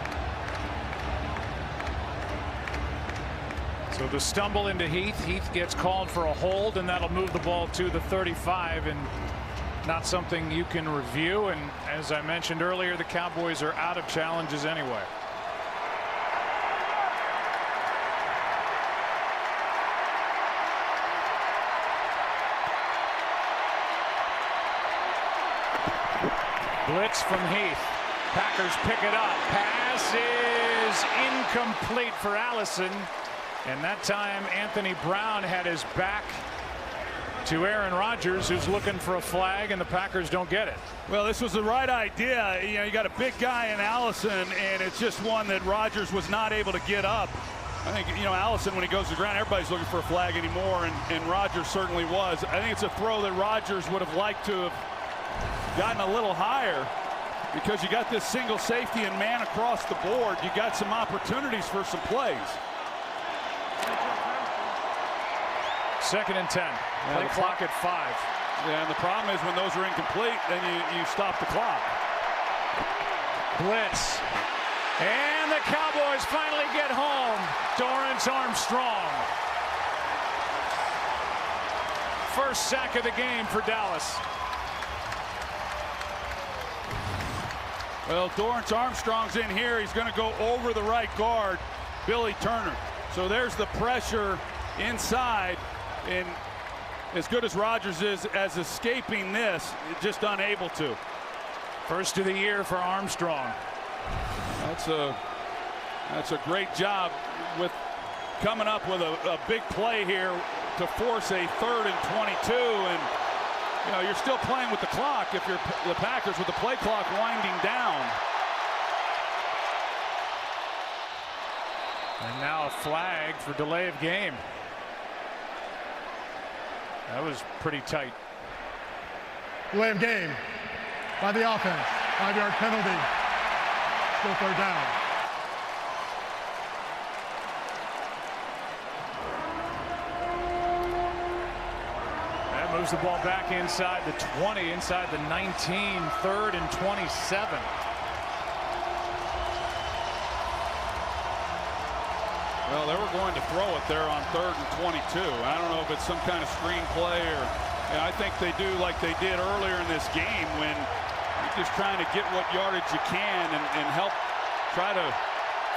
So the stumble into Heath. Heath gets called for a hold, and that'll move the ball to the 35, and not something you can review. And as I mentioned earlier, the Cowboys are out of challenges anyway. Blitz from Heath. Packers pick it up. Pass is incomplete for Allison. And that time Anthony Brown had his back to Aaron Rodgers, who's looking for a flag, and the Packers don't get it. Well, this was the right idea. You know, you got a big guy in Allison, and it's just one that Rodgers was not able to get up. I think, you know, Allison, when he goes to the ground, everybody's looking for a flag anymore, and Rodgers certainly was. I think it's a throw that Rodgers would have liked to have gotten a little higher, because you got this single safety and man across the board. You got some opportunities for some plays. 2nd and 10. Play clock at 5. Yeah, and the problem is when those are incomplete, then you stop the clock. Blitz. And the Cowboys finally get home. Dorrance Armstrong. First sack of the game for Dallas. Well, Dorrance Armstrong's in here. He's going to go over the right guard, Billy Turner. So there's the pressure inside, and as good as Rogers is as escaping this, just unable to. First of the year for Armstrong. That's a great job with coming up with a big play here to force a 3rd and 22, and you know, you're still playing with the clock if you're the Packers with the play clock winding down. And now a flag for delay of game. That was pretty tight. Delay of game by the offense. 5-yard penalty. Still 3rd down. That moves the ball back inside the 20, inside the 19, 3rd and 27. Well, they were going to throw it there on 3rd and 22. I don't know if it's some kind of screen play or, you know, I think they do like they did earlier in this game when you're just trying to get what yardage you can and help try to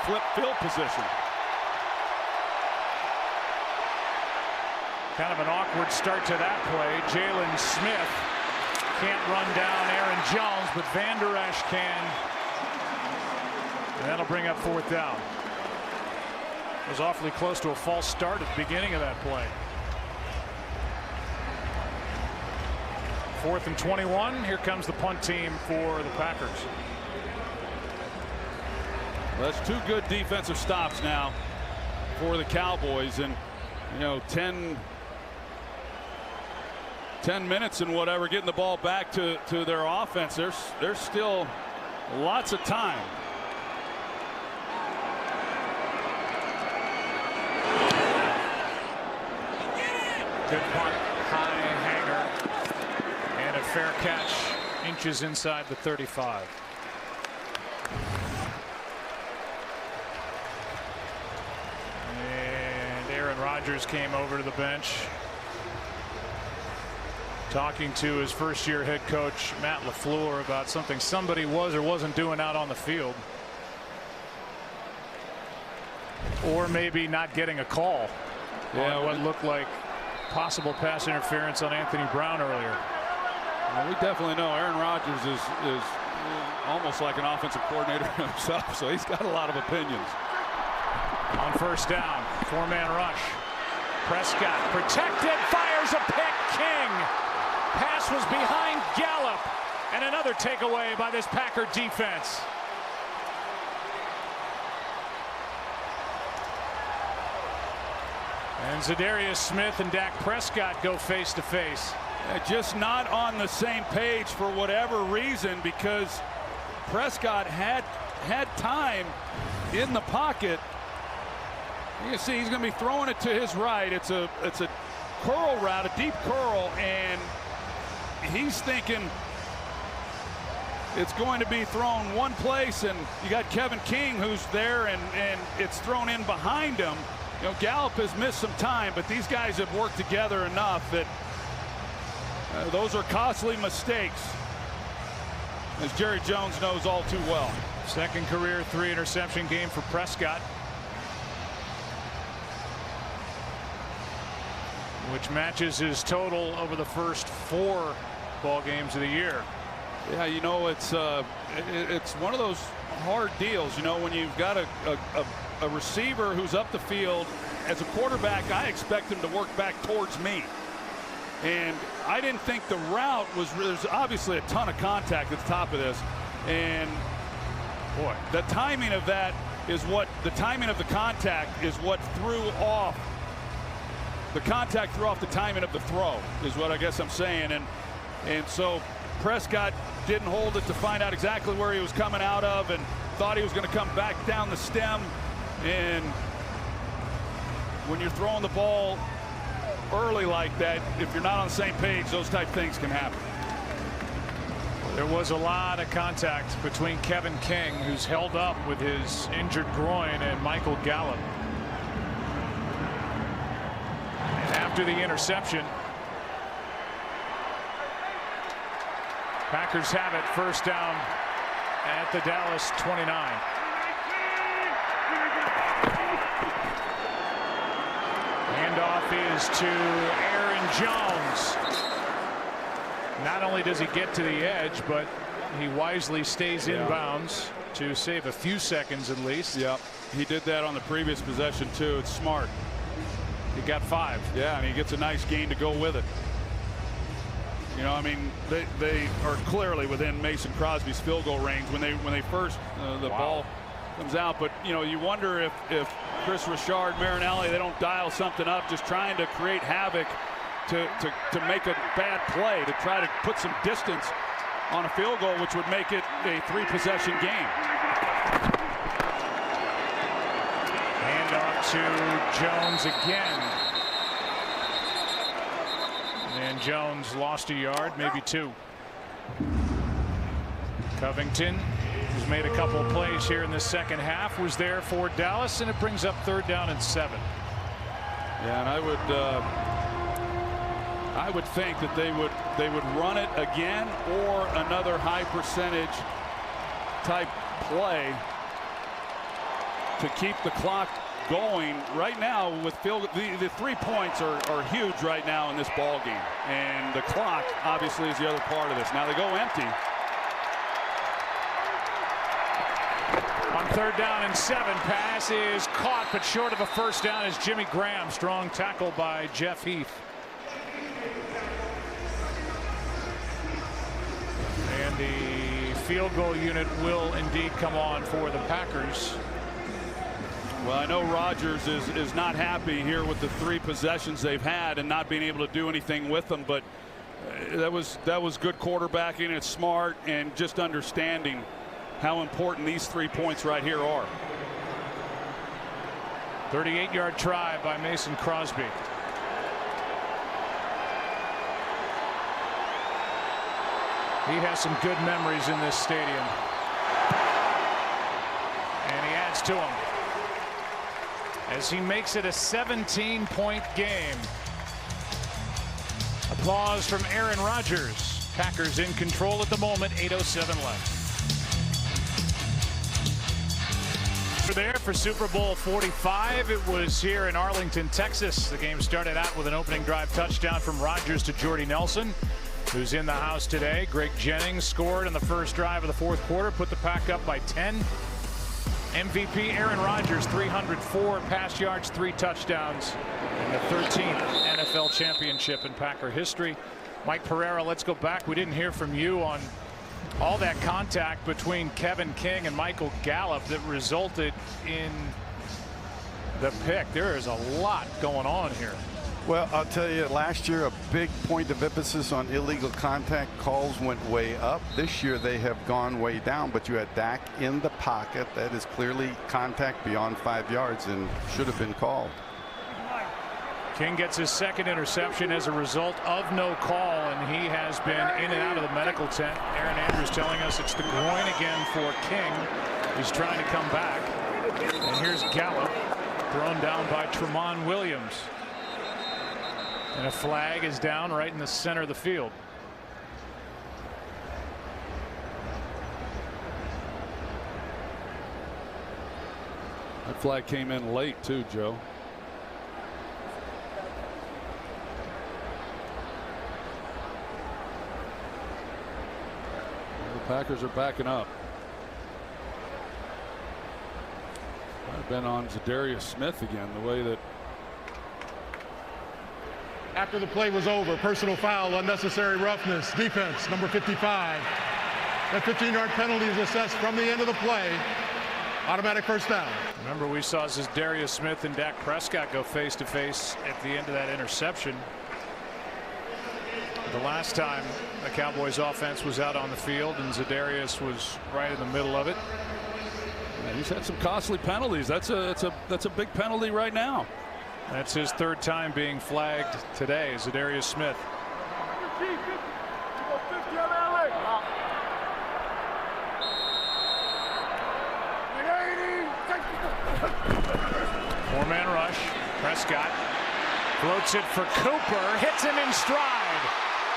flip field position. Kind of an awkward start to that play. Jalen Smith can't run down Aaron Jones, but Van Der Esch can. And that'll bring up 4th down. It was awfully close to a false start at the beginning of that play. 4th and 21. Here comes the punt team for the Packers. Well, that's 2 good defensive stops now for the Cowboys, and you know, 10 minutes and whatever getting the ball back to their offense. There's still lots of time. Good punt, high hanger, and a fair catch, inches inside the 35. And Aaron Rodgers came over to the bench, talking to his first-year head coach Matt LaFleur about something somebody was or wasn't doing out on the field, or maybe not getting a call on what looked like possible pass interference on Anthony Brown earlier. Well, we definitely know Aaron Rodgers is almost like an offensive coordinator himself, so he's got a lot of opinions. On 1st down, 4-man rush. Prescott protected, fires a pick. King. Pass was behind Gallup, and another takeaway by this Packer defense. And Zadarius Smith and Dak Prescott go face to face. Just not on the same page for whatever reason, because Prescott had time in the pocket. You can see he's going to be throwing it to his right. It's a curl route, a deep curl, and he's thinking it's going to be thrown one place, and you got Kevin King who's there, and it's thrown in behind him. You know, Gallup has missed some time, but these guys have worked together enough that those are costly mistakes, as Jerry Jones knows all too well. Second career 3-interception game for Prescott, which matches his total over the first 4 ball games of the year. Yeah, you know, it's one of those hard deals, you know, when you've got a receiver who's up the field. As a quarterback, I expect him to work back towards me, and I didn't think the route was, there's obviously a ton of contact at the top of this, and boy, the timing of that is what, the timing of the contact is what threw off, the contact threw off the timing of the throw, is what I guess I'm saying. And so Prescott didn't hold it to find out exactly where he was coming out of, and thought he was going to come back down the stem. And when you're throwing the ball early like that, if you're not on the same page, those type of things can happen. There was a lot of contact between Kevin King, who's held up with his injured groin, and Michael Gallup. And after the interception, Packers have it, 1st down at the Dallas 29. Handoff is to Aaron Jones. Not only does he get to the edge, but he wisely stays inbounds to save a few seconds at least. Yep. He did that on the previous possession too. It's smart. He got 5. Yeah, and he gets a nice gain to go with it. You know, I mean, they are clearly within Mason Crosby's field goal range when they first the ball comes out. But you know, you wonder if Chris Richard, Marinelli, they don't dial something up, just trying to create havoc to make a bad play, to try to put some distance on a field goal, which would make it a 3-possession game. Hand off to Jones again. And Jones lost a yard, maybe 2. Covington, who's made a couple of plays here in the second half, was there for Dallas, and it brings up 3rd down and 7. Yeah, and I would think that they would run it again or another high percentage type play to keep the clock going. Right now with the 3 points are huge right now in this ball game, and the clock obviously is the other part of this. Now they go empty. On 3rd down and 7, pass is caught but short of a 1st down is Jimmy Graham. Strong tackle by Jeff Heath. And the field goal unit will indeed come on for the Packers. Well, I know Rodgers is not happy here with the 3 possessions they've had and not being able to do anything with them, but that was good quarterbacking. It's smart and just understanding how important these 3 points right here are. 38-yard try by Mason Crosby. He has some good memories in this stadium. And he adds to them as he makes it a 17-point game. Applause from Aaron Rodgers. Packers in control at the moment, 8:07 left. We're there for Super Bowl 45. It was here in Arlington, Texas. The game started out with an opening drive touchdown from Rodgers to Jordy Nelson, who's in the house today. Greg Jennings scored in the first drive of the 4th quarter, put the Pack up by 10. MVP Aaron Rodgers, 304 pass yards, 3 touchdowns, and the 13th NFL championship in Packer history. Mike Pereira, let's go back. We didn't hear from you on all that contact between Kevin King and Michael Gallup that resulted in the pick. There is a lot going on here. Well, I'll tell you, last year a big point of emphasis on illegal contact calls went way up. This year they have gone way down, but you had Dak in the pocket. That is clearly contact beyond 5 yards and should have been called. King gets his 2nd interception as a result of no call, and he has been in and out of the medical tent. Aaron Andrews telling us it's the groin again for King. He's trying to come back. And here's Gallup, thrown down by Tramon Williams. And a flag is down right in the center of the field. That flag came in late too, Joe. The Packers are backing up. Might have been on Zadarius Smith again, the way that. After the play was over, personal foul, unnecessary roughness, defense, number 55. That 15-yard penalty is assessed from the end of the play. Automatic 1st down. Remember, we saw Zadarius Smith and Dak Prescott go face-to-face at the end of that interception. The last time the Cowboys offense was out on the field, and Zadarius was right in the middle of it. And he's had some costly penalties. That's a big penalty right now. That's his 3rd time being flagged today, Zadarius Smith. Four-man rush. Prescott floats it for Cooper, hits him in stride.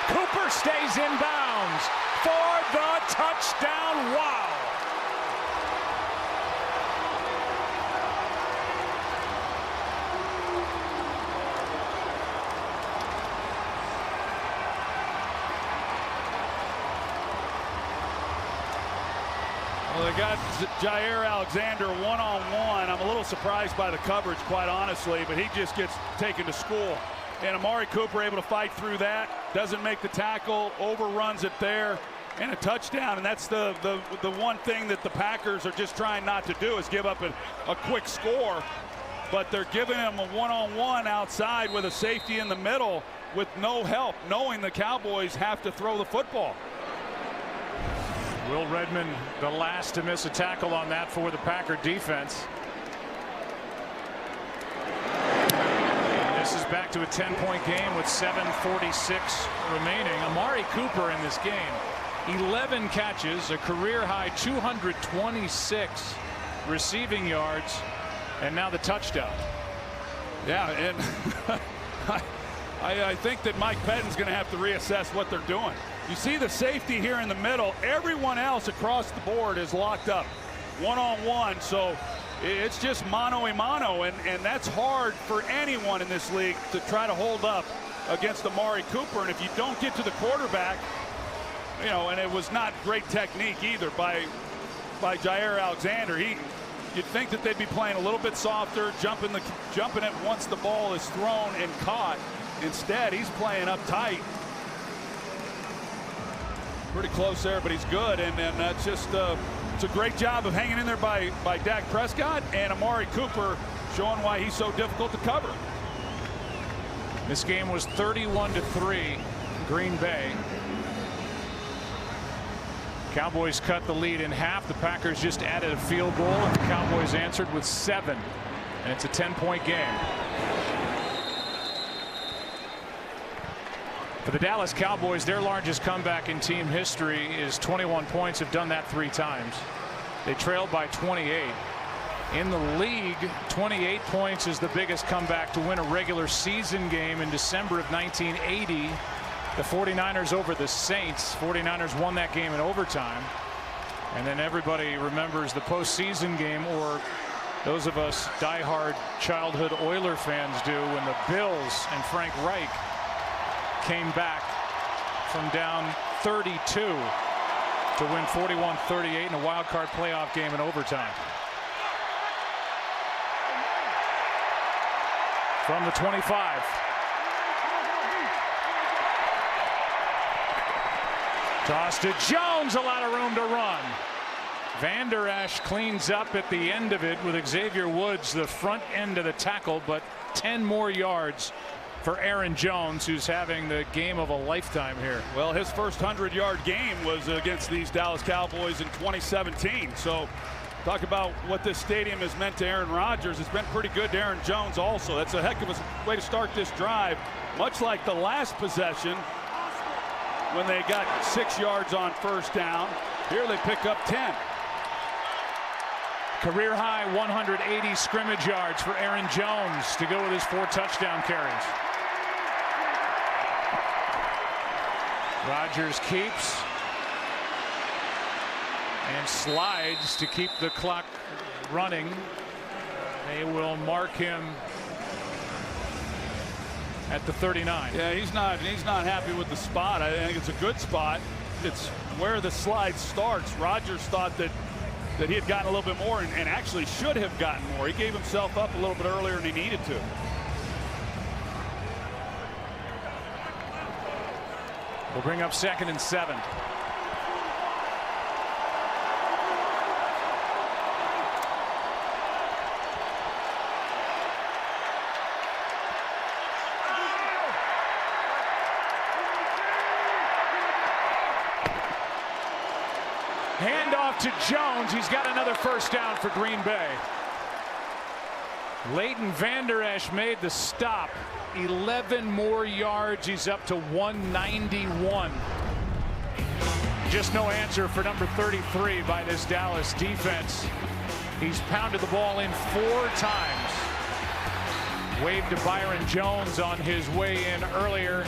Cooper stays in bounds for the touchdown. Wow. they got Jair Alexander one-on-one. I'm a little surprised by the coverage, quite honestly, but he just gets taken to school. And Amari Cooper able to fight through that, doesn't make the tackle, overruns it there, and a touchdown. And that's the one thing that the Packers are just trying not to do, is give up a quick score. But they're giving him a one-on-one outside with a safety in the middle with no help, knowing the Cowboys have to throw the football. Will Redmond, the last to miss a tackle on that for the Packer defense. This is back to a 10-point game with 7:46 remaining. Amari Cooper in this game, 11 catches, a career-high 226 receiving yards, and now the touchdown. Yeah, and I think that Mike Pettine's going to have to reassess what they're doing. You see the safety here in the middle. Everyone else across the board is locked up one-on-one, so it's just mano-a-mano, and that's hard for anyone in this league to try to hold up against Amari Cooper. And if you don't get to the quarterback, you know, and it was not great technique either by Jair Alexander. You'd think that they'd be playing a little bit softer, jumping it once the ball is thrown and caught. Instead, he's playing up tight. Pretty close there, but he's good, and that's just it's a great job of hanging in there by Dak Prescott, and Amari Cooper showing why he's so difficult to cover. This game was 31-3 Green Bay. Cowboys cut the lead in half. The Packers just added a field goal, and the Cowboys answered with 7, and it's a 10-point game. For the Dallas Cowboys, their largest comeback in team history is 21 points. Have done that 3 times. They trailed by 28. In the league, 28 points is the biggest comeback to win a regular season game in December of 1980. The 49ers over the Saints. 49ers won that game in overtime. And then everybody remembers the postseason game, or those of us diehard childhood Oiler fans do, when the Bills and Frank Reich came back from down 32 to win 41-38 in a wild card playoff game in overtime. From the 25. Toss to Jones, a lot of room to run. Van Der Esch cleans up at the end of it with Xavier Woods, the front end of the tackle, but 10 more yards for Aaron Jones, who's having the game of a lifetime here. Well, his first 100-yard game was against these Dallas Cowboys in 2017. So talk about what this stadium has meant to Aaron Rodgers. It's been pretty good to Aaron Jones also. That's a heck of a way to start this drive, much like the last possession when they got 6 yards on first down. Here they pick up 10. Career high 180 scrimmage yards for Aaron Jones to go with his 4 touchdown carries. Rodgers keeps and slides to keep the clock running. They will mark him at the 39. Yeah, he's not happy with the spot. I think it's a good spot. It's where the slide starts. Rodgers thought that he had gotten a little bit more, and actually should have gotten more. He gave himself up a little bit earlier than he needed to. We'll bring up 2nd and 7. Handoff to Jones. He's got another first down for Green Bay. Leighton Van Der Esch made the stop. 11 more yards. He's up to 191. Just no answer for number 33 by this Dallas defense. He's pounded the ball in 4 times. Waved to Byron Jones on his way in earlier.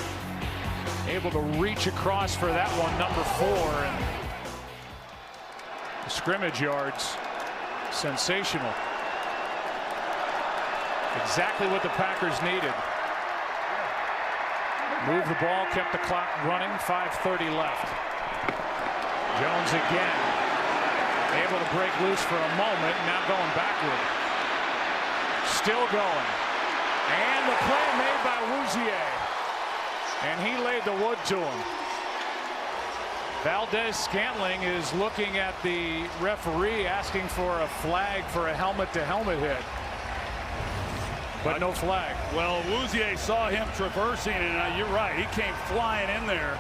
Able to reach across for that one, number 4. And the scrimmage yards, sensational. Exactly what the Packers needed. Moved the ball, kept the clock running, 5:30 left. Jones again. Able to break loose for a moment, now going backward. Still going. And the play made by Wouzier. And he laid the wood to him. Valdez-Scantling is looking at the referee, asking for a flag for a helmet-to-helmet hit. But no flag. Well, Wouzier saw him traversing, and you're right, he came flying in there.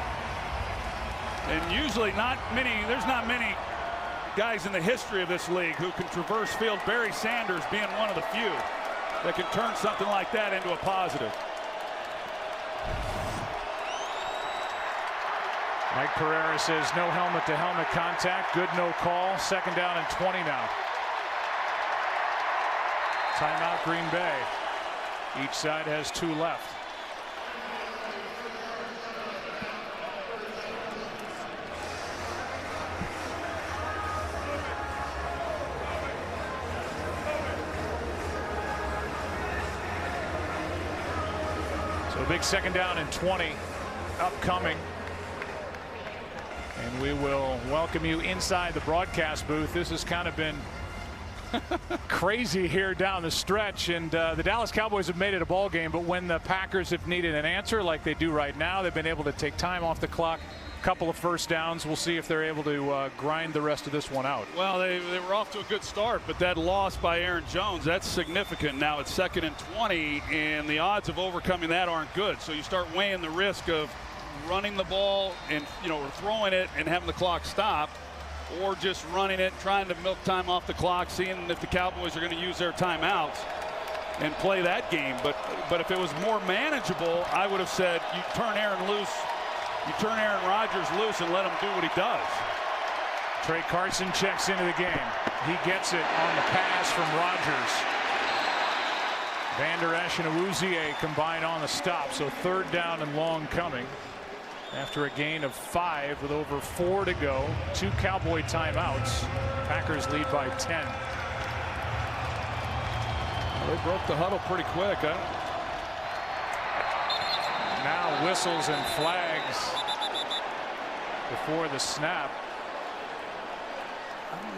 And usually there's not many guys in the history of this league who can traverse field. Barry Sanders being one of the few that can turn something like that into a positive. Mike Pereira says no helmet-to-helmet contact. Good, no call. Second down and 20 now. Timeout, Green Bay. Each side has 2 left. So a big second down and 20 upcoming. And we will welcome you inside the broadcast booth. This has kind of been crazy here down the stretch, and the Dallas Cowboys have made it a ball game, but when the Packers have needed an answer like they do right now, they've been able to take time off the clock. A couple of first downs. We'll see if they're able to grind the rest of this one out. Well, they were off to a good start, but that loss by Aaron Jones, that's significant. Now it's 2nd and 20, and the odds of overcoming that aren't good. So you start weighing the risk of running the ball and throwing it and having the clock stop, or just running it, trying to milk time off the clock, seeing if the Cowboys are going to use their timeouts and play that game. But if it was more manageable, I would have said you turn Aaron Rodgers loose and let him do what he does. Trey Carson checks into the game. He gets it on the pass from Rodgers. Van Der Esch and Awuzie combine on the stop, so 3rd down and long coming. After a gain of 5 with over 4 to go, 2 Cowboy timeouts. Packers lead by 10. Well, they broke the huddle pretty quick, huh? Now whistles and flags before the snap.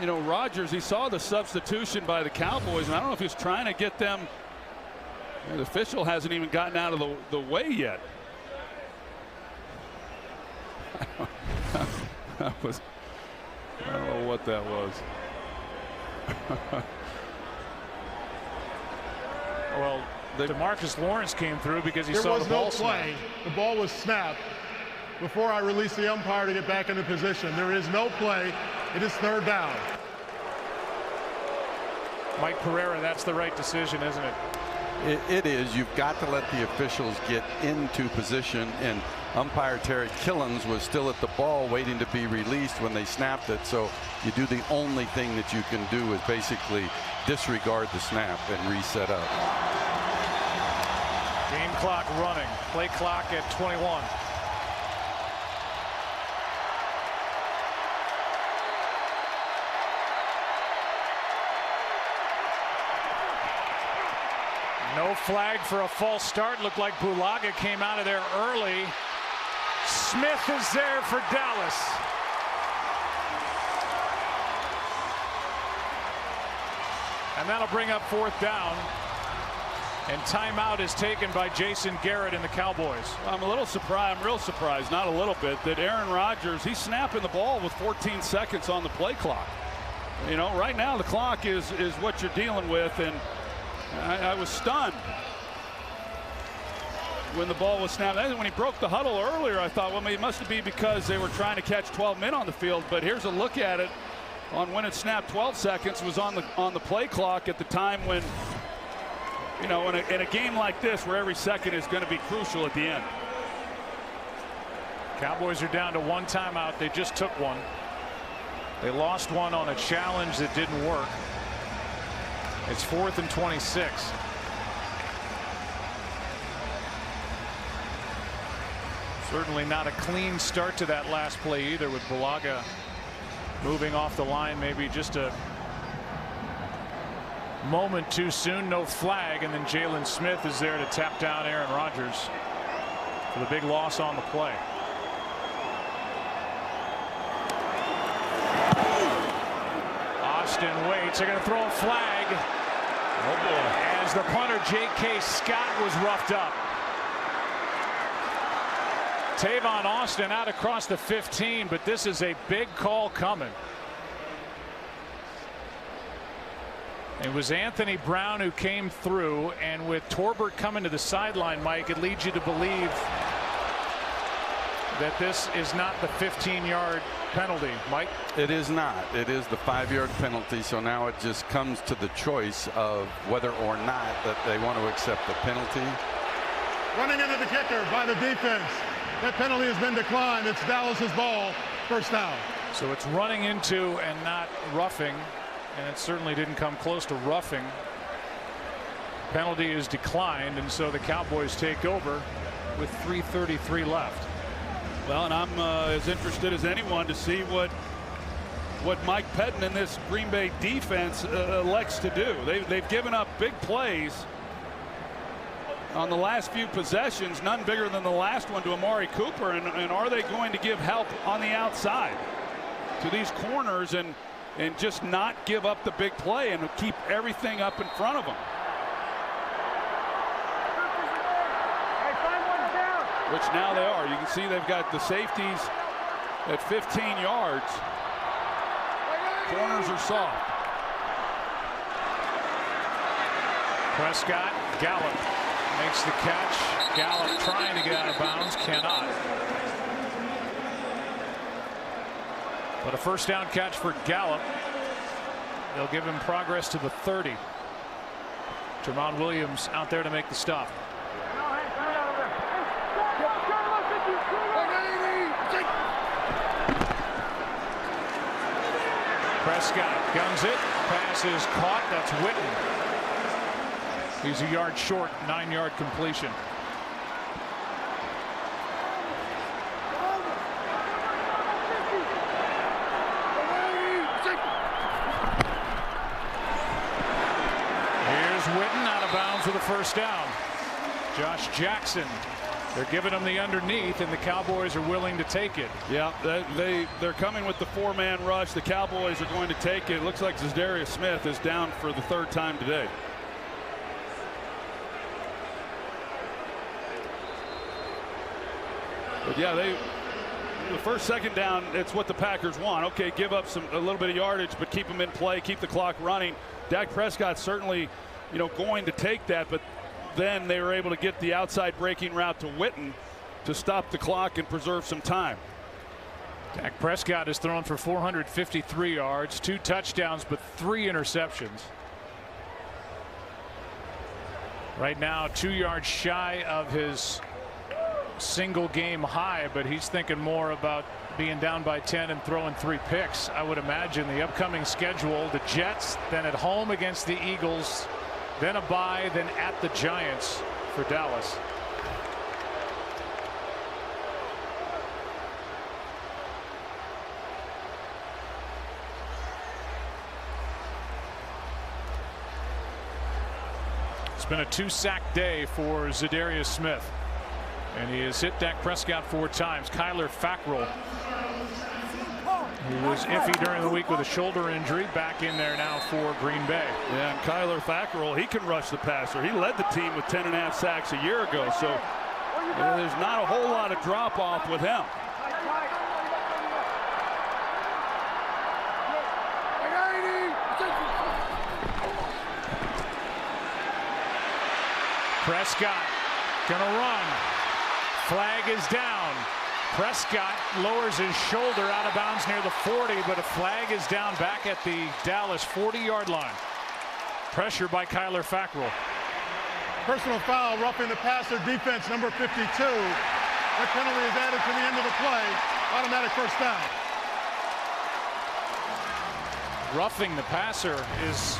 Rodgers, he saw the substitution by the Cowboys, and I don't know if he's trying to get them. The official hasn't even gotten out of the way yet. I don't know what that was. Well, DeMarcus Lawrence came through because he saw the ball. There was no play. The ball was snapped before I released the umpire to get back into position. There is no play. It is 3rd down. Mike Pereira, that's the right decision, isn't it? It is. You've got to let the officials get into position, and umpire Terry Killens was still at the ball waiting to be released when they snapped it. So you do the only thing that you can do is basically disregard the snap and reset up. Game clock running. Play clock at 21. No flag for a false start. Looked like Bulaga came out of there early. Smith is there for Dallas. And that'll bring up 4th down. And timeout is taken by Jason Garrett and the Cowboys. I'm a little surprised. I'm real surprised, not a little bit, that Aaron Rodgers, he's snapping the ball with 14 seconds on the play clock. Right now the clock is what you're dealing with, and I was stunned when the ball was snapped. When he broke the huddle earlier, I thought, well, it must be because they were trying to catch 12 men on the field. But here's a look at it on when it snapped. 12 seconds was on the play clock at the time when, in a game like this where every second is going to be crucial at the end. Cowboys are down to 1 timeout. They just took one. They lost one on a challenge that didn't work. It's 4th and 26. Certainly not a clean start to that last play either, with Bulaga moving off the line maybe just a moment too soon. No flag, and then Jalen Smith is there to tap down Aaron Rodgers for the big loss on the play. Austin waits. They're going to throw a flag. Oh boy. As the punter J.K. Scott was roughed up. Tavon Austin out across the 15, but this is a big call coming. It was Anthony Brown who came through, and with Torbert coming to the sideline, Mike, it leads you to believe that this is not the 15-yard penalty. Mike? It is not. It is the 5-yard penalty. So now it just comes to the choice of whether or not that they want to accept the penalty. Running into the kicker by the defense. That penalty has been declined. It's Dallas's ball. First down. So it's running into and not roughing, and it certainly didn't come close to roughing. Penalty is declined, and so the Cowboys take over with 3:33 left. Well, and I'm as interested as anyone to see what Mike Pettin and this Green Bay defense elects to do. They've given up big plays on the last few possessions, none bigger than the last one to Amari Cooper, and are they going to give help on the outside to these corners and just not give up the big play and keep everything up in front of them? Which now they are. You can see they've got the safeties at 15 yards. Corners are soft. Prescott, Gallup makes the catch. Gallup trying to get out of bounds, cannot. But a first down catch for Gallup. They'll give him progress to the 30. Tramon Williams out there to make the stop. Prescott guns it. Pass is caught. That's Witten. He's a yard short. 9-yard completion. Here's Witten out of bounds with a first down. Josh Jackson. They're giving him the underneath, and the Cowboys are willing to take it. Yeah, they're coming with the 4-man rush. The Cowboys are going to take it. It looks like Zadarius Smith is down for the 3rd time today. But yeah, the first, second down, it's what the Packers want. Okay, give up a little bit of yardage, but keep them in play, keep the clock running. Dak Prescott certainly, going to take that, but then they were able to get the outside breaking route to Witten to stop the clock and preserve some time. Dak Prescott has thrown for 453 yards, 2 touchdowns, but 3 interceptions. Right now, 2 yards shy of his single game high, but he's thinking more about being down by 10 and throwing 3 picks. I would imagine the upcoming schedule, the Jets, then at home against the Eagles, then a bye, then at the Giants for Dallas. It's been a 2-sack day for Zadarius Smith, and he has hit Dak Prescott 4 times. Kyler Fackrell, who was iffy during the week with a shoulder injury, back in there now for Green Bay. Yeah, and Kyler Fackrell, he can rush the passer. He led the team with 10.5 sacks a year ago, so there's not a whole lot of drop off with him. Prescott gonna run. Flag is down. Prescott lowers his shoulder out of bounds near the 40, but a flag is down back at the Dallas 40-yard line. Pressure by Kyler Fackrell. Personal foul, roughing the passer, defense number 52. That penalty is added to the end of the play. Automatic first down. Roughing the passer is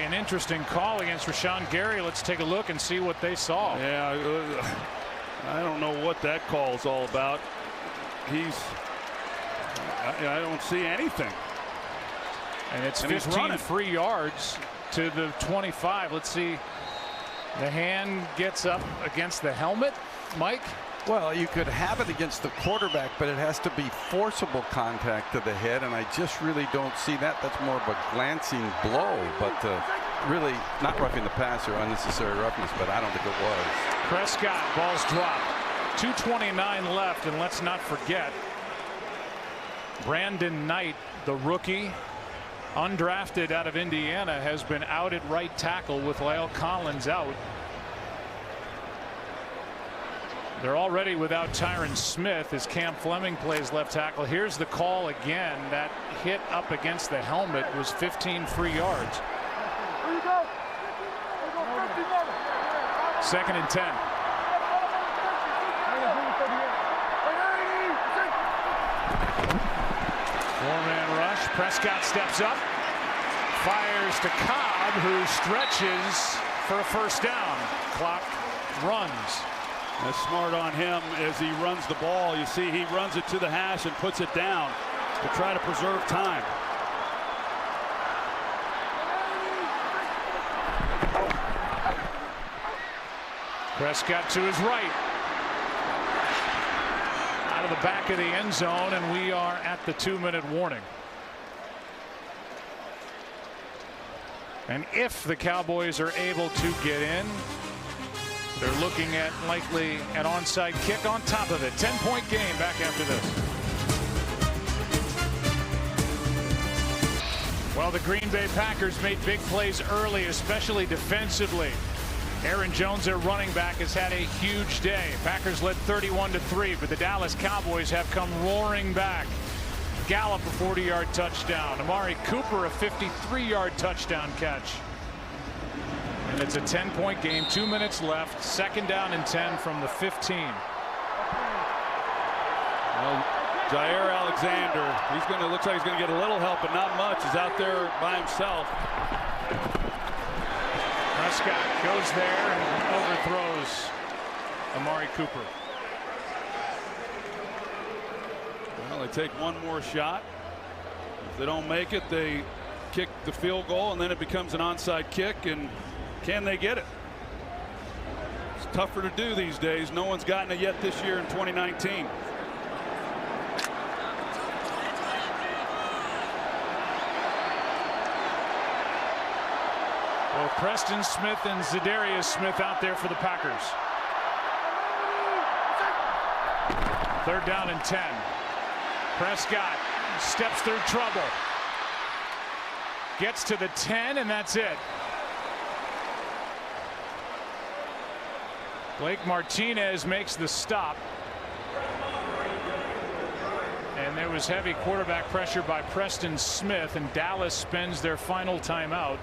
an interesting call against Rashawn Gary. Let's take a look and see what they saw. Yeah, I don't know what that call is all about. I don't see anything. And it's 15 free yards to the 25. Let's see The hand gets up against the helmet, Mike. Well, you could have it against the quarterback, but it has to be forcible contact to the head, and I just really don't see that. That's more of a glancing blow, but really not roughing the passer, unnecessary roughness, but I don't think it was. Prescott, ball's dropped. 2:29 left, and let's not forget Brandon Knight, the rookie, undrafted out of Indiana, has been out at right tackle with Lyle Collins out. They're already without Tyron Smith as Cam Fleming plays left tackle. Here's the call again. That hit up against the helmet was 15 free yards. Second and 10. Four-man rush. Prescott steps up, fires to Cobb, who stretches for a first down. Clock runs. That's smart on him as he runs the ball. You see he runs it to the hash and puts it down to try to preserve time. Prescott to his right. Out of the back of the end zone, and we are at the 2-minute warning. And if the Cowboys are able to get in, they're looking at likely an onside kick on top of it. 10-point game. Back after this. Well, the Green Bay Packers made big plays early, especially defensively. Aaron Jones, their running back, has had a huge day. Packers led 31-3, but the Dallas Cowboys have come roaring back. Gallup a 40-yard touchdown. Amari Cooper a 53-yard touchdown catch. And it's a 10-point game. 2 minutes left. Second down and 10 from the 15. Well, Jair Alexander, looks like he's going to get a little help, but not much. He's out there by himself. Prescott goes there and overthrows Amari Cooper. Well, they take one more shot. If they don't make it, they kick the field goal, and then it becomes an onside kick. And can they get it? It's tougher to do these days. No one's gotten it yet this year in 2019. Both Preston Smith and Zadarius Smith out there for the Packers. Third down and 10. Prescott steps through trouble. Gets to the 10, and that's it. Blake Martinez makes the stop. And there was heavy quarterback pressure by Preston Smith, and Dallas spends their final timeout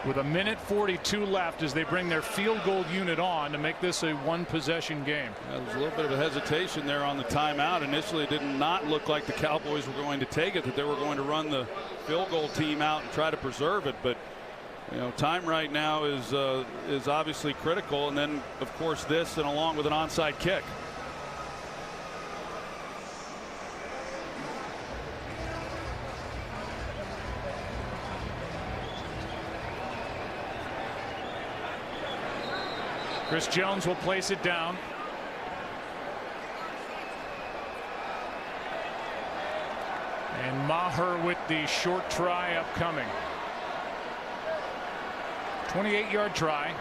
with 1:42 left as they bring their field goal unit on to make this a one-possession game. There was a little bit of a hesitation there on the timeout. Initially, it did not look like the Cowboys were going to take it, that they were going to run the field goal team out and try to preserve it. But time right now is obviously critical, and then of course this, and along with an onside kick. Chris Jones will place it down. And Maher with the short try upcoming. 28-yard try.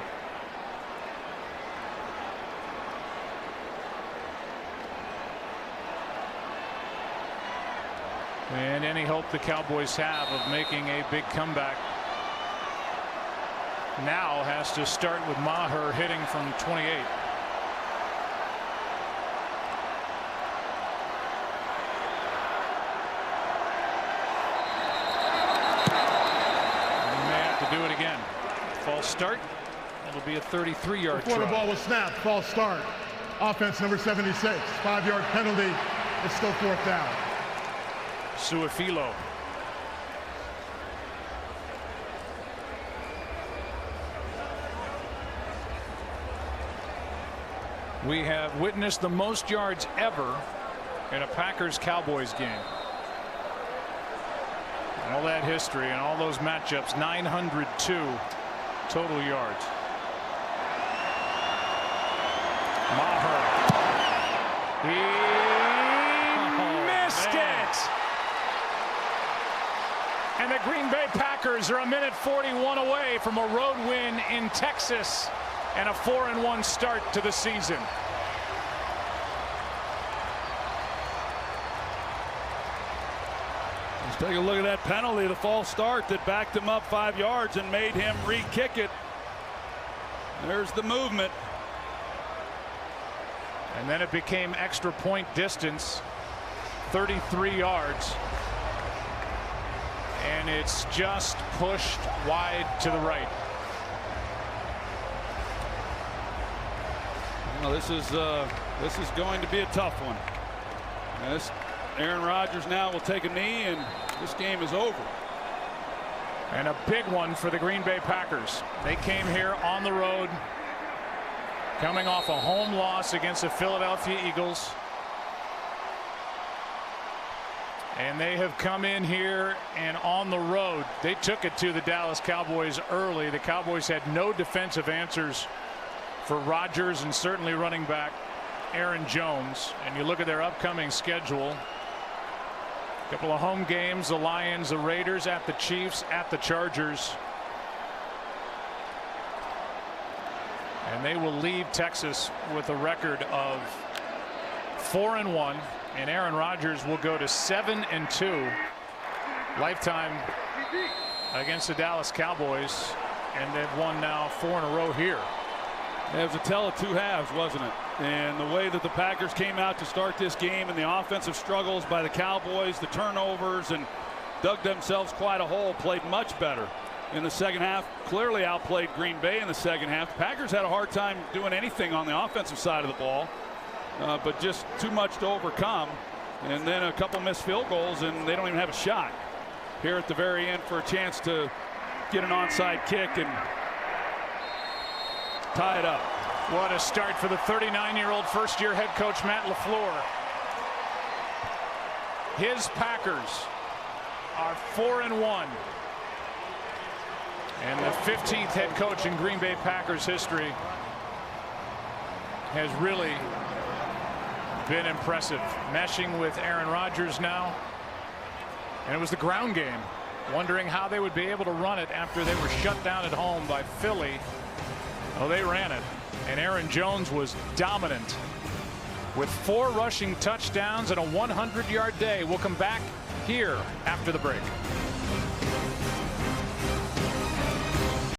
And any hope the Cowboys have of making a big comeback now has to start with Maher hitting from 28. And they have to do it again. False start. It'll be a 33-yard try. Before the ball was snapped, false start. Offense number 76. 5-yard penalty. It's still fourth down. Suafilo. We have witnessed the most yards ever in a Packers-Cowboys game. All that history and all those matchups, 902 total yards. He missed it. And the Green Bay Packers are a minute 41 away from a road win in Texas and a 4-1 start to the season. Let's take a look at that penalty, the false start that backed him up 5 yards and made him re-kick it. There's the movement. And then it became extra point distance, 33 yards. And it's just pushed wide to the right. Well, this is going to be a tough one. Aaron Rodgers now will take a knee, and this game is over. And a big one for the Green Bay Packers. They came here on the road, coming off a home loss against the Philadelphia Eagles. And they have come in here and on the road. They took it to the Dallas Cowboys early. The Cowboys had no defensive answers for Rodgers and certainly running back Aaron Jones. And you look at their upcoming schedule. A couple of home games, the Lions, the Raiders, at the Chiefs, at the Chargers. And they will leave Texas with a record of 4-1. And Aaron Rodgers will go to 7-2 lifetime against the Dallas Cowboys, and they've won now 4 in a row here. It was a tell of two halves, wasn't it? And the way that the Packers came out to start this game and the offensive struggles by the Cowboys, the turnovers, and dug themselves quite a hole, played much better in the second half. Clearly outplayed Green Bay in the second half. The Packers had a hard time doing anything on the offensive side of the ball. But just too much to overcome, and then a couple missed field goals, and they don't even have a shot here at the very end for a chance to get an onside kick and tie it up. What a start for the 39-year-old first-year head coach Matt LaFleur. His Packers are 4-1, and the 15th head coach in Green Bay Packers history has really been impressive, meshing with Aaron Rodgers now. And it was the ground game, wondering how they would be able to run it after they were shut down at home by Philly. Well, they ran it, and Aaron Jones was dominant with 4 rushing touchdowns and a 100-yard day. We'll come back here after the break.